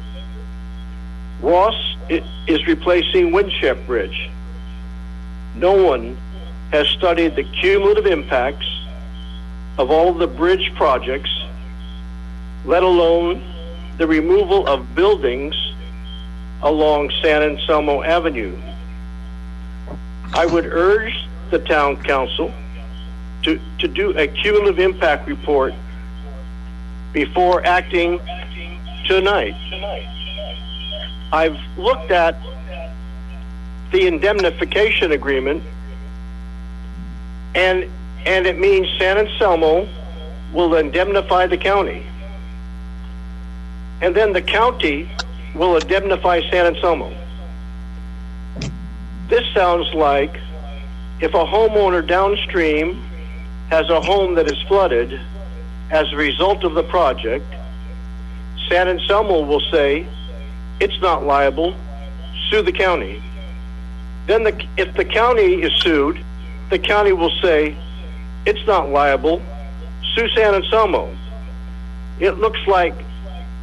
Ross is replacing Winship Bridge. No one has studied the cumulative impacts of all the bridge projects, let alone the removal of buildings along San Anselmo Avenue. I would urge the town council to do a cumulative impact report before acting tonight. I've looked at the indemnification agreement, and it means San Anselmo will indemnify the county, and then the county will indemnify San Anselmo. This sounds like if a homeowner downstream has a home that is flooded as a result of the project, San Anselmo will say, it's not liable, sue the county. Then if the county is sued, the county will say, it's not liable, sue San Anselmo. It looks like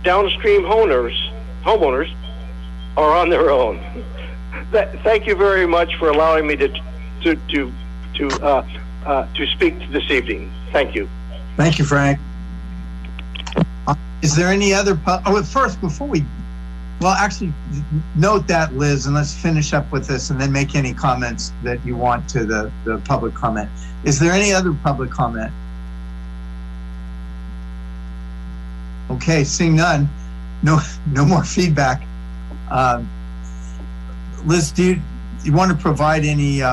downstream homeowners are on their own. Thank you very much for allowing me to speak this evening. Thank you. Thank you, Frank. Is there any other? First, before we, actually, note that, Liz, and let's finish up with this, and then make any comments that you want to the public comment. Is there any other public comment? Okay, seeing none, no more feedback. Liz, do you want to provide any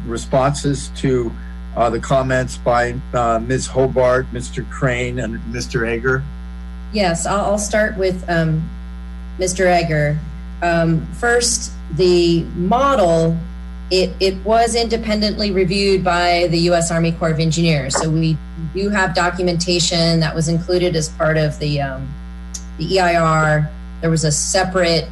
responses to the comments by Ms. Hobart, Mr. Crane, and Mr. Egger? Yes, I'll start with Mr. Egger. First, the model, it was independently reviewed by the U.S. Army Corps of Engineers. So we do have documentation that was included as part of the EIR. There was a separate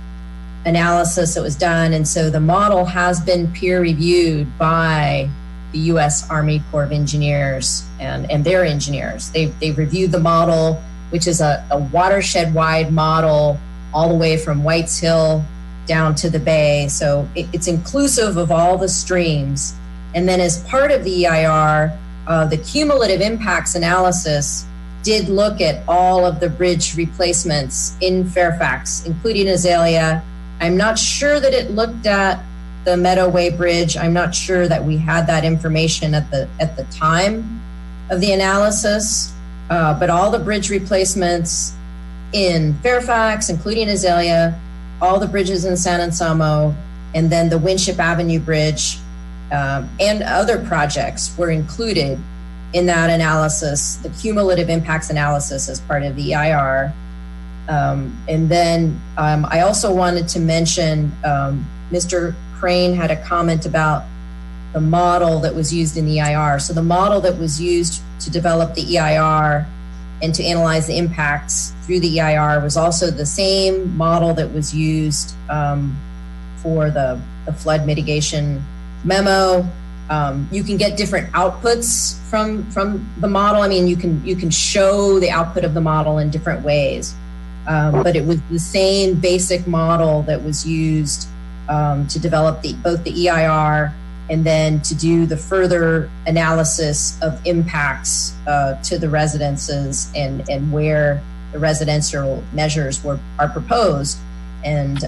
analysis that was done. And so the model has been peer reviewed by the U.S. Army Corps of Engineers and their engineers. They've reviewed the model, which is a watershed-wide model all the way from Whites Hill down to the bay. So it's inclusive of all the streams. And then as part of the EIR, the cumulative impacts analysis did look at all of the bridge replacements in Fairfax, including Azalea. I'm not sure that it looked at the Meadowway Bridge. I'm not sure that we had that information at the time of the analysis, but all the bridge replacements in Fairfax, including Azalea, all the bridges in San Anselmo, and then the Winship Avenue Bridge and other projects were included in that analysis, the cumulative impacts analysis as part of the EIR. And then I also wanted to mention Mr. Crane had a comment about the model that was used in the EIR. So the model that was used to develop the EIR and to analyze the impacts through the EIR was also the same model that was used for the flood mitigation memo. You can get different outputs from the model. I mean, you can show the output of the model in different ways, but it was the same basic model that was used to develop both the EIR and then to do the further analysis of impacts to the residences and where the residential measures are proposed. And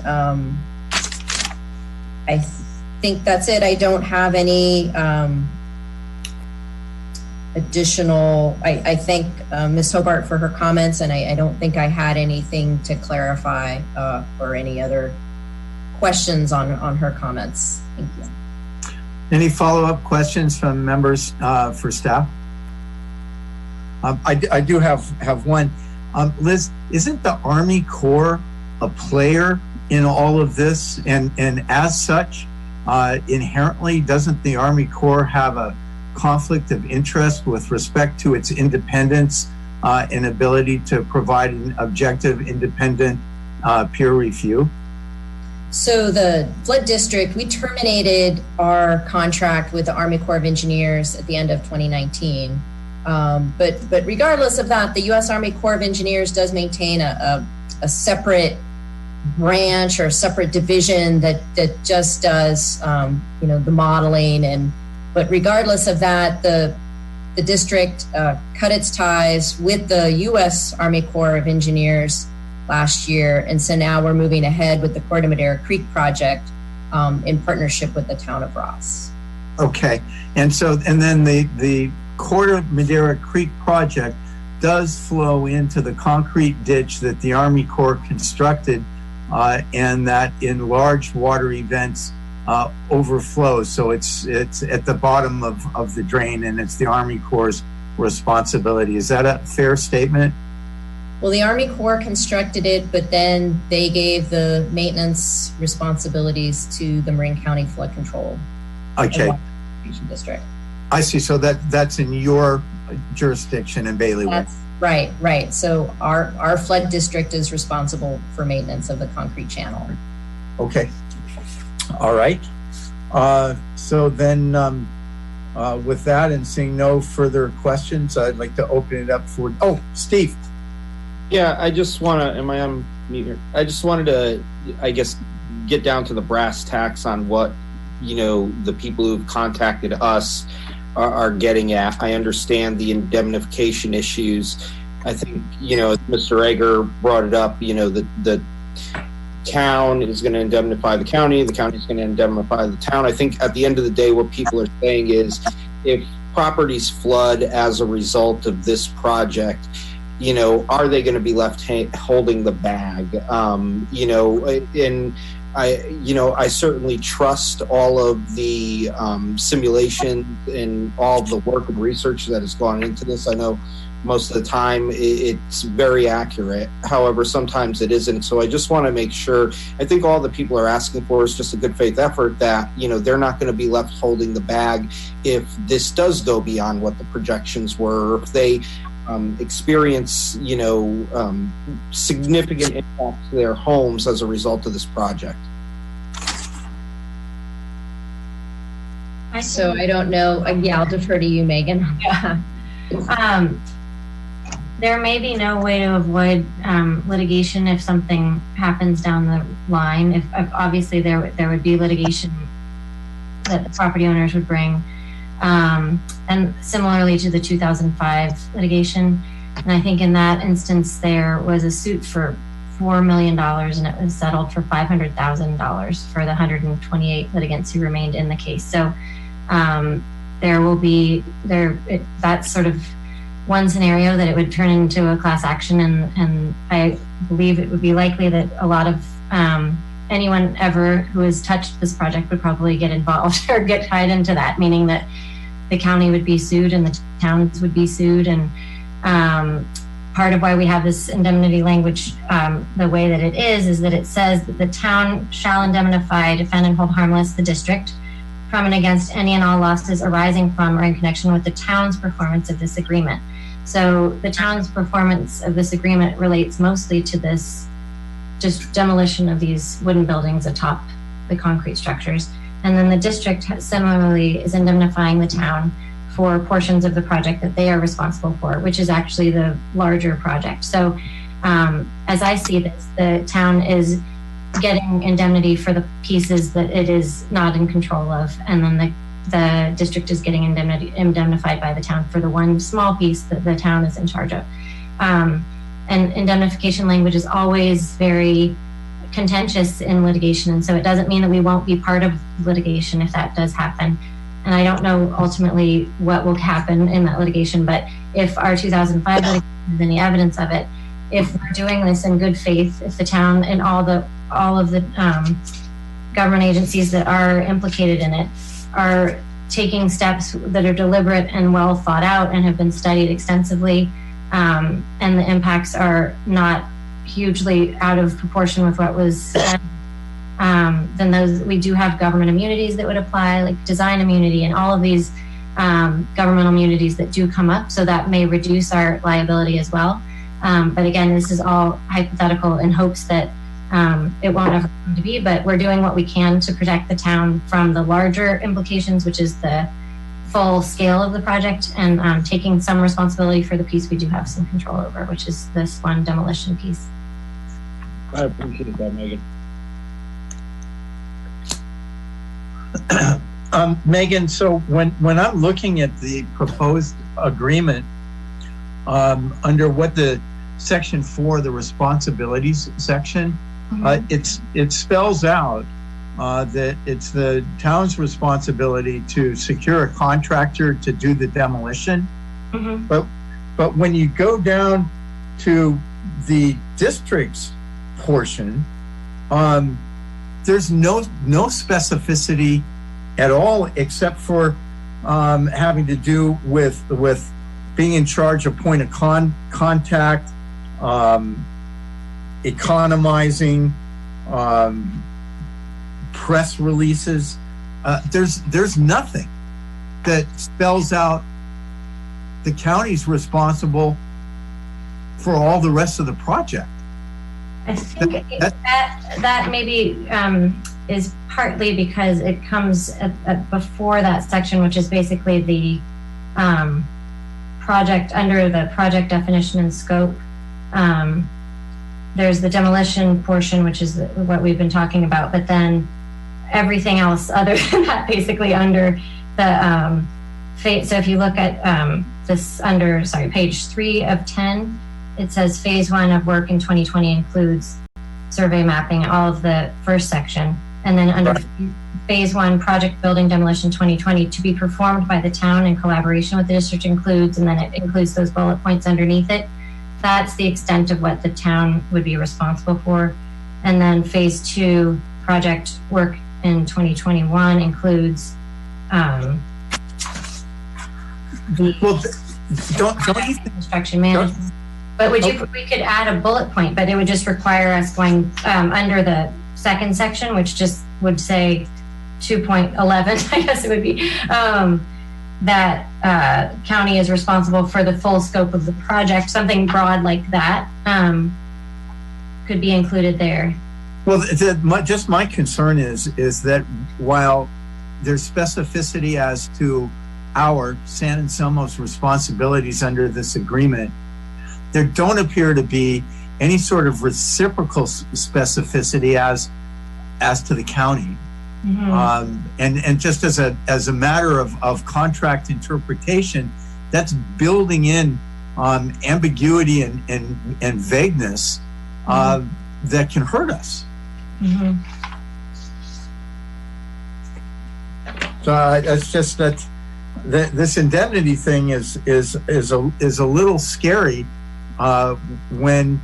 I think that's it. I don't have any additional. I thank Ms. Hobart for her comments, and I don't think I had anything to clarify or any other questions on her comments. Thank you. Any follow-up questions from members for staff? I do have one. Liz, isn't the Army Corps a player in all of this? And as such, inherently, doesn't the Army Corps have a conflict of interest with respect to its independence and ability to provide an objective, independent peer review? So the flood district, we terminated our contract with the Army Corps of Engineers at the end of 2019. But regardless of that, the U.S. Army Corps of Engineers does maintain a separate branch or a separate division that just does the modeling. But regardless of that, the district cut its ties with the U.S. Army Corps of Engineers last year, and so now we're moving ahead with the Corte Madera Creek project in partnership with the town of Ross. Okay, and then the Corte Madera Creek project does flow into the concrete ditch that the Army Corps constructed, and that in large water events overflows. So it's at the bottom of the drain, and it's the Army Corps' responsibility. Is that a fair statement? Well, the Army Corps constructed it, but then they gave the maintenance responsibilities to the Marin County Flood Control District. I see. So that's in your jurisdiction in bailiwick. That's right. So our flood district is responsible for maintenance of the concrete channel. Okay. All right. So then with that and seeing no further questions, I'd like to open it up for, Steve. Yeah, I just want to, am I on mute here? I just wanted to, I guess, get down to the brass tacks on what, the people who've contacted us are getting at. I understand the indemnification issues. I think, Mr. Egger brought it up, the town is going to indemnify the county is going to indemnify the town. I think at the end of the day, what people are saying is if properties flood as a result of this project, are they going to be left holding the bag? And I certainly trust all of the simulation and all of the work and research that has gone into this. I know most of the time it's very accurate. However, sometimes it isn't. So I just want to make sure, I think all the people are asking for is just a good faith effort that, they're not going to be left holding the bag if this does go beyond what the projections were, or if they experience, significant impacts to their homes as a result of this project. So I don't know. Yeah, I'll defer to you, Megan. Yeah. There may be no way to avoid litigation if something happens down the line. If obviously there would be litigation that the property owners would bring, and similarly to the 2005 litigation. And I think in that instance there was a suit for $4 million, and it was settled for $500,000 for the 128 litigants who remained in the case. So there will be that's sort of one scenario that it would turn into a class action, and I believe it would be likely that a lot of anyone ever who has touched this project would probably get involved or get tied into that, meaning that the county would be sued and the towns would be sued. And part of why we have this indemnity language the way that it is that it says that the town shall indemnify, defend, and hold harmless the district from and against any and all losses arising from or in connection with the town's performance of this agreement. So the town's performance of this agreement relates mostly to this just demolition of these wooden buildings atop the concrete structures. And then the district similarly is indemnifying the town for portions of the project that they are responsible for, which is actually the larger project. So as I see this, the town is getting indemnity for the pieces that it is not in control of, and then the district is getting indemnified by the town for the one small piece that the town is in charge of. And indemnification language is always very contentious in litigation, and so it doesn't mean that we won't be part of litigation if that does happen. And I don't know ultimately what will happen in that litigation, but if our 2005 litigation has any evidence of it, if we're doing this in good faith, if the town and all of the government agencies that are implicated in it are taking steps that are deliberate and well thought out and have been studied extensively, and the impacts are not hugely out of proportion with what was said, then we do have government immunities that would apply, like design immunity and all of these governmental immunities that do come up. So that may reduce our liability as well. But again, this is all hypothetical in hopes that it won't ever come to be, but we're doing what we can to protect the town from the larger implications, which is the full scale of the project, and taking some responsibility for the piece we do have some control over, which is this one demolition piece. I appreciate that, Megan. Megan, so when I'm looking at the proposed agreement, under what the section 4, the responsibilities section, it spells out that it's the town's responsibility to secure a contractor to do the demolition. But when you go down to the district's portion, there's no specificity at all, except for having to do with being in charge of point of contact, economizing, press releases. There's nothing. that spells out the county's responsible for all the rest of the project. I think that maybe is partly because it comes before that section, which is basically the project under the project definition and scope. There's the demolition portion, which is what we've been talking about, but then everything else other than that basically under the so if you look at this under page 3 of 10, it says phase 1 of work in 2020 includes survey mapping, all of the first section, and then under phase 1 project building demolition 2020 to be performed by the town in collaboration with the district includes, and then it includes those bullet points underneath it. That's the extent of what the town would be responsible for. And then phase 2 project work in 2021 includes construction management. But we could add a bullet point, but it would just require us going under the second section, which just would say 2.11, I guess it would be, that county is responsible for the full scope of the project. Something broad like that could be included there. Well, just my concern is that while there's specificity as to our San Anselmo's responsibilities under this agreement, there don't appear to be any sort of reciprocal specificity as to the county. Mm-hmm. And just as a matter of contract interpretation, that's building in ambiguity and vagueness that can hurt us. Mm-hmm. So it's just that this indemnity thing is a little scary when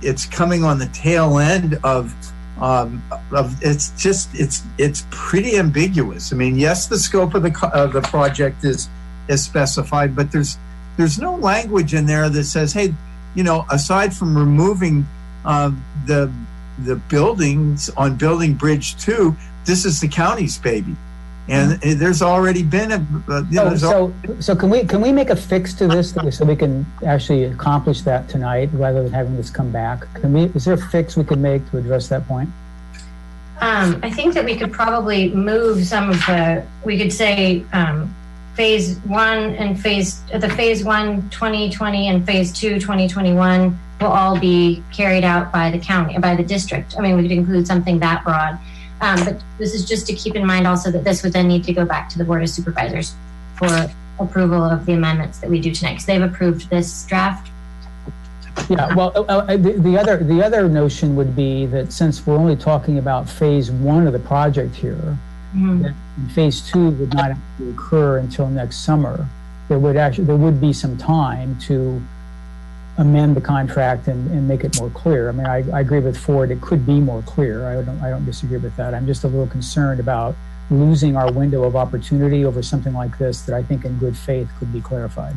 it's coming on the tail end of it's pretty ambiguous. I mean, yes, the scope of the project is specified, but there's no language in there that says, hey, aside from removing the buildings on Building Bridge 2, this is the county's baby. And there's already been so can we make a fix to this so we can actually accomplish that tonight rather than having this come back? Is there a fix we could make to address that point? I think that we could probably move some of we could say phase 1 and phase 1 2020 and phase 2 2021 will all be carried out by the county, by the district. I mean, we could include something that broad. But this is just to keep in mind also that this would then need to go back to the Board of Supervisors for approval of the amendments that we do tonight, because they've approved this draft. Yeah, well, the other notion would be that since we're only talking about phase 1 of the project here, that phase 2 would not actually occur until next summer. There would be some time to amend the contract and make it more clear. I mean, I agree with Ford. It could be more clear. I don't disagree with that. I'm just a little concerned about losing our window of opportunity over something like this that I think in good faith could be clarified.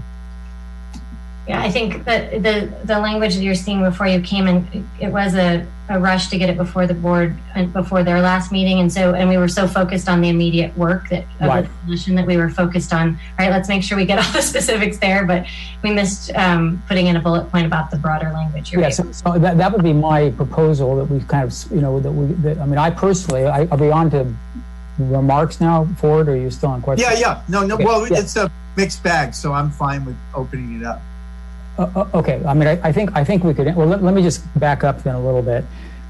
Yeah, I think that the language that you're seeing before you came in, it was a rush to get it before the board and before their last meeting, and we were so focused on the immediate work that of the solution that we were focused on. All right, let's make sure we get all the specifics there, but we missed putting in a bullet point about the broader language. Yes, yeah, so that would be my proposal that we kind of I mean, I personally, I'll be on to remarks now. Ford, or are you still on questions? Yeah. No. Well, it's a mixed bag, so I'm fine with opening it up. Okay. I mean, I think we could. Well, let me just back up then a little bit.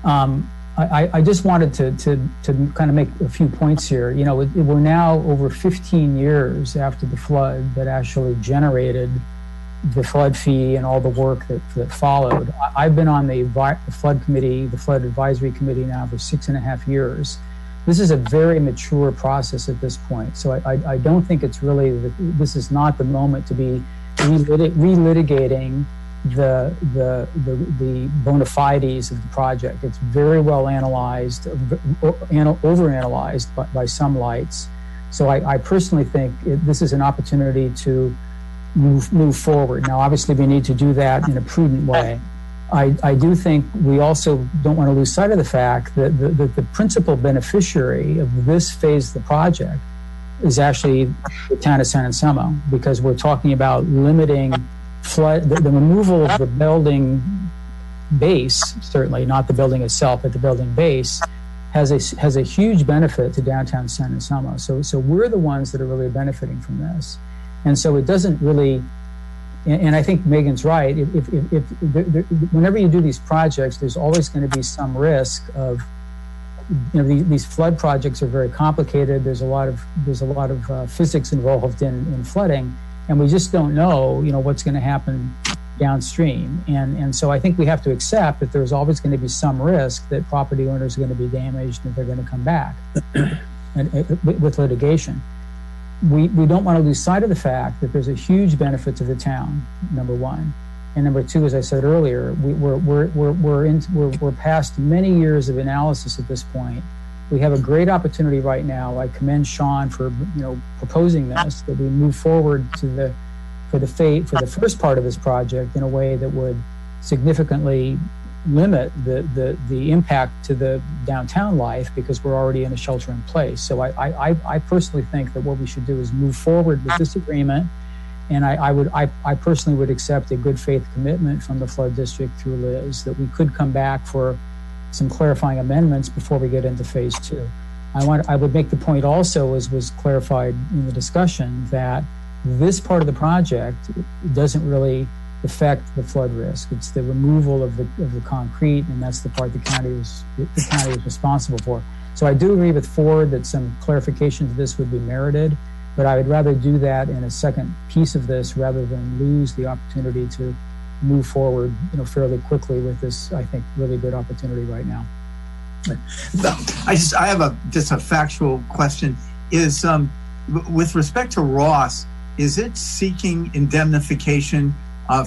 I just wanted to kind of make a few points here. We're now over 15 years after the flood that actually generated the flood fee and all the work that followed. I've been on the flood committee, the flood advisory committee now for 6.5 years. This is a very mature process at this point. So I don't think it's really, this is not the moment to be relitigating the bona fides of the project. It's very well analyzed, overanalyzed by some lights. So I personally think this is an opportunity to move forward. Now, obviously, we need to do that in a prudent way. I do think we also don't want to lose sight of the fact that the principal beneficiary of this phase of the project is actually the town of San Anselmo, because we're talking about limiting flood, the removal of the building base, certainly not the building itself, but the building base has a huge benefit to downtown San Anselmo. So we're the ones that are really benefiting from this. And so it doesn't really, and I think Megan's right, whenever you do these projects, there's always going to be some risk of, these flood projects are very complicated. There's a lot of physics involved in flooding, and we just don't know, what's going to happen downstream. And so I think we have to accept that there's always going to be some risk that property owners are going to be damaged and they're going to come back with litigation. We don't want to lose sight of the fact that there's a huge benefit to the town, number one. And number two, as I said earlier, we're past many years of analysis at this point. We have a great opportunity right now. I commend Sean for proposing this, that we move forward for the first part of this project in a way that would significantly limit the impact to the downtown life, because we're already in a shelter in place. So I personally think that what we should do is move forward with this agreement. And I personally would accept a good faith commitment from the flood district through Liz that we could come back for some clarifying amendments before we get into phase two. I would make the point also, as was clarified in the discussion, that this part of the project doesn't really affect the flood risk. It's the removal of the concrete, and that's the part the county is responsible for. So I do agree with Ford that some clarification to this would be merited, but I would rather do that in a second piece of this rather than lose the opportunity to move forward, fairly quickly with this, I think, really good opportunity right now. I have just a factual question. Is with respect to Ross, is it seeking indemnification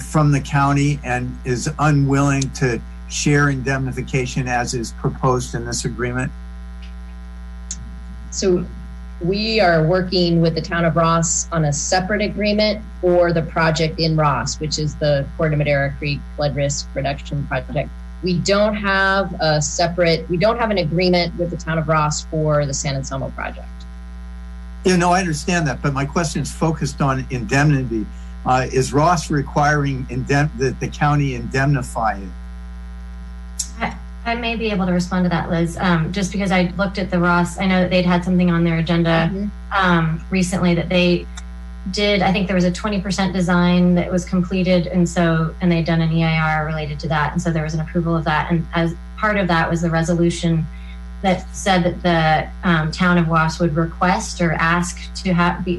from the county and is unwilling to share indemnification as is proposed in this agreement? So we are working with the town of Ross on a separate agreement for the project in Ross, which is the Corte Madera Creek Flood Risk Reduction Project. We don't have an agreement with the town of Ross for the San Anselmo project. I understand that, but my question is focused on indemnity. Is Ross requiring that the county indemnify it? I may be able to respond to that, Liz, just because I looked at the Ross. I know that they'd had something on their agenda recently that they did. I think there was a 20% design that was completed, and they'd done an EIR related to that, and so there was an approval of that. And as part of that was the resolution that said that the town of Ross would request or ask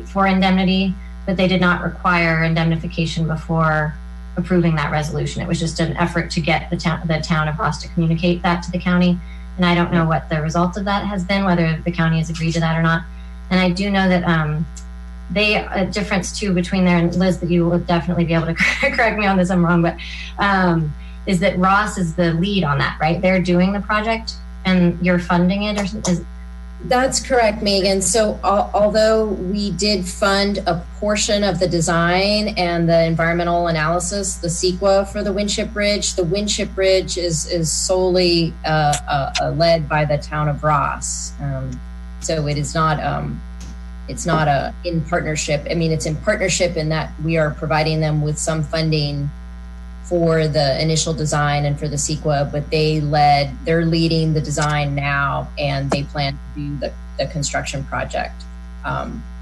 for indemnity, but they did not require indemnification before approving that resolution. It was just an effort to get the town of Ross to communicate that to the county. And I don't know what the result of that has been, whether the county has agreed to that or not. And I do know that a difference too between there, and Liz, that you will definitely be able to correct me on this, I'm wrong, but is that Ross is the lead on that, right? They're doing the project and you're funding it, or something? That's correct, Megan. So although we did fund a portion of the design and the environmental analysis, the CEQA for the Winship Bridge, the Winship Bridge is solely led by the town of Ross. So it is not, it's not in partnership. I mean, it's in partnership in that we are providing them with some funding for the initial design and for the CEQA, but they're leading the design now, and they plan to do the construction project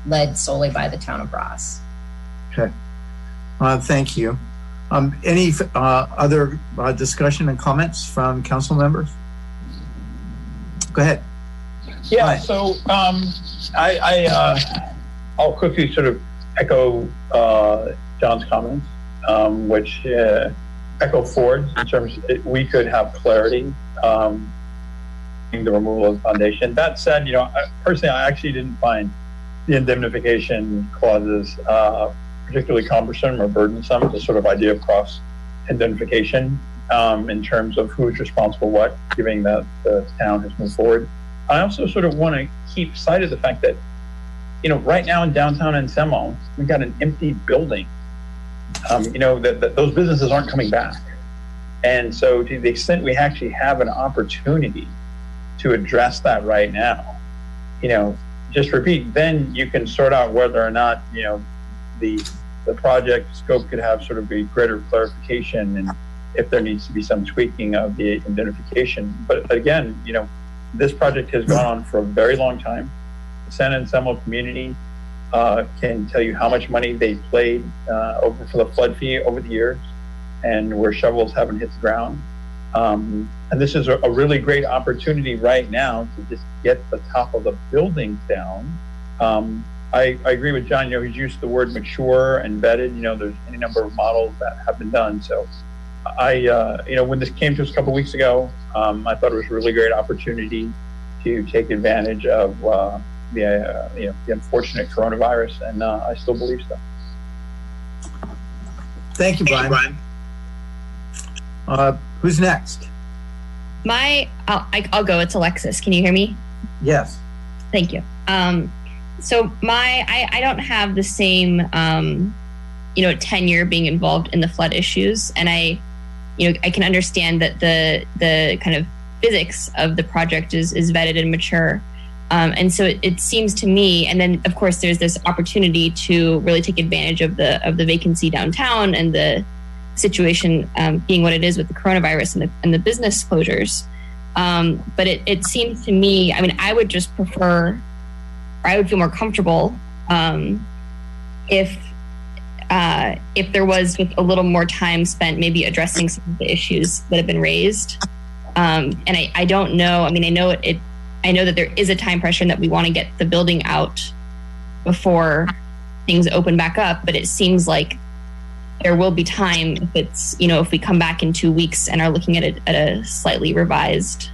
led solely by the town of Ross. Okay, thank you. Any other discussion and comments from council members? Go ahead. Yeah, so I'll quickly sort of echo John's comments, which echo Ford's in terms of we could have clarity in the removal of the foundation. That said, personally, I actually didn't find the indemnification clauses particularly cumbersome or burdensome, the sort of idea of cross indemnification in terms of who's responsible what, given that the town has moved forward. I also sort of want to keep sight of the fact that, right now in downtown Anselmo, we've got an empty building. That those businesses aren't coming back. And so to the extent we actually have an opportunity to address that right now, just repeat, then you can sort out whether or not, the project scope could have sort of a greater clarification and if there needs to be some tweaking of the identification. But again, this project has gone on for a very long time. The San Anselmo community can tell you how much money they played over for the flood fee over the years and where shovels haven't hit the ground. And this is a really great opportunity right now to just get the top of the buildings down. I agree with John, he's used the word mature and vetted. There's any number of models that have been done. So when this came to us a couple of weeks ago, I thought it was a really great opportunity to take advantage of the unfortunate coronavirus, and I still believe so. Thank you, Brian. Who's next? I'll go. It's Alexis. Can you hear me? Yes. Thank you. So I don't have the same, tenure being involved in the flood issues, and I can understand that the kind of physics of the project is vetted and mature. And so it seems to me, and then of course there's this opportunity to really take advantage of the vacancy downtown and the situation being what it is with the coronavirus and the business closures. But it seems to me, I would just prefer, or I would feel more comfortable if there was just a little more time spent maybe addressing some of the issues that have been raised. And I don't know. I know that there is a time pressure and that we want to get the building out before things open back up, but it seems like there will be time if it's, if we come back in 2 weeks and are looking at a slightly revised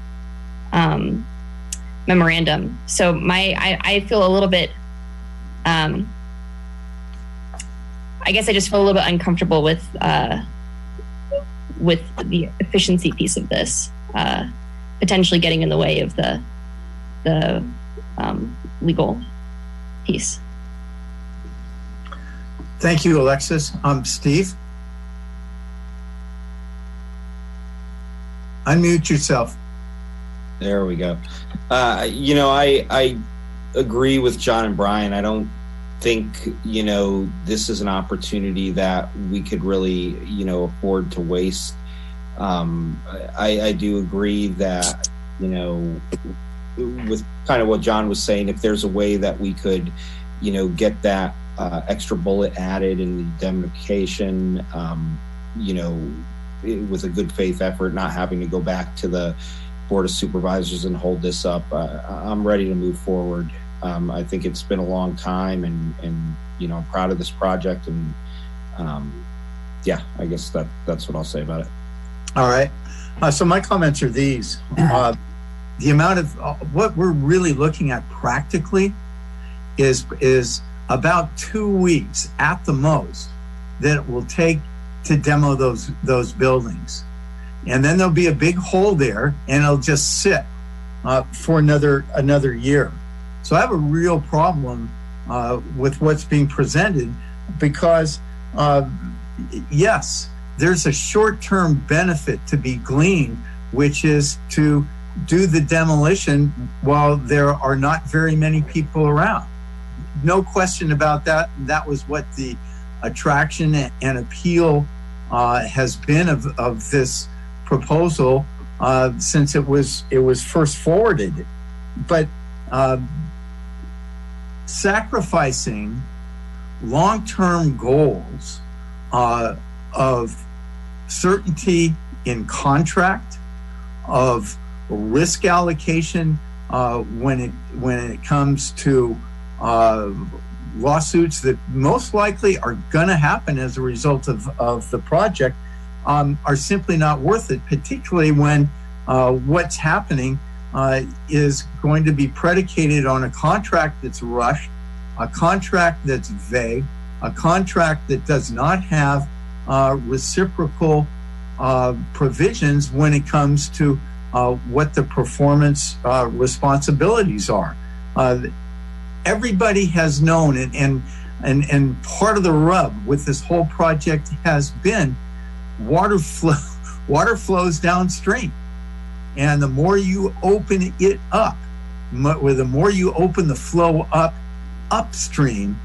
memorandum. So I feel a little bit, I guess I just feel a little bit uncomfortable with the efficiency piece of this, potentially getting in the way of the legal piece. Thank you, Alexis. Steve? Unmute yourself. There we go. I agree with John and Brian. I don't think, this is an opportunity that we could really, afford to waste. I do agree that, with kind of what John was saying, if there's a way that we could, get that extra bullet added in the indemnification, with a good faith effort, not having to go back to the Board of Supervisors and hold this up, I'm ready to move forward. I think it's been a long time, and I'm proud of this project, and I guess that's what I'll say about it. All right. So my comments are these. The amount of what we're really looking at practically is about 2 weeks at the most that it will take to demo those buildings. And then there'll be a big hole there, and it'll just sit for another year. So I have a real problem with what's being presented, because yes, there's a short-term benefit to be gleaned, which is to do the demolition while there are not very many people around. No question about that. That was what the attraction and appeal has been of this proposal since it was first forwarded. But sacrificing long-term goals of certainty in contract, of risk allocation when it comes to lawsuits that most likely are going to happen as a result of the project, are simply not worth it, particularly when what's happening is going to be predicated on a contract that's rushed, a contract that's vague, a contract that does not have reciprocal provisions when it comes to what the performance responsibilities are. Everybody has known, and part of the rub with this whole project has been water flows downstream, and the more you open it up, the more you open the flow upstream,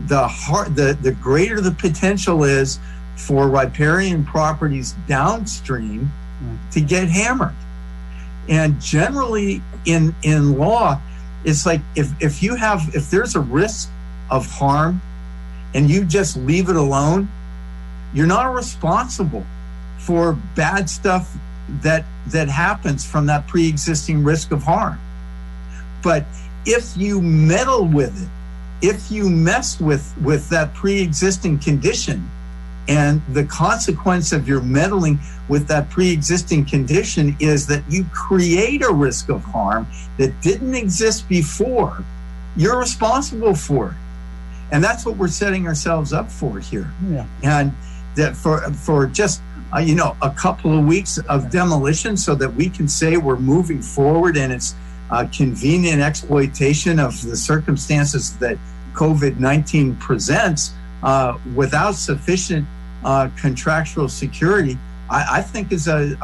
the greater the potential is for riparian properties downstream to get hammered. And generally in law, it's like if there's a risk of harm and you just leave it alone, you're not responsible for bad stuff that happens from that pre-existing risk of harm. But if you meddle with it, if you mess with that pre-existing condition, and the consequence of your meddling with that pre-existing condition is that you create a risk of harm that didn't exist before, you're responsible for it. And that's what we're setting ourselves up for here. Yeah. And that for just a couple of weeks of demolition so that we can say we're moving forward and it's convenient exploitation of the circumstances that COVID-19 presents without sufficient contractual security, I think is a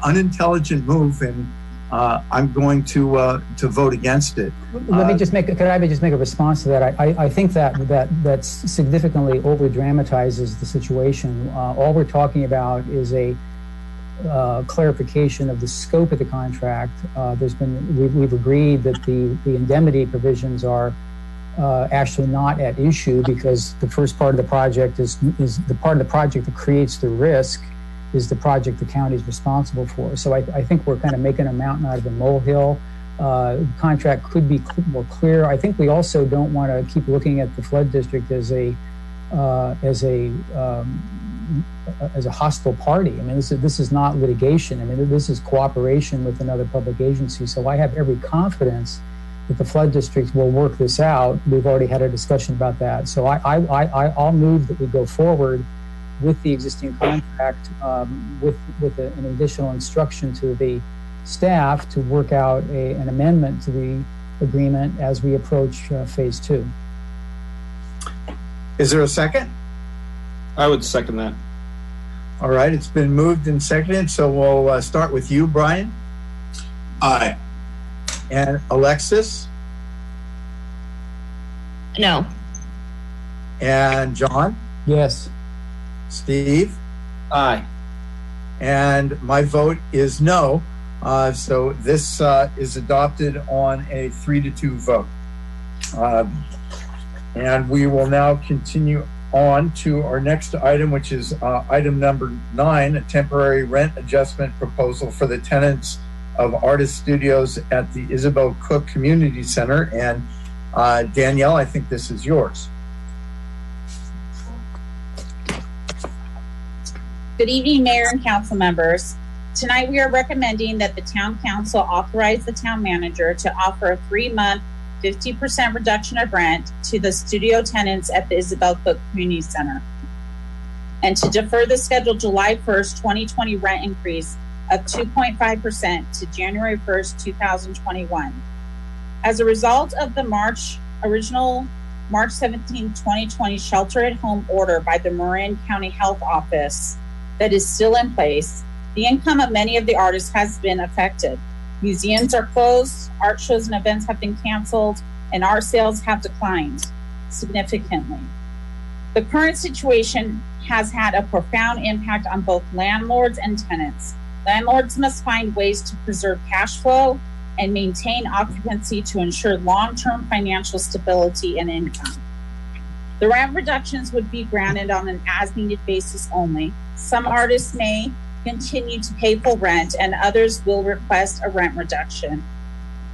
unintelligent move, and I'm going to vote against it. Could I just make a response to that? I think that significantly over dramatizes the situation. All we're talking about is a clarification of the scope of the contract. We've agreed that the indemnity provisions are actually not at issue because the first part of the project is the part of the project that creates the risk is the project the county is responsible for. So I think we're kind of making a mountain out of a molehill. Contract could be more clear. I think we also don't want to keep looking at the flood district as a hostile party. I mean, this is not litigation. I mean, this is cooperation with another public agency. So I have every confidence that the flood district will work this out. We've already had a discussion about that. So I'll move that we go forward with the existing contract with an additional instruction to the staff to work out an amendment to the agreement as we approach phase 2. Is there a second? I would second that. All right, it's been moved and seconded. So we'll start with you, Brian. Aye. And Alexis? No. And John? Yes. Steve? Aye. And my vote is no. So this is adopted on a 3-2 vote. And we will now continue on to our next item, which is item number 9, a temporary rent adjustment proposal for the tenants of Artist Studios at the Isabel Cook Community Center. And Danielle, I think this is yours. Good evening, Mayor and council members. Tonight we are recommending that the town council authorize the town manager to offer a 3-month 50% reduction of rent to the studio tenants at the Isabel Cook Community Center, and to defer the scheduled July 1st, 2020 rent increase of 2.5% to January 1st, 2021. As a result of the original March 17, 2020 shelter at home order by the Marin County Health Office that is still in place, the income of many of the artists has been affected. Museums are closed, art shows and events have been canceled, and art sales have declined significantly. The current situation has had a profound impact on both landlords and tenants. Landlords must find ways to preserve cash flow and maintain occupancy to ensure long-term financial stability and income. The rent reductions would be granted on an as-needed basis only. Some artists may continue to pay full rent and others will request a rent reduction.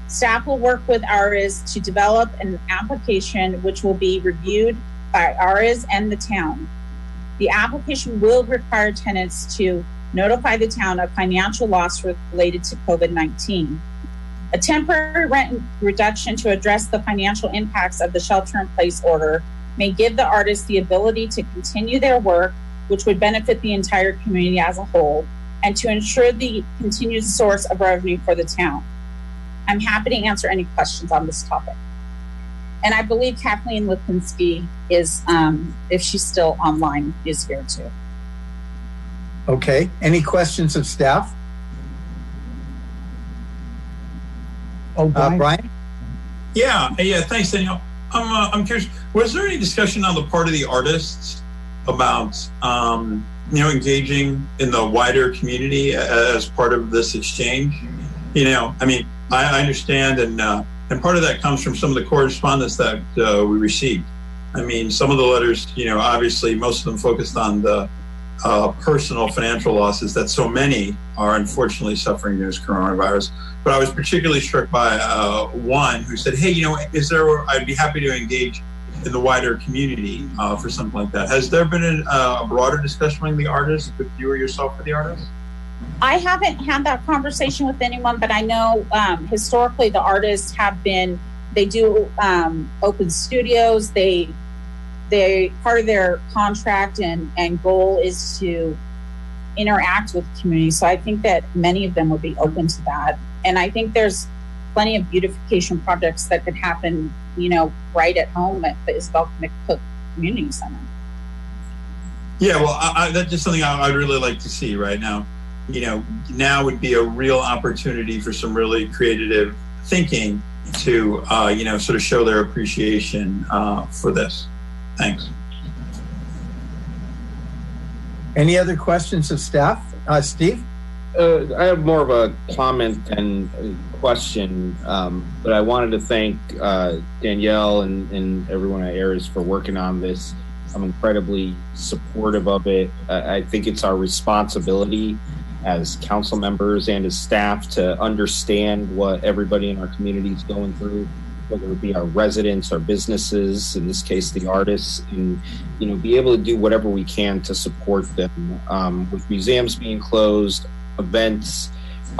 Staff will work with ARIS to develop an application which will be reviewed by ARIS and the town. The application will require tenants to notify the town of financial loss related to COVID-19. A temporary rent reduction to address the financial impacts of the shelter-in-place order may give the artists the ability to continue their work, which would benefit the entire community as a whole, and to ensure the continued source of revenue for the town. I'm happy to answer any questions on this topic. And I believe Kathleen Lipinski is, if she's still online, is here too. Okay, any questions of staff? Brian? Yeah. Thanks, Danielle. I'm curious. Was there any discussion on the part of the artists about engaging in the wider community as part of this exchange? I understand, and part of that comes from some of the correspondence that we received. Some of the letters, obviously most of them focused on the personal financial losses that so many are unfortunately suffering due to coronavirus. But I was particularly struck by one who said, "Hey, I'd be happy to engage in the wider community for something like that." Has there been a broader discussion among the artists, with you or yourself with the artists? I haven't had that conversation with anyone, but I know historically the artists they do open studios. They part of their contract and goal is to interact with the community. So I think that many of them would be open to that. And I think there's plenty of beautification projects that could happen, right at home at the Isabel McCook Community Center. Yeah, well, that's just something I'd really like to see right now. Now would be a real opportunity for some really creative thinking to, sort of show their appreciation for this. Thanks. Any other questions of staff? Steve? I have more of a comment than a question, but I wanted to thank Danielle and everyone at ARIS for working on this. I'm incredibly supportive of it. I think it's our responsibility as council members and as staff to understand what everybody in our community is going through, whether it be our residents, our businesses, in this case, the artists, and, be able to do whatever we can to support them. With museums being closed, events,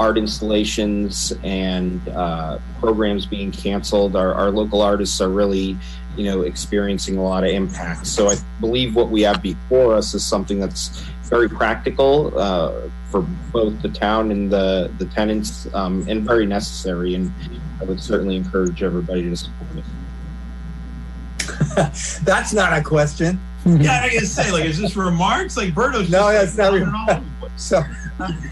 art installations, and programs being canceled, our local artists are really, experiencing a lot of impact. So I believe what we have before us is something that's very practical for both the town and the tenants, and very necessary. And I would certainly encourage everybody to support it. That's not a question. Yeah, I gotta say, is this remarks? Berto's no, that's not. So,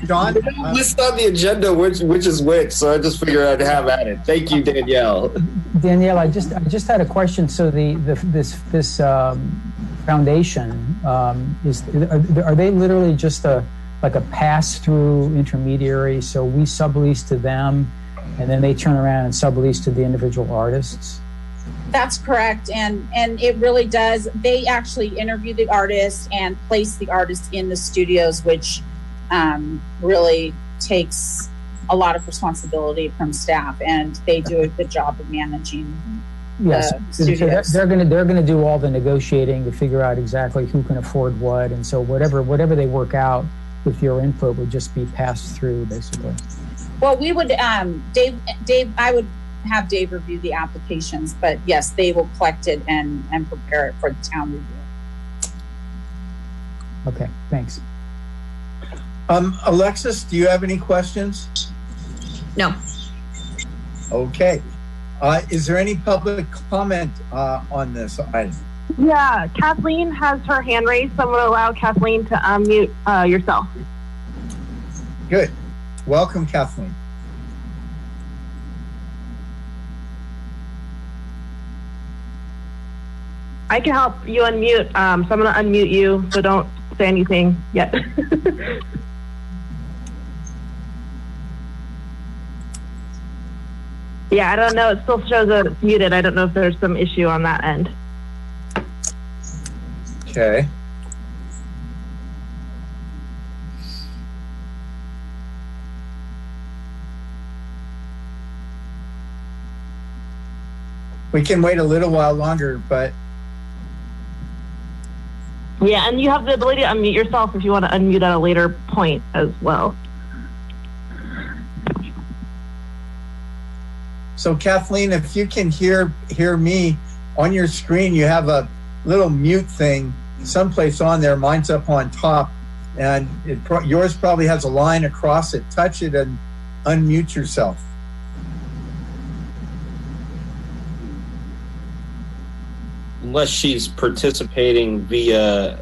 John, list on the agenda which is which, so I just figured I'd have at it. Thank you, Danielle. Danielle, I just had a question. So this foundation are they literally just a pass-through intermediary? So we sublease to them, and then they turn around and sublease to the individual artists? That's correct. And it really does. They actually interview the artists and place the artists in the studios, which really takes a lot of responsibility from staff, and they do a good job of managing yes. the studios. So they're gonna do all the negotiating to figure out exactly who can afford what, and so whatever they work out with your input would just be passed through, basically. Well, we would Dave, I would have Dave review the applications, but yes, they will collect it and prepare it for the town review. Okay, thanks. Alexis, do you have any questions? No. Okay. Is there any public comment on this item? Yeah, Kathleen has her hand raised, so I'm going to allow Kathleen to unmute yourself. Good. Welcome, Kathleen. I can help you unmute, so I'm going to unmute you, so don't say anything yet. Yeah, I don't know. It still shows that it's muted. I don't know if there's some issue on that end. Okay. We can wait a little while longer, but... Yeah, and you have the ability to unmute yourself if you want to unmute at a later point as well. So Kathleen, if you can hear me, on your screen you have a little mute thing someplace on there. Mine's up on top, and yours probably has a line across it. Touch it and unmute yourself. Unless she's participating via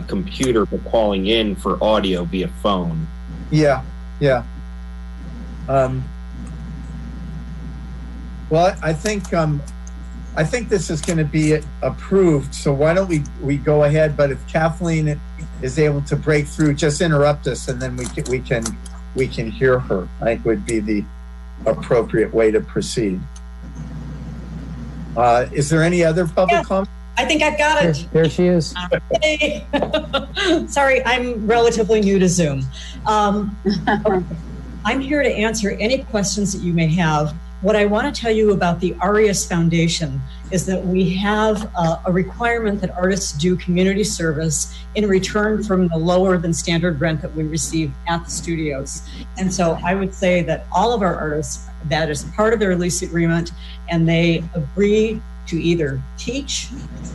computer but calling in for audio via phone. Yeah. Well, I think this is going to be approved. So why don't we go ahead? But if Kathleen is able to break through, just interrupt us, and then we can hear her. I think would be the appropriate way to proceed. Is there any other public comment? I think I've got it. There she is. Hey. Sorry, I'm relatively new to Zoom. I'm here to answer any questions that you may have. What I want to tell you about the Arias Foundation is that we have a requirement that artists do community service in return from the lower than standard rent that we receive at the studios. And so I would say that all of our artists, that is part of their lease agreement, and they agree to either teach,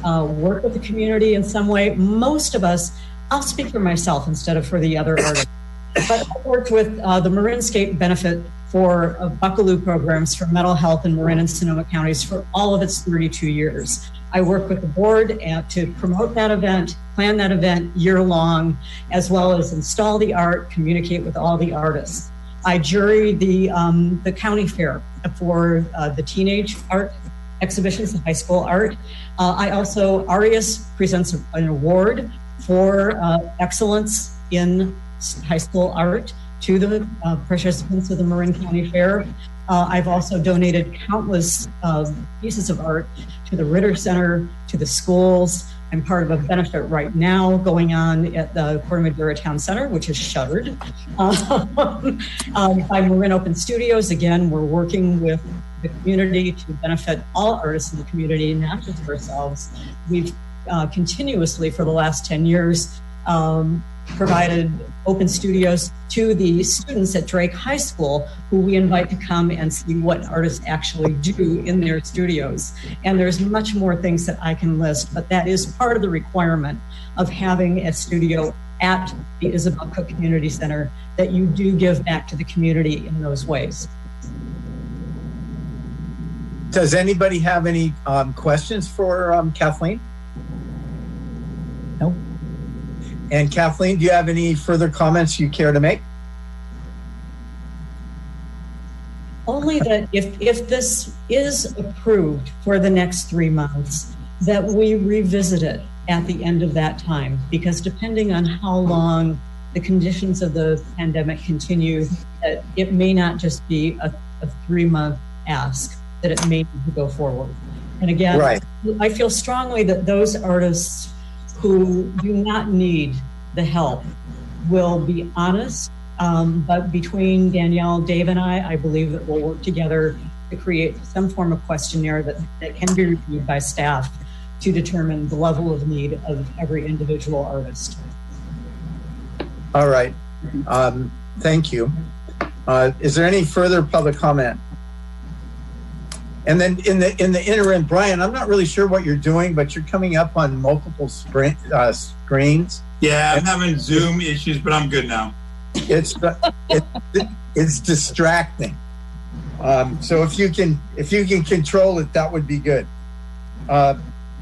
work with the community in some way. Most of us, I'll speak for myself instead of for the other artists, but I worked with the Marinscape benefit for Buckaloo programs for mental health in Marin and Sonoma counties for all of its 32 years. I work with the board to promote that event, plan that event year long, as well as install the art, communicate with all the artists. I jury the county fair for the teenage art exhibitions, the high school art. I also, Arias presents an award for excellence in high school art to the participants of the Marin County Fair. I've also donated countless pieces of art to the Ritter Center, to the schools. I'm part of a benefit right now going on at the Corte Madera Town Center, which is shuttered. By Marin Open Studios, again, we're working with the community to benefit all artists in the community, not just ourselves. We've continuously, for the last 10 years, provided open studios to the students at Drake High School, who we invite to come and see what artists actually do in their studios. And there's much more things that I can list, but that is part of the requirement of having a studio at the Isabel Cook Community Center, that you do give back to the community in those ways. Does anybody have any questions for Kathleen? Nope. And Kathleen, do you have any further comments you care to make? Only that if this is approved for the next 3 months, that we revisit it at the end of that time, because depending on how long the conditions of the pandemic continue, that it may not just be a 3-month ask, that it may need to go forward. And again, right. I feel strongly that those artists who do not need the help will be honest. But between Danielle, Dave, and I believe that we'll work together to create some form of questionnaire that can be reviewed by staff to determine the level of need of every individual artist. All right. Thank you. Is there any further public comment? And then in the interim, Brian, I'm not really sure what you're doing, but you're coming up on multiple screens. Yeah, I'm having Zoom issues, but I'm good now. It's distracting. So if you can control it, that would be good.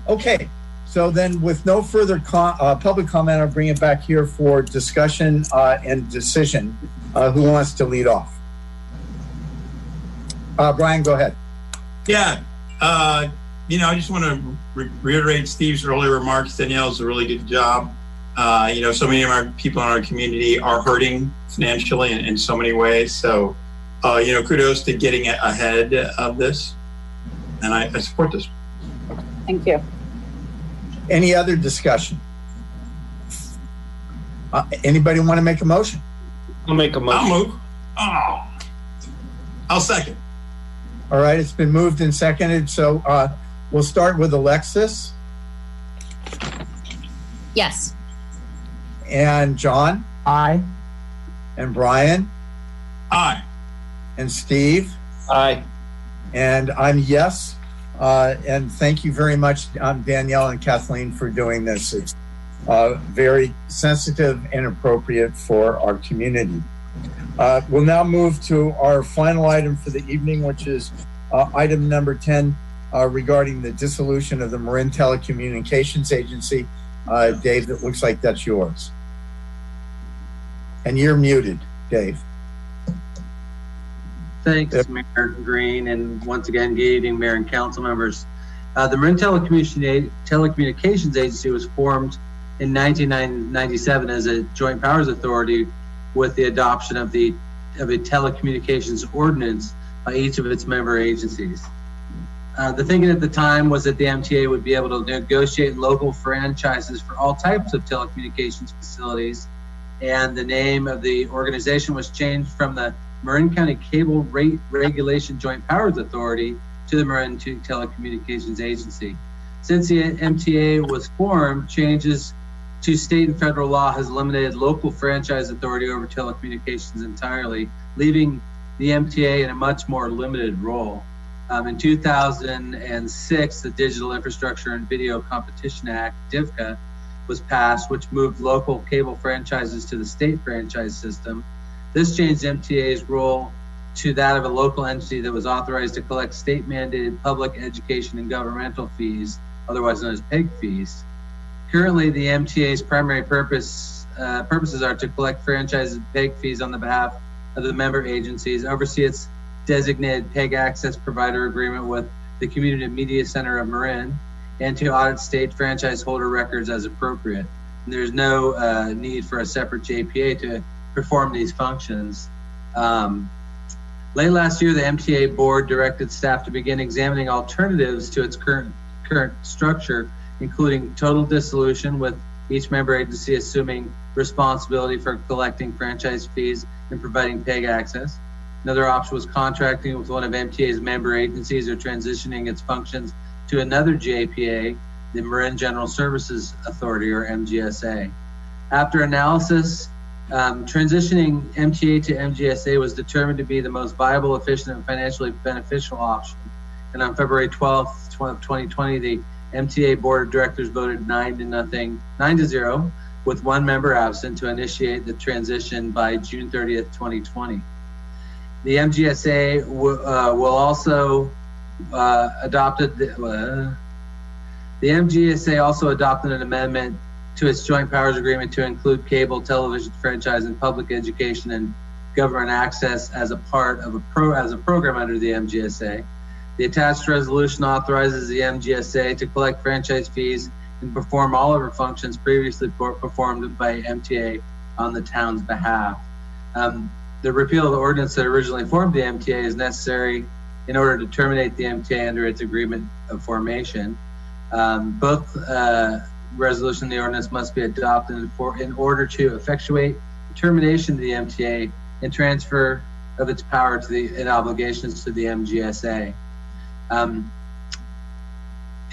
Okay. So then, with no further public comment, I'll bring it back here for discussion and decision. Who wants to lead off? Brian, go ahead. Yeah, I just want to reiterate Steve's earlier remarks. Danielle's a really good job. So many of our people in our community are hurting financially in so many ways. So, kudos to getting ahead of this. And I support this. Thank you. Any other discussion? Anybody want to make a motion? I'll make a motion. I'll move. I'll second. All right, it's been moved and seconded. So we'll start with Alexis. Yes. And John? Aye. And Brian? Aye. And Steve? Aye. And I'm yes. And thank you very much, Danielle and Kathleen, for doing this. It's very sensitive and appropriate for our community. We'll now move to our final item for the evening, which is item number 10 regarding the dissolution of the Marin Telecommunications Agency. Dave, it looks like that's yours. And you're muted, Dave. Thanks, Mayor Green, and once again, good evening, Mayor and council members. The Marin Telecommunications Agency was formed in 1997 as a joint powers authority with the adoption of a telecommunications ordinance by each of its member agencies. The thinking at the time was that the MTA would be able to negotiate local franchises for all types of telecommunications facilities, and the name of the organization was changed from the Marin County Cable Rate Regulation Joint Powers Authority to the Marin Telecommunications Agency. Since the MTA was formed, changes to state and federal law has eliminated local franchise authority over telecommunications entirely, leaving the MTA in a much more limited role. In 2006, the Digital Infrastructure and Video Competition Act, DIVCA, was passed, which moved local cable franchises to the state franchise system. This changed MTA's role to that of a local entity that was authorized to collect state-mandated public education and governmental fees, otherwise known as PEG fees. Currently, the MTA's primary purposes are to collect franchise and PEG fees on the behalf of the member agencies, oversee its designated PEG access provider agreement with the Community Media Center of Marin, and to audit state franchise holder records as appropriate. And there's no need for a separate JPA to perform these functions. Late last year, the MTA board directed staff to begin examining alternatives to its current structure, including total dissolution, with each member agency assuming responsibility for collecting franchise fees and providing PEG access. Another option was contracting with one of MTA's member agencies or transitioning its functions to another JPA, the Marin General Services Authority, or MGSA. After analysis, transitioning MTA to MGSA was determined to be the most viable, efficient, and financially beneficial option. And on February 12th, 2020, the MTA Board of Directors voted 9-0, with one member absent, to initiate the transition by June 30th, 2020. The MGSA will also adopted the MGSA also adopted an amendment to its joint powers agreement to include cable television franchise and public education and government access as a part of a program under the MGSA. The attached resolution authorizes the MGSA to collect franchise fees and perform all of her functions previously performed by MTA on the town's behalf. The repeal of the ordinance that originally formed the MTA is necessary in order to terminate the MTA under its agreement of formation. Both resolution and the ordinance must be adopted in order to effectuate the termination of the MTA and transfer of its power to and obligations to the MGSA.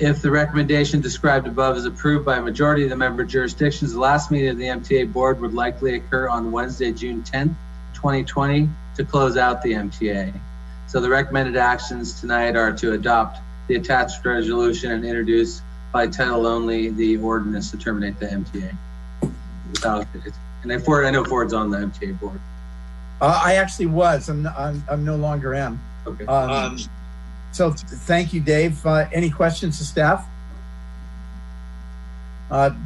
If the recommendation described above is approved by a majority of the member jurisdictions, the last meeting of the MTA board would likely occur on Wednesday, June 10th, 2020, to close out the MTA. So the recommended actions tonight are to adopt the attached resolution and introduce by title only the ordinance to terminate the MTA. And I know Ford's on the MTA board. I actually was. I'm no longer am. Okay. So thank you, Dave. Any questions to staff?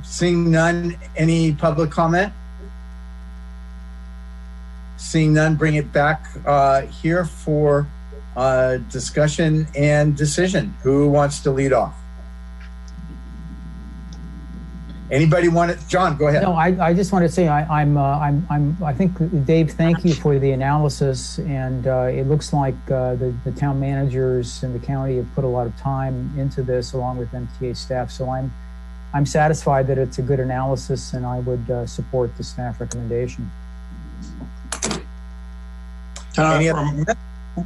Seeing none, any public comment? Seeing none, bring it back here for discussion and decision. Who wants to lead off? Anybody want it? John, go ahead. No, I just want to say I think, Dave, thank you for the analysis, and it looks like the town managers and the county have put a lot of time into this along with MTA staff. So I'm satisfied that it's a good analysis, and I would support the staff recommendation.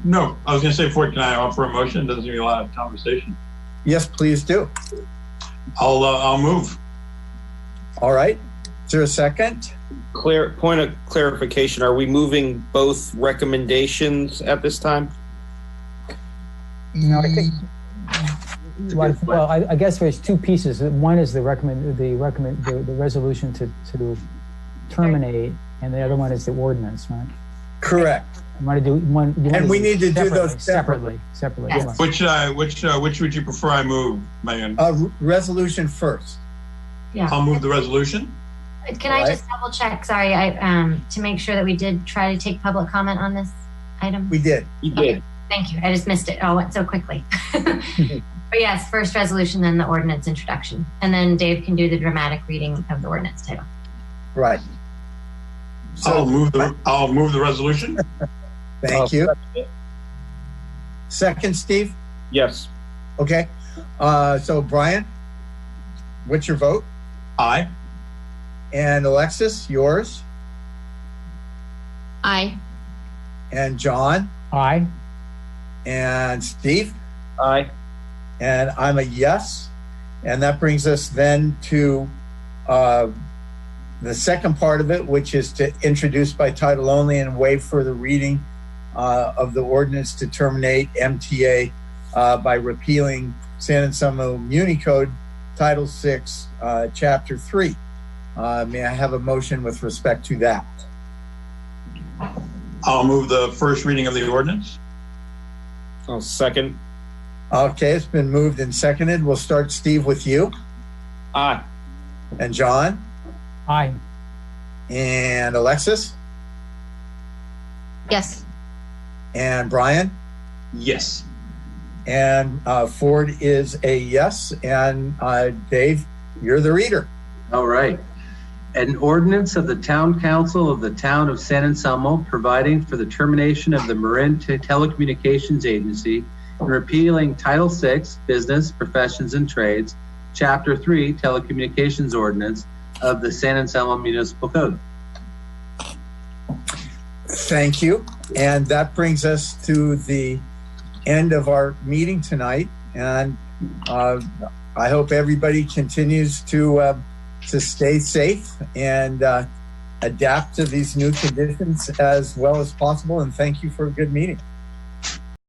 No, I was going to say, Ford, can I offer a motion? It doesn't give me a lot of conversation. Yes, please do. I'll move. All right. Is there a second? Point of clarification. Are we moving both recommendations at this time? No, I think. Well, I guess there's two pieces. One is the resolution to terminate, and the other one is the ordinance, right? Correct. You want to do one, and we need to do those separately. Yes. Which would you prefer I move, Megan? Resolution first. Yeah. I'll move the resolution. Can I just double check? Sorry, to make sure that we did try to take public comment on this. item? We did. You did. Thank you. I just missed it. Oh, it went so quickly. But yes, first resolution, then the ordinance introduction. And then Dave can do the dramatic reading of the ordinance title. Right. I'll move the resolution. Thank you. Second, Steve? Yes. Okay. So Brian, what's your vote? Aye. And Alexis, yours? Aye. And John? Aye. And Steve? Aye. And I'm a yes. And that brings us then to the second part of it, which is to introduce by title only and waive further reading of the ordinance to terminate MTA by repealing San Anselmo Muni Code Title 6, Chapter 3. May I have a motion with respect to that? I'll move the first reading of the ordinance. I'll second. Okay, it's been moved and seconded. We'll start, Steve, with you. Aye. And John? Aye. And Alexis? Yes. And Brian? Yes. And Ford is a yes. And Dave, you're the reader. All right. An ordinance of the Town Council of the Town of San Anselmo providing for the termination of the Marin Telecommunications Agency and repealing Title VI, Business, Professions, and Trades, Chapter 3, Telecommunications Ordinance of the San Anselmo Municipal Code. Thank you. And that brings us to the end of our meeting tonight. And I hope everybody continues to stay safe and adapt to these new conditions as well as possible. And thank you for a good meeting.